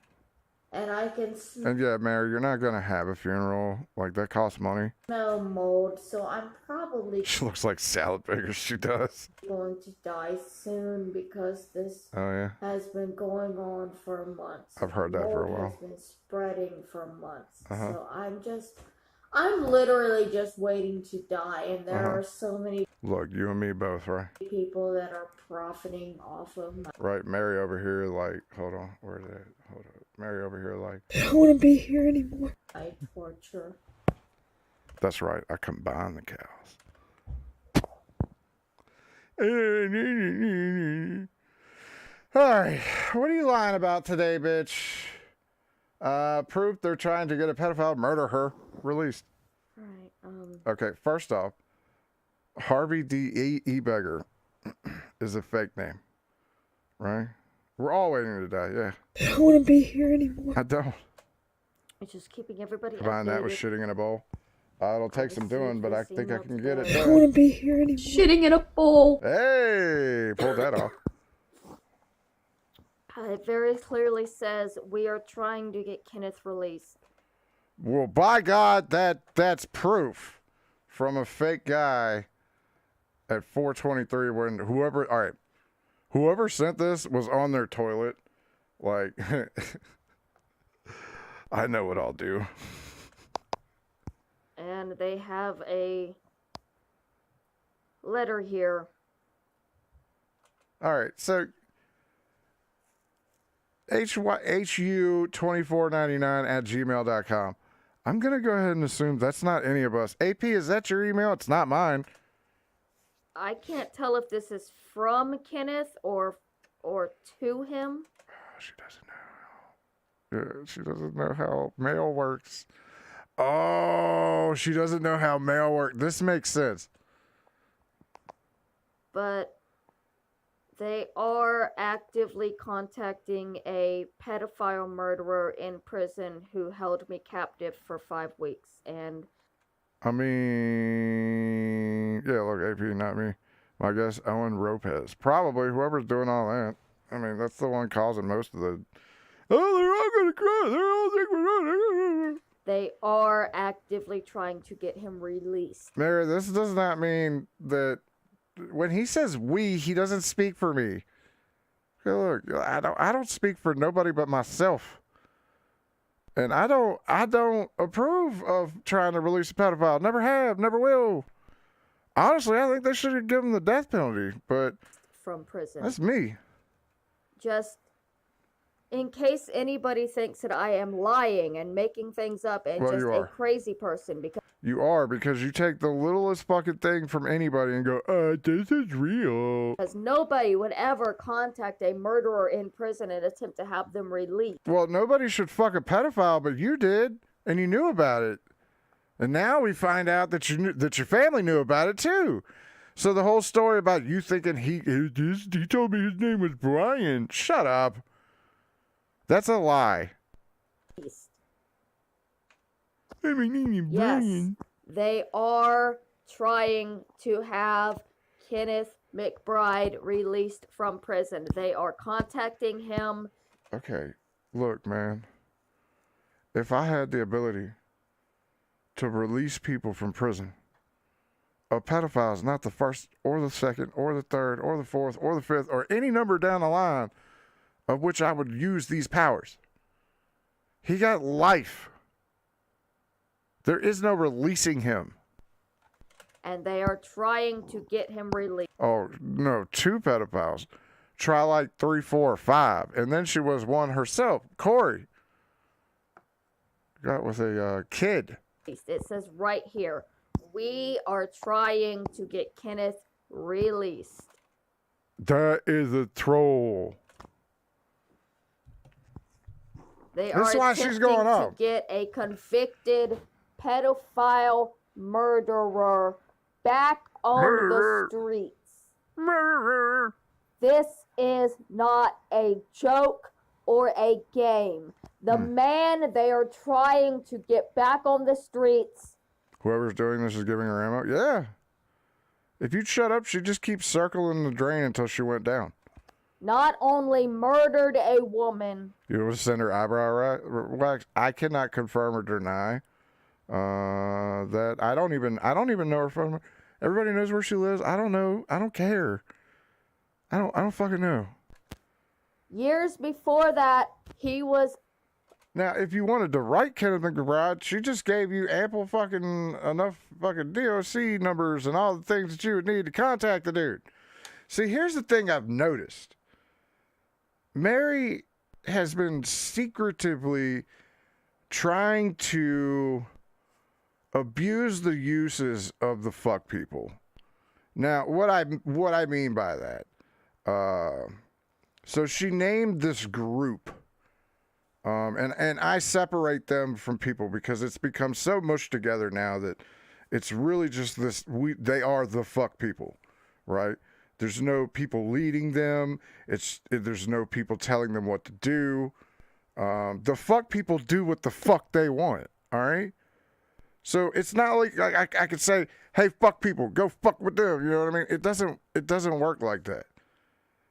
And I can And yeah, Mary, you're not going to have a funeral. Like, that costs money. smell mold, so I'm probably She looks like salad fingers. She does. going to die soon because this Oh, yeah. has been going on for months. I've heard that for a Mold while. has been spreading for months. Uh-huh. So I'm literally just waiting to die, and there Uh-huh. are so many Look, you and me both, right? people that are profiting off of my Right, Mary over here, like, hold on. Where is it? Hold on. Mary over here, like, I don't want to be here anymore. Torture. that's right. I combine the cows. All right. What are you lying about today, bitch? Proof they're trying to get a pedophile, murder her, released. Right. Okay, first off, Harvey D. Ebegger is a fake name, right? We're all waiting to die, yeah. I don't want to be here anymore. I don't. It's just keeping everybody Combine that with updated. shitting in a bowl. It'll take some doing, but I think I can get it I don't want done. to be here anymore. Shitting in a bowl. Hey, pulled that off. It very clearly says we are trying to get Kenneth released. Well, by God, that's proof from a fake guy at 4:23 when whoever sent this was on their toilet. Like, I know what I'll do. And they have a letter here. All right, so HU2499@gmail.com. I'm going to go ahead and assume that's not any of us. AP, is that your email? It's not mine. I can't tell if this is from Kenneth or to him. She doesn't know how mail works. Oh, she doesn't know how mail works. This makes sense. But they are actively contacting a pedophile murderer in prison who held me captive for 5 weeks. And I mean, yeah, look, AP, not me. My guess, Owen Lopez. Probably whoever's doing all that. I mean, that's the one causing most of the, oh, they're all going to cry. They're all think we're going. they are actively trying to get him released. Mary, this does not mean that when he says we, he doesn't speak for me. Okay, look, I don't speak for nobody but myself. And I don't approve of trying to release a pedophile. Never have, never will. Honestly, I think they should have given him the death penalty, but From prison. that's me. Just In case anybody thinks that I am lying and making things up and Well, just you a are. crazy person, because You are, because you take the littlest fucking thing from anybody and go, this is real. nobody would ever contact a murderer in prison and attempt to have them released. Well, nobody should fuck a pedophile, but you did, and you knew about it. And now we find out that that your family knew about it too. So the whole story about you thinking he told me his name was Brian. Shut up. That's a lie. Yes, they are trying to have Kenneth McBride released from prison. They are contacting him. Okay, look, man. If I had the ability to release people from prison, a pedophile is not the first or the second or the third or the fourth or the fifth or any number down the line of which I would use these powers. He got life. There is no releasing him. And they are trying to get him released. Oh, no, 2 pedophiles. Try like 3, 4, 5. And then she was one herself. Corey got with a kid. It says right here, we are trying to get Kenneth released. That is a troll. They That's are why she's going attempting up. to get a convicted pedophile murderer back on the streets. Murderer. This is not a joke or a game. The man they are trying to get back on the streets. Whoever's doing this is giving her ammo? Yeah. If you'd shut up, she'd just keep circling the drain until she went down. Not only murdered a woman. You would send her eyebrow wax? I cannot confirm or deny that. I don't even know her phone number. Everybody knows where she lives. I don't know. I don't care. I don't fucking know. Years before that, he was. Now, if you wanted to write Kenneth McBride, she just gave you ample fucking enough fucking DOC numbers and all the things that you would need to contact the dude. See, here's the thing I've noticed. Mary has been secretively trying to abuse the uses of the fuck people. Now, what I mean by that, so she named this group, and I separate them from people because it's become so mushed together now that it's really just this. They are the fuck people, right? There's no people leading them. There's no people telling them what to do. The fuck people do what the fuck they want. All right. So it's not like I could say, "Hey, fuck people, go fuck with them." You know what I mean? It doesn't work like that.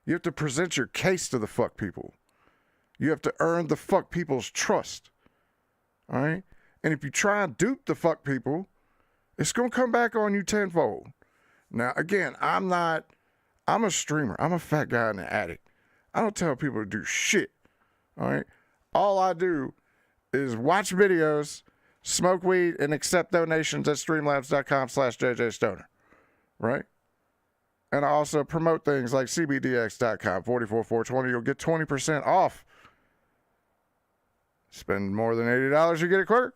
You have to present your case to the fuck people. You have to earn the fuck people's trust. All right. And if you try and dupe the fuck people, it's gonna come back on you tenfold. Now, again, I'm a streamer. I'm a fat guy in the attic. I don't tell people to do shit. All right. All I do is watch videos, smoke weed, and accept donations at streamlabs.com/JJStoner. Right? And I also promote things like CBDX.com, 44420. You'll get 20% off. Spend more than $80, you get it quicker.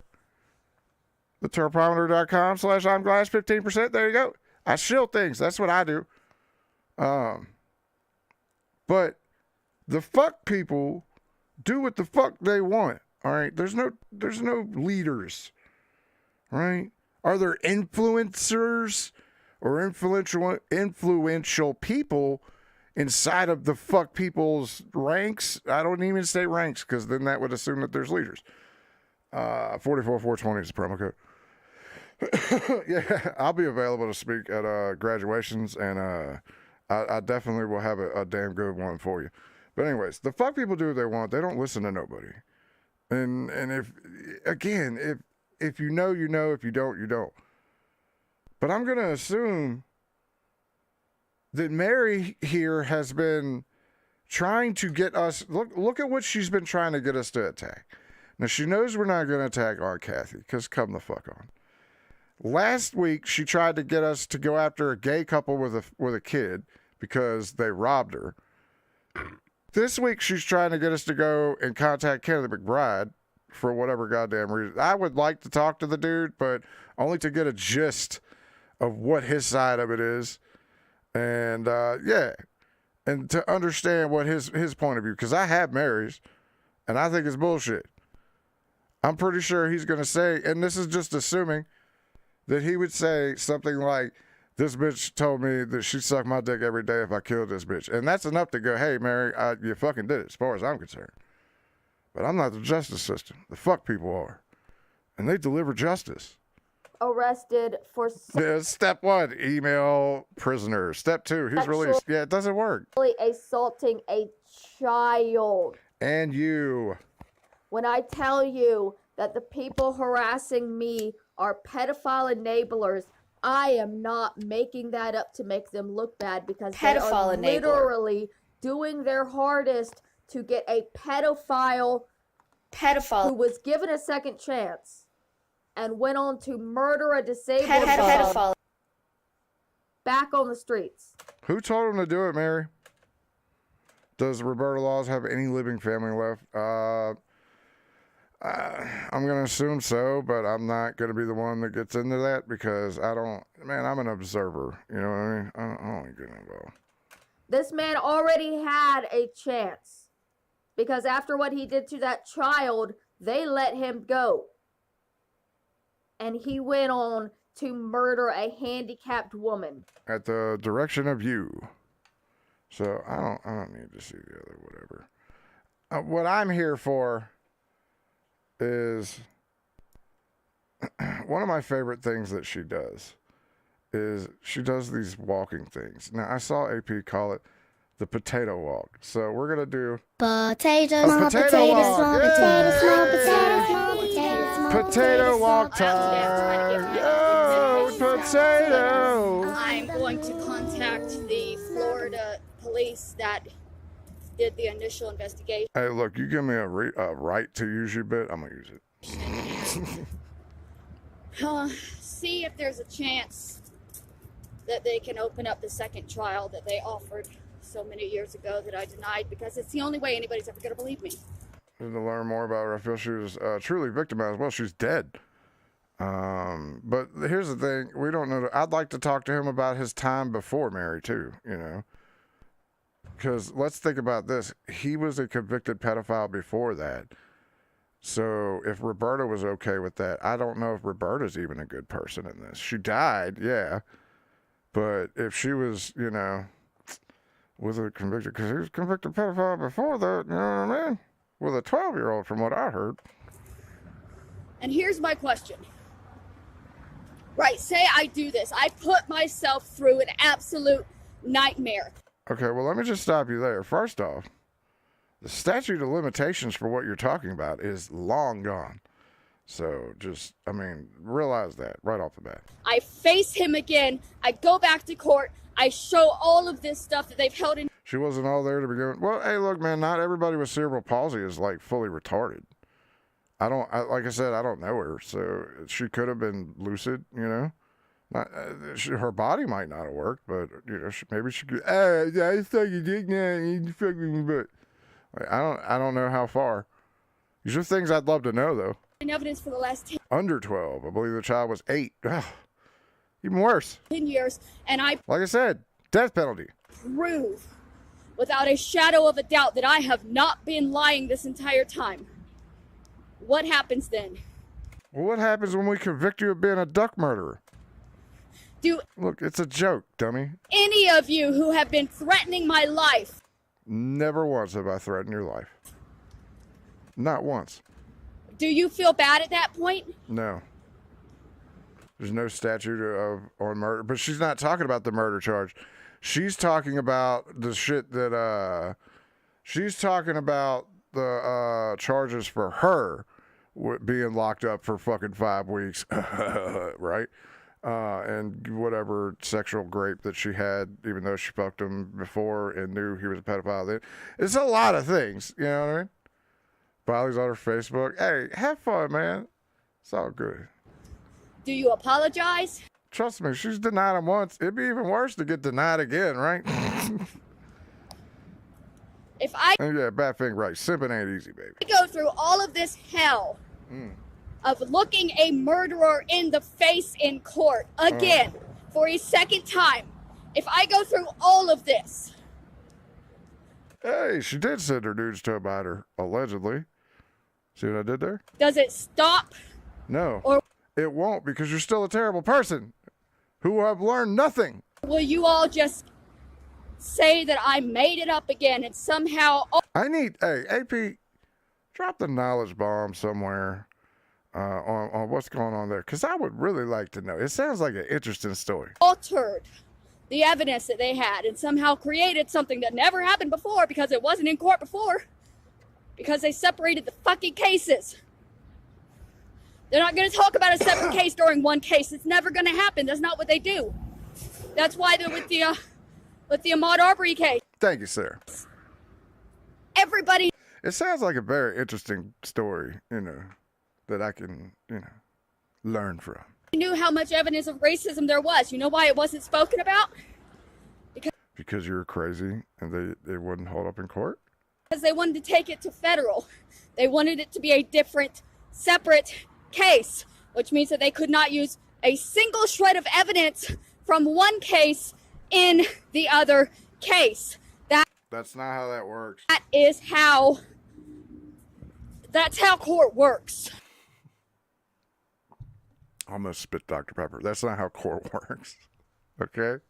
TheTerpometer.com/I'mGlass, 15%. There you go. I shield things. That's what I do. But the fuck people do what the fuck they want. All right. There's no leaders. Right? Are there influencers or influential people inside of the fuck people's ranks? I don't even say ranks because then that would assume that there's leaders. 44420 is the promo code. Yeah, I'll be available to speak at graduations, and I definitely will have a damn good one for you. But anyways, the fuck people do what they want. They don't listen to nobody. And if you know, you know. If you don't, you don't. But I'm going to assume that Mary here has been trying to get us. Look at what she's been trying to get us to attack. Now, she knows we're not going to attack Aunt Kathy, because come the fuck on. Last week, she tried to get us to go after a gay couple with a kid because they robbed her. This week, she's trying to get us to go and contact Kennedy McBride for whatever goddamn reason. I would like to talk to the dude, but only to get a gist of what his side of it is. And, and to understand what his point of view, because I have Mary's, and I think it's bullshit. I'm pretty sure he's going to say, and this is just assuming, that he would say something like, this bitch told me that she'd suck my dick every day if I killed this bitch. And that's enough to go, hey, Mary, you fucking did it, as far as I'm concerned. But I'm not the justice system. The fuck people are. And they deliver justice. Arrested for Yeah, step 1, email prisoner. Step 2, he's released. Yeah, it doesn't work. Assaulting a child. And you. When I tell you that the people harassing me are pedophile enablers, I am not making that up to make them look bad, because they are literally doing their hardest to get a pedophile who was given a second chance and went on to murder a disabled pedophile back on the streets. Who told him to do it, Mary? Does Roberta Laws have any living family left? I'm going to assume so, but I'm not going to be the one that gets into that, because I'm an observer. You know what I mean? I don't get involved. This man already had a chance, because after what he did to that child, they let him go. And he went on to murder a handicapped woman. At the direction of you. So I don't need to see the other whatever. What I'm here for is one of my favorite things that she does is she does these walking things. Now, I saw AP call it the potato walk. So we're going to do Potatoes, small potatoes, small potatoes, small potatoes, small potatoes, small potato walk time. Yo, potato. I'm going to contact the Florida police that did the initial investigation. Hey, look, you give me a right to use your bit, I'm going to use it. See if there's a chance that they can open up the second trial that they offered so many years ago that I denied, because it's the only way anybody's ever going to believe me. And to learn more about her, I feel she was truly victimized. Well, she's dead. But here's the thing. We don't know. I'd like to talk to him about his time before Mary, too, you know. Because let's think about this. He was a convicted pedophile before that. So if Roberta was okay with that, I don't know if Roberta's even a good person in this. She died, yeah. But if she was, you know, was a convicted, because he was convicted pedophile before that, you know what I mean? With a 12-year-old, from what I heard. And here's my question. Right, say I do this. I put myself through an absolute nightmare. Okay, well, let me just stop you there. First off, the statute of limitations for what you're talking about is long gone. So just, I mean, realize that right off the bat. I face him again. I go back to court. I show all of this stuff that they've held in. She wasn't all there to begin with. Well, hey, look, man, not everybody with cerebral palsy is, like, fully retarded. Like I said, I don't know her, so she could have been lucid, you know? Her body might not have worked, but you know, maybe she could. I suck your dick now, and you fuck with me, but like, I don't know how far. These are things I'd love to know, though. In evidence for the last 10 Under 12, I believe the child was 8. Ugh. Even worse. years, and I Like I said, death penalty. prove without a shadow of a doubt that I have not been lying this entire time. What happens then? Well, what happens when we convict you of being a duck murderer? Look, it's a joke, dummy. Any of you who have been threatening my life. Never once have I threatened your life. Not once. Do you feel bad at that point? No. There's no statute on murder. But she's not talking about the murder charge. She's talking about the shit that, she's talking about the charges for her being locked up for fucking 5 weeks, right? And whatever sexual grape that she had, even though she fucked him before and knew he was a pedophile then. It's a lot of things, you know what I mean? Biley's on her Facebook. Hey, have fun, man. It's all good. Do you apologize? Trust me, she's denied him once. It'd be even worse to get denied again, right? If I Yeah, bad thing, right? Simping ain't easy, baby. go through all of this hell of looking a murderer in the face in court again for a second time, if I go through all of this. Hey, she did send her dudes to a biter, allegedly. See what I did there? Does it stop? No. Or it won't, because you're still a terrible person who have learned nothing. Will you all just say that I made it up again and somehow... I need, hey, AP, drop the knowledge bomb somewhere on what's going on there, because I would really like to know. It sounds like an interesting story. Altered the evidence that they had and somehow created something that never happened before because it wasn't in court before. Because they separated the fucking cases. They're not going to talk about a separate case during one case. It's never going to happen. That's not what they do. That's why they're with the Ahmaud Arbery case. Thank you, sir. Everybody. It sounds like a very interesting story, that I can, learn from. Knew how much evidence of racism there was. You know why it wasn't spoken about? Because you're crazy and they wouldn't hold up in court? Because they wanted to take it to federal. They wanted it to be a different, separate case, which means that they could not use a single shred of evidence from one case in the other case. That's not how that works. That's how court works. I almost spit Dr. Pepper. That's not how court works. Okay?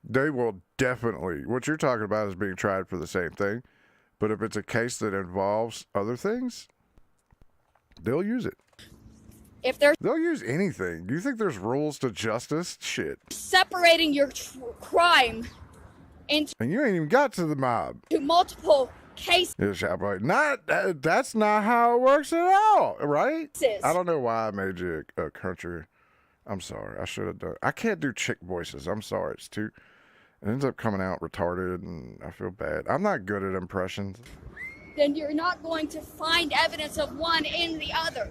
They will definitely, what you're talking about is being tried for the same thing. But if it's a case that involves other things, they'll use it. They'll use anything. Do you think there's rules to justice? Shit. Separating your crime into And you ain't even got to the mob. multiple cases. That's not how it works at all, right? I don't know why I made you a country. I'm sorry. I should have done. I can't do chick voices. I'm sorry. It ends up coming out retarded, and I feel bad. I'm not good at impressions. Then you're not going to find evidence of one in the other.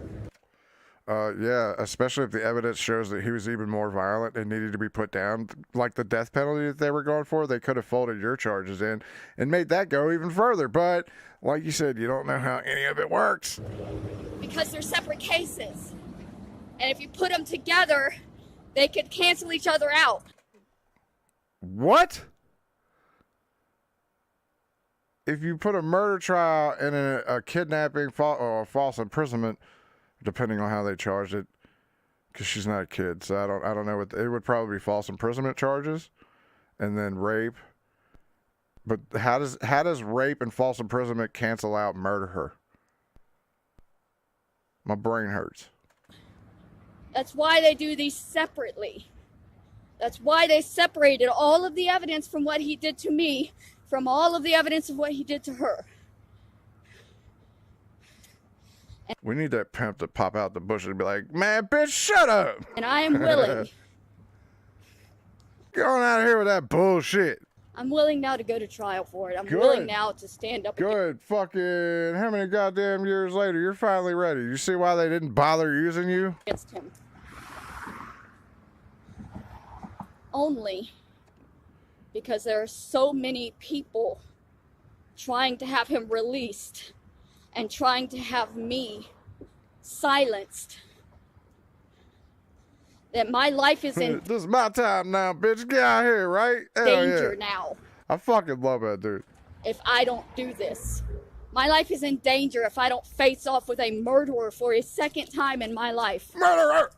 Yeah, especially if the evidence shows that he was even more violent and needed to be put down, like the death penalty that they were going for. They could have folded your charges in and made that go even further. But like you said, you don't know how any of it works. Because they're separate cases. And if you put them together, they could cancel each other out. What? If you put a murder trial and a kidnapping or false imprisonment, depending on how they charged it, because she's not a kid, so I don't know what it would probably be false imprisonment charges, and then rape. But how does rape and false imprisonment cancel out murder her? My brain hurts. That's why they do these separately. That's why they separated all of the evidence from what he did to me from all of the evidence of what he did to her. We need that pimp to pop out the bush and be like, man, bitch, shut up. And I am willing. Get on out of here with that bullshit. I'm willing now to go to trial for it. I'm Good. willing now to stand up. Good. Fucking how many goddamn years later, you're finally ready. You see why they didn't bother using you? Against him. Only because there are so many people trying to have him released and trying to have me silenced that my life is in this is my time now, bitch. Get out here, right? danger now. I fucking love that dude. If I don't do this, my life is in danger if I don't face off with a murderer for a second time in my life. Murderer!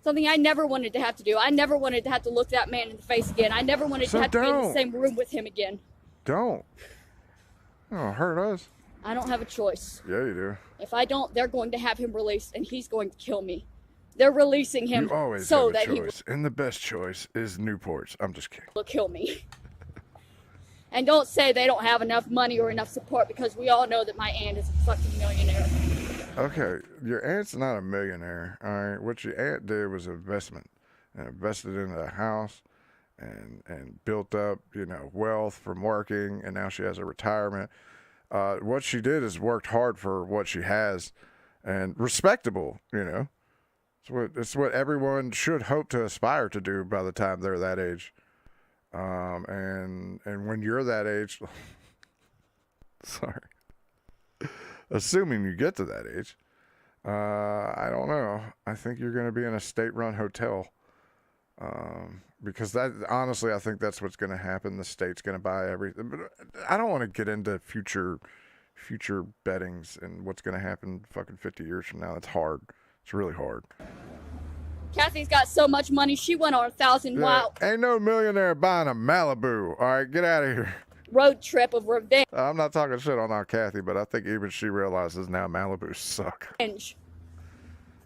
Something I never wanted to have to do. I never wanted to have to look that man in the face again. I never wanted to have to be in the same room with him again. Don't. Oh, hurt us. I don't have a choice. Yeah, you do. If I don't, they're going to have him released and he's going to kill me. They're releasing him You always so have a that choice. And the best choice is Newports. I'm just kidding. he will kill me. And don't say they don't have enough money or enough support because we all know that my aunt is a fucking millionaire. Okay, your aunt's not a millionaire, all right? What your aunt did was investment. And invested in a house and built up, wealth from working, and now she has a retirement. What she did is worked hard for what she has and respectable, It's what everyone should hope to aspire to do by the time they're that age. And when you're that age, Sorry. Assuming you get to that age. I don't know. I think you're going to be in a state-run hotel. Because that, honestly, I think that's what's going to happen. The state's going to buy everything. But I don't want to get into future bettings and what's going to happen fucking 50 years from now. It's hard. It's really hard. Kathy's got so much money, she went on a 1,000-mile Ain't no millionaire buying a Malibu. All right, get out of here. road trip of revenge. I'm not talking shit on our Kathy, but I think even she realizes now Malibus suck.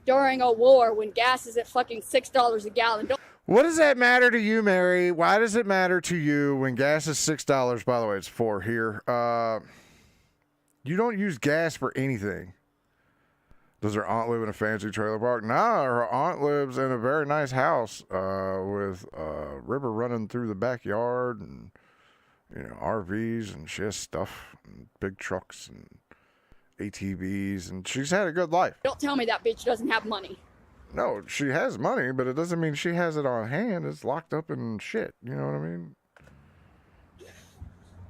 During a war when gas is at fucking $6 a gallon. What does that matter to you, Mary? Why does it matter to you when gas is $6? By the way, it's $4 here. You don't use gas for anything. Does her aunt live in a fancy trailer park? Nah, her aunt lives in a very nice house with a river running through the backyard and, you know, RVs, and she has stuff and big trucks and ATVs, and she's had a good life. Don't tell me that bitch doesn't have money. No, she has money, but it doesn't mean she has it on hand. It's locked up in shit. You know what I mean?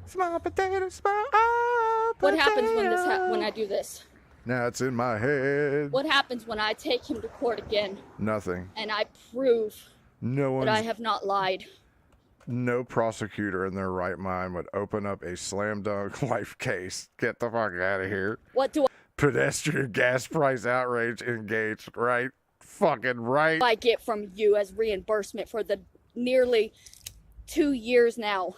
Small potato, small potato. What happens when when I do this? Now it's in my head. What happens when I take him to court again? Nothing. And I prove that I have not lied. No prosecutor in their right mind would open up a slam dunk life case. Get the fuck out of here. What do Pedestrian gas price outrage engaged, right? Fucking right. I get from you as reimbursement for the nearly 2 years now?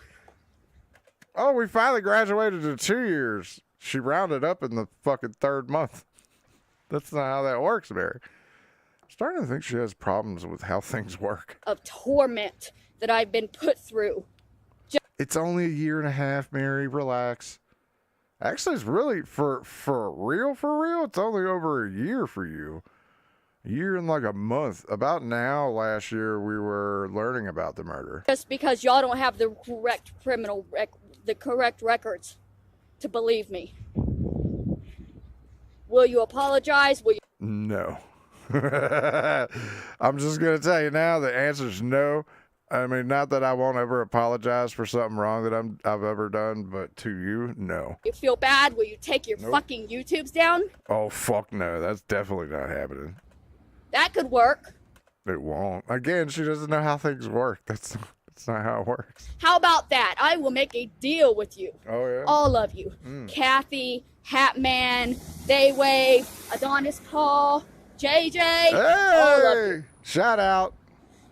Oh, we finally graduated to 2 years. She rounded up in the fucking third month. That's not how that works, Mary. I'm starting to think she has problems with how things work. Of torment that I've been put through. It's only a year and a half, Mary. Relax. Actually, it's really, for real, it's only over a year for you. A year and like a month. About now, last year, we were learning about the murder. Just because y'all don't have the correct the correct records to believe me. Will you apologize? Will you? No. I'm just going to tell you now, the answer is no. I mean, not that I won't ever apologize for something wrong that I've ever done, but to you, no. You feel bad? Will you take your fucking YouTubes down? Oh, fuck no. That's definitely not happening. That could work. It won't. Again, she doesn't know how things work. That's not how it works. How about that? I will make a deal with you. Oh, yeah? All of you. Kathy, Hatman, Daywave, Adonis Paul, JJ, Hey! all of you. Shout out.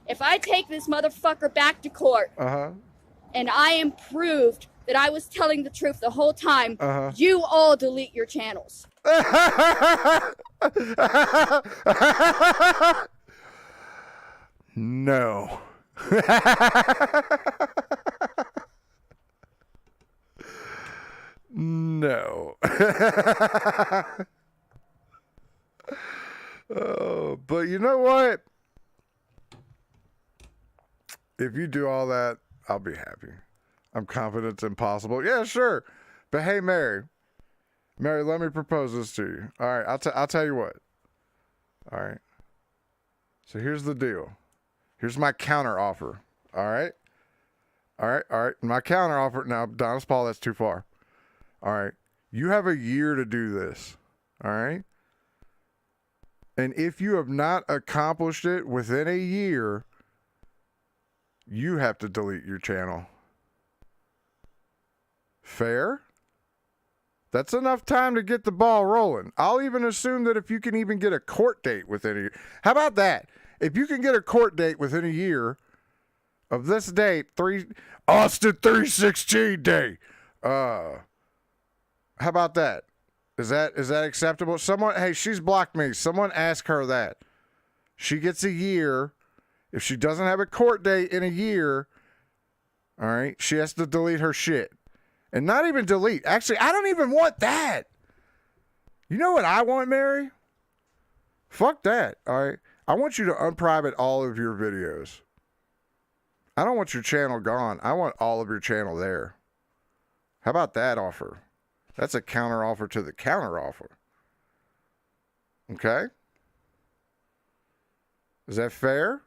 If I take this motherfucker back to court and I am proved that I was telling the truth the whole time, you all delete your channels. No. No. Oh, but you know what? If you do all that, I'll be happy. I'm confident it's impossible. Yeah, sure. But hey, Mary, let me propose this to you. All right, I'll tell you what. All right. So here's the deal. Here's my counter offer. All right. My counter offer. Now, Donis Paul, that's too far. All right. You have a year to do this. All right. And if you have not accomplished it within a year, you have to delete your channel. Fair? That's enough time to get the ball rolling. I'll even assume that if you can even get a court date within a year. How about that? If you can get a court date within a year of this date, Austin 316 day. How about that? Is that acceptable? Hey, she's blocked me. Someone ask her that. She gets a year. If she doesn't have a court date in a year, all right, she has to delete her shit. And not even delete. Actually, I don't even want that. You know what I want, Mary? Fuck that, all right? I want you to unprivate all of your videos. I don't want your channel gone. I want all of your channel there. How about that offer? That's a counter offer to the counter offer. Okay? Is that fair?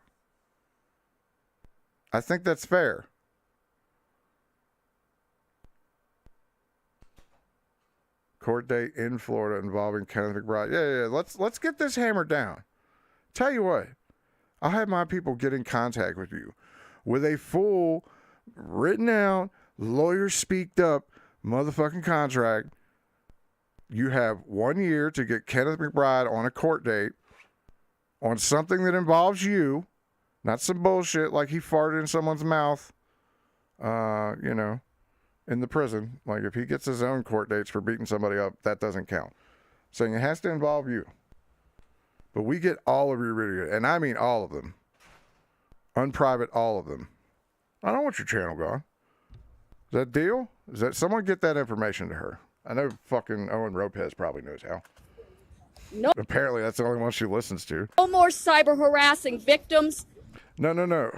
I think that's fair. Court date in Florida involving Kenneth McBride. Yeah. Let's get this hammered down. Tell you what, I'll have my people get in contact with you with a full, written out, lawyer speaked up motherfucking contract. You have 1 year to get Kenneth McBride on a court date on something that involves you, not some bullshit like he farted in someone's mouth, in the prison. Like if he gets his own court dates for beating somebody up, that doesn't count. Saying it has to involve you. But we get all of your video, and I mean all of them. Unprivate, all of them. I don't want your channel gone. Is that deal? Is that someone get that information to her? I know fucking Owen Lopez probably knows how. No. Apparently that's the only one she listens to. No more cyber harassing victims. No.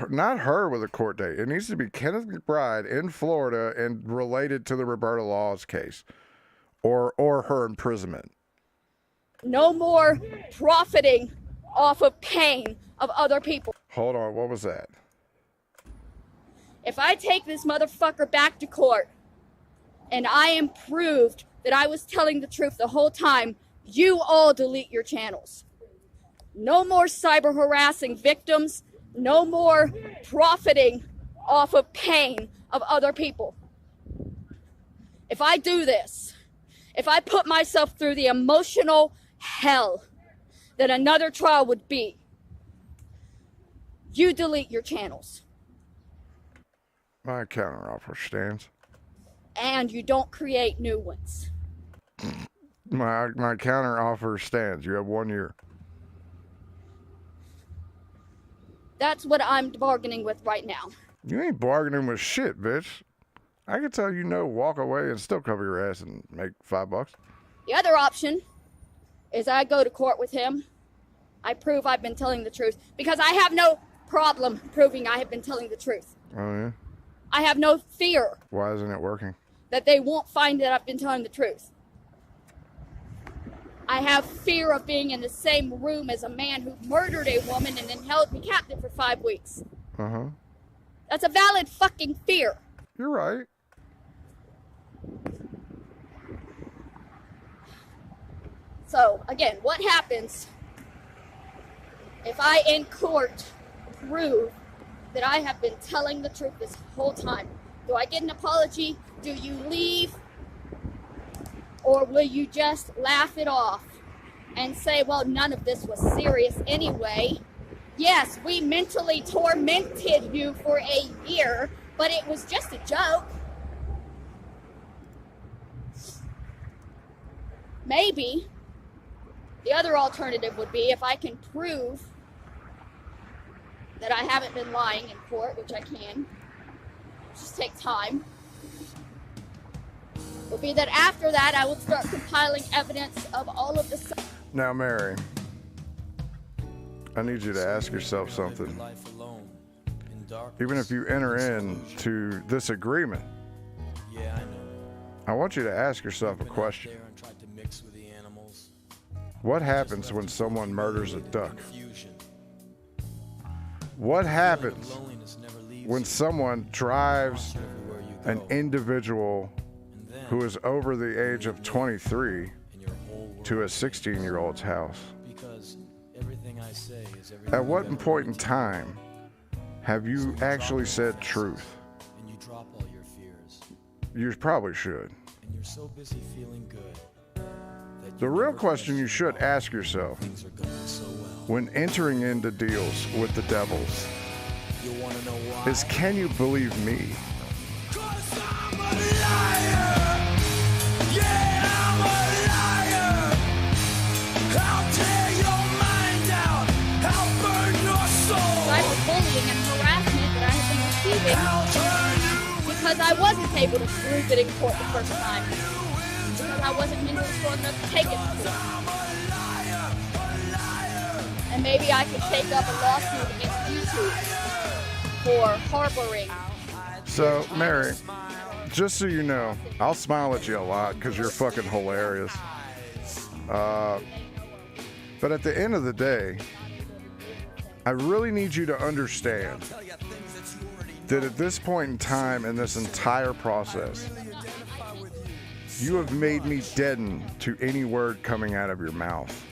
Not her with a court date. It needs to be Kenneth McBride in Florida and related to the Roberta Laws case or her imprisonment. No more profiting off of pain of other people. Hold on, what was that? If I take this motherfucker back to court and I am proved that I was telling the truth the whole time, you all delete your channels. No more cyber harassing victims. No more profiting off of pain of other people. If I do this, if I put myself through the emotional hell that another trial would be, you delete your channels. My counteroffer stands. And you don't create new ones. My counteroffer stands. You have 1 year. That's what I'm bargaining with right now. You ain't bargaining with shit, bitch. I can tell you no, walk away and still cover your ass and make $5. The other option is I go to court with him. I prove I've been telling the truth because I have no problem proving I have been telling the truth. Oh, yeah? I have no fear. Why isn't it working? That they won't find that I've been telling the truth. I have fear of being in the same room as a man who murdered a woman and then held me captive for 5 weeks. Uh-huh. That's a valid fucking fear. You're right. So, again, what happens if I in court prove that I have been telling the truth this whole time? Do I get an apology? Do you leave? Or will you just laugh it off and say, well, none of this was serious anyway? Yes, we mentally tormented you for a year, but it was just a joke. Maybe the other alternative would be if I can prove that I haven't been lying in court, which I can, just take time, would be that after that I would start compiling evidence of all of the... Now, Mary, I need you to ask yourself something. Even if you enter into this agreement, I want you to ask yourself a question. What happens when someone murders a duck? What happens when someone drives an individual who is over the age of 23 to a 16-year-old's house? At what point in time have you actually said truth? You probably should. The real question you should ask yourself when entering into deals with the devils is, can you believe me? Cyberbullying and harassment that I have been receiving because I wasn't able to prove it in court the first time. Because I wasn't mentally strong enough to take it to court. And maybe I could take up a lawsuit against YouTube for harboring. So, Mary, just so you know, I'll smile at you a lot because you're fucking hilarious. But at the end of the day, I really need you to understand that at this point in time in this entire process, You have made me deaden to any word coming out of your mouth.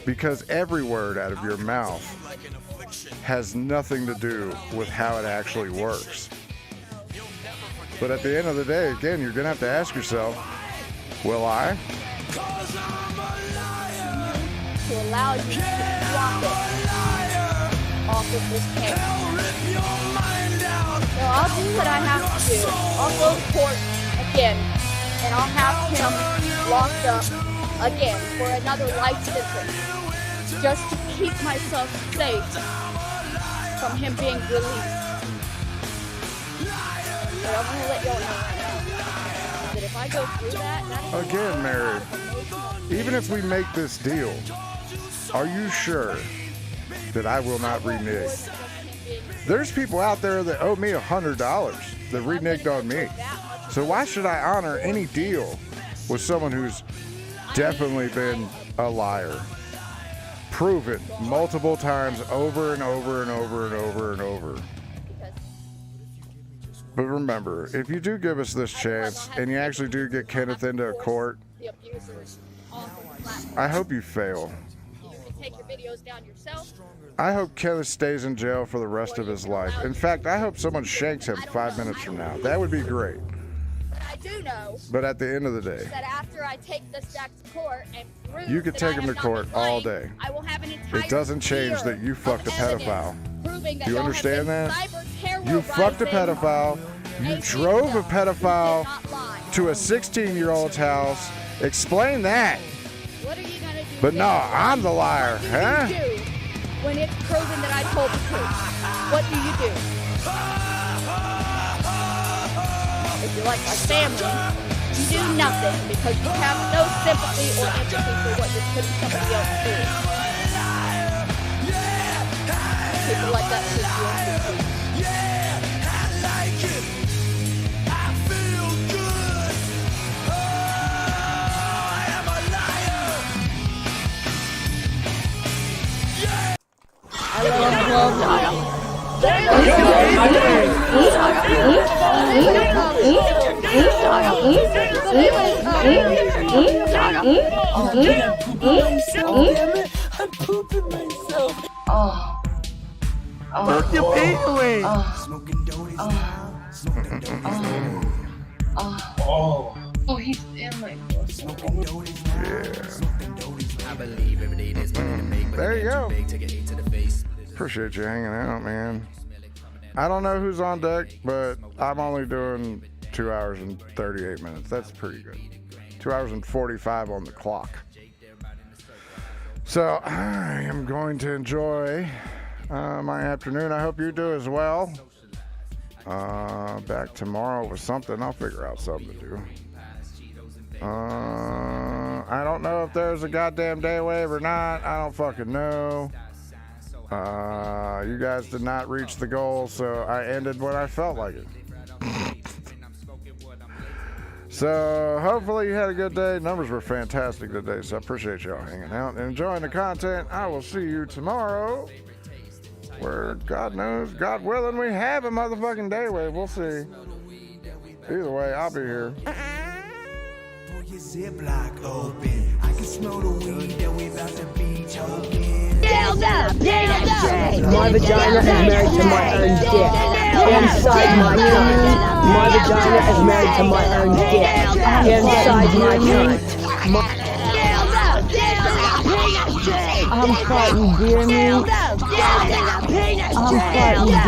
Because every word out of your mouth has nothing to do with how it actually works. But at the end of the day, again, you're going to have to ask yourself, will I? To allow you to drop it off of this case. So I'll do what I have to do. I'll go to court again, and I'll have him locked up again for another life sentence, just to keep myself safe from him being released. But I'm gonna let y'all know that if I go through that again, Mary, even if we make this deal, are you sure that I will not renege? There's people out there that owe me $100 that reneged on me. So why should I honor any deal with someone who's definitely been a liar? Proven multiple times over and over and over and over and over. But remember, if you do give us this chance and you actually do get Kenneth into a court, I hope you fail. take your videos down yourself. I hope Kenneth stays in jail for the rest of his life. In fact, I hope someone shanks him 5 minutes from now. That would be great. I do know. But at the end of the day, that after I take this back to court and prove you could take him to court all day. I will have an entire It doesn't change that you fucked a pedophile. That Do you understand that? You fucked a pedophile. You drove a pedophile to a 16-year-old's house. Explain that. What are you gonna do? But no, I'm the liar, huh? When it's proven that I told the truth, what do you do? If you're like my family, you do nothing because you have no sympathy or empathy for what you're putting somebody else through. People like that situation. I I'm pooping myself. Fuck your feeling. Oh, he's in my There you go. Appreciate you hanging out, man. I don't know who's on deck, but I'm only doing 2 hours and 38 minutes. That's pretty good. 2 hours and 45 on the clock. So I am going to enjoy my afternoon. I hope you do as well. Back tomorrow with something. I'll figure out something to do. I don't know if there's a goddamn Daywave or not. I don't fucking know. You guys did not reach the goal, so I ended when I felt like it. So hopefully you had a good day. Numbers were fantastic today, so I appreciate y'all hanging out and enjoying the content. I will see you tomorrow, where God knows, God willing, we have a motherfucking Daywave. We'll see. Either way, I'll be here. Ziplock open. I can smell the weed that we about to be choking. My vagina is married to my own dick. Inside my cunt. My vagina is married to my own dick. Inside my cunt. I'm fighting, dear me. I'm fighting, dear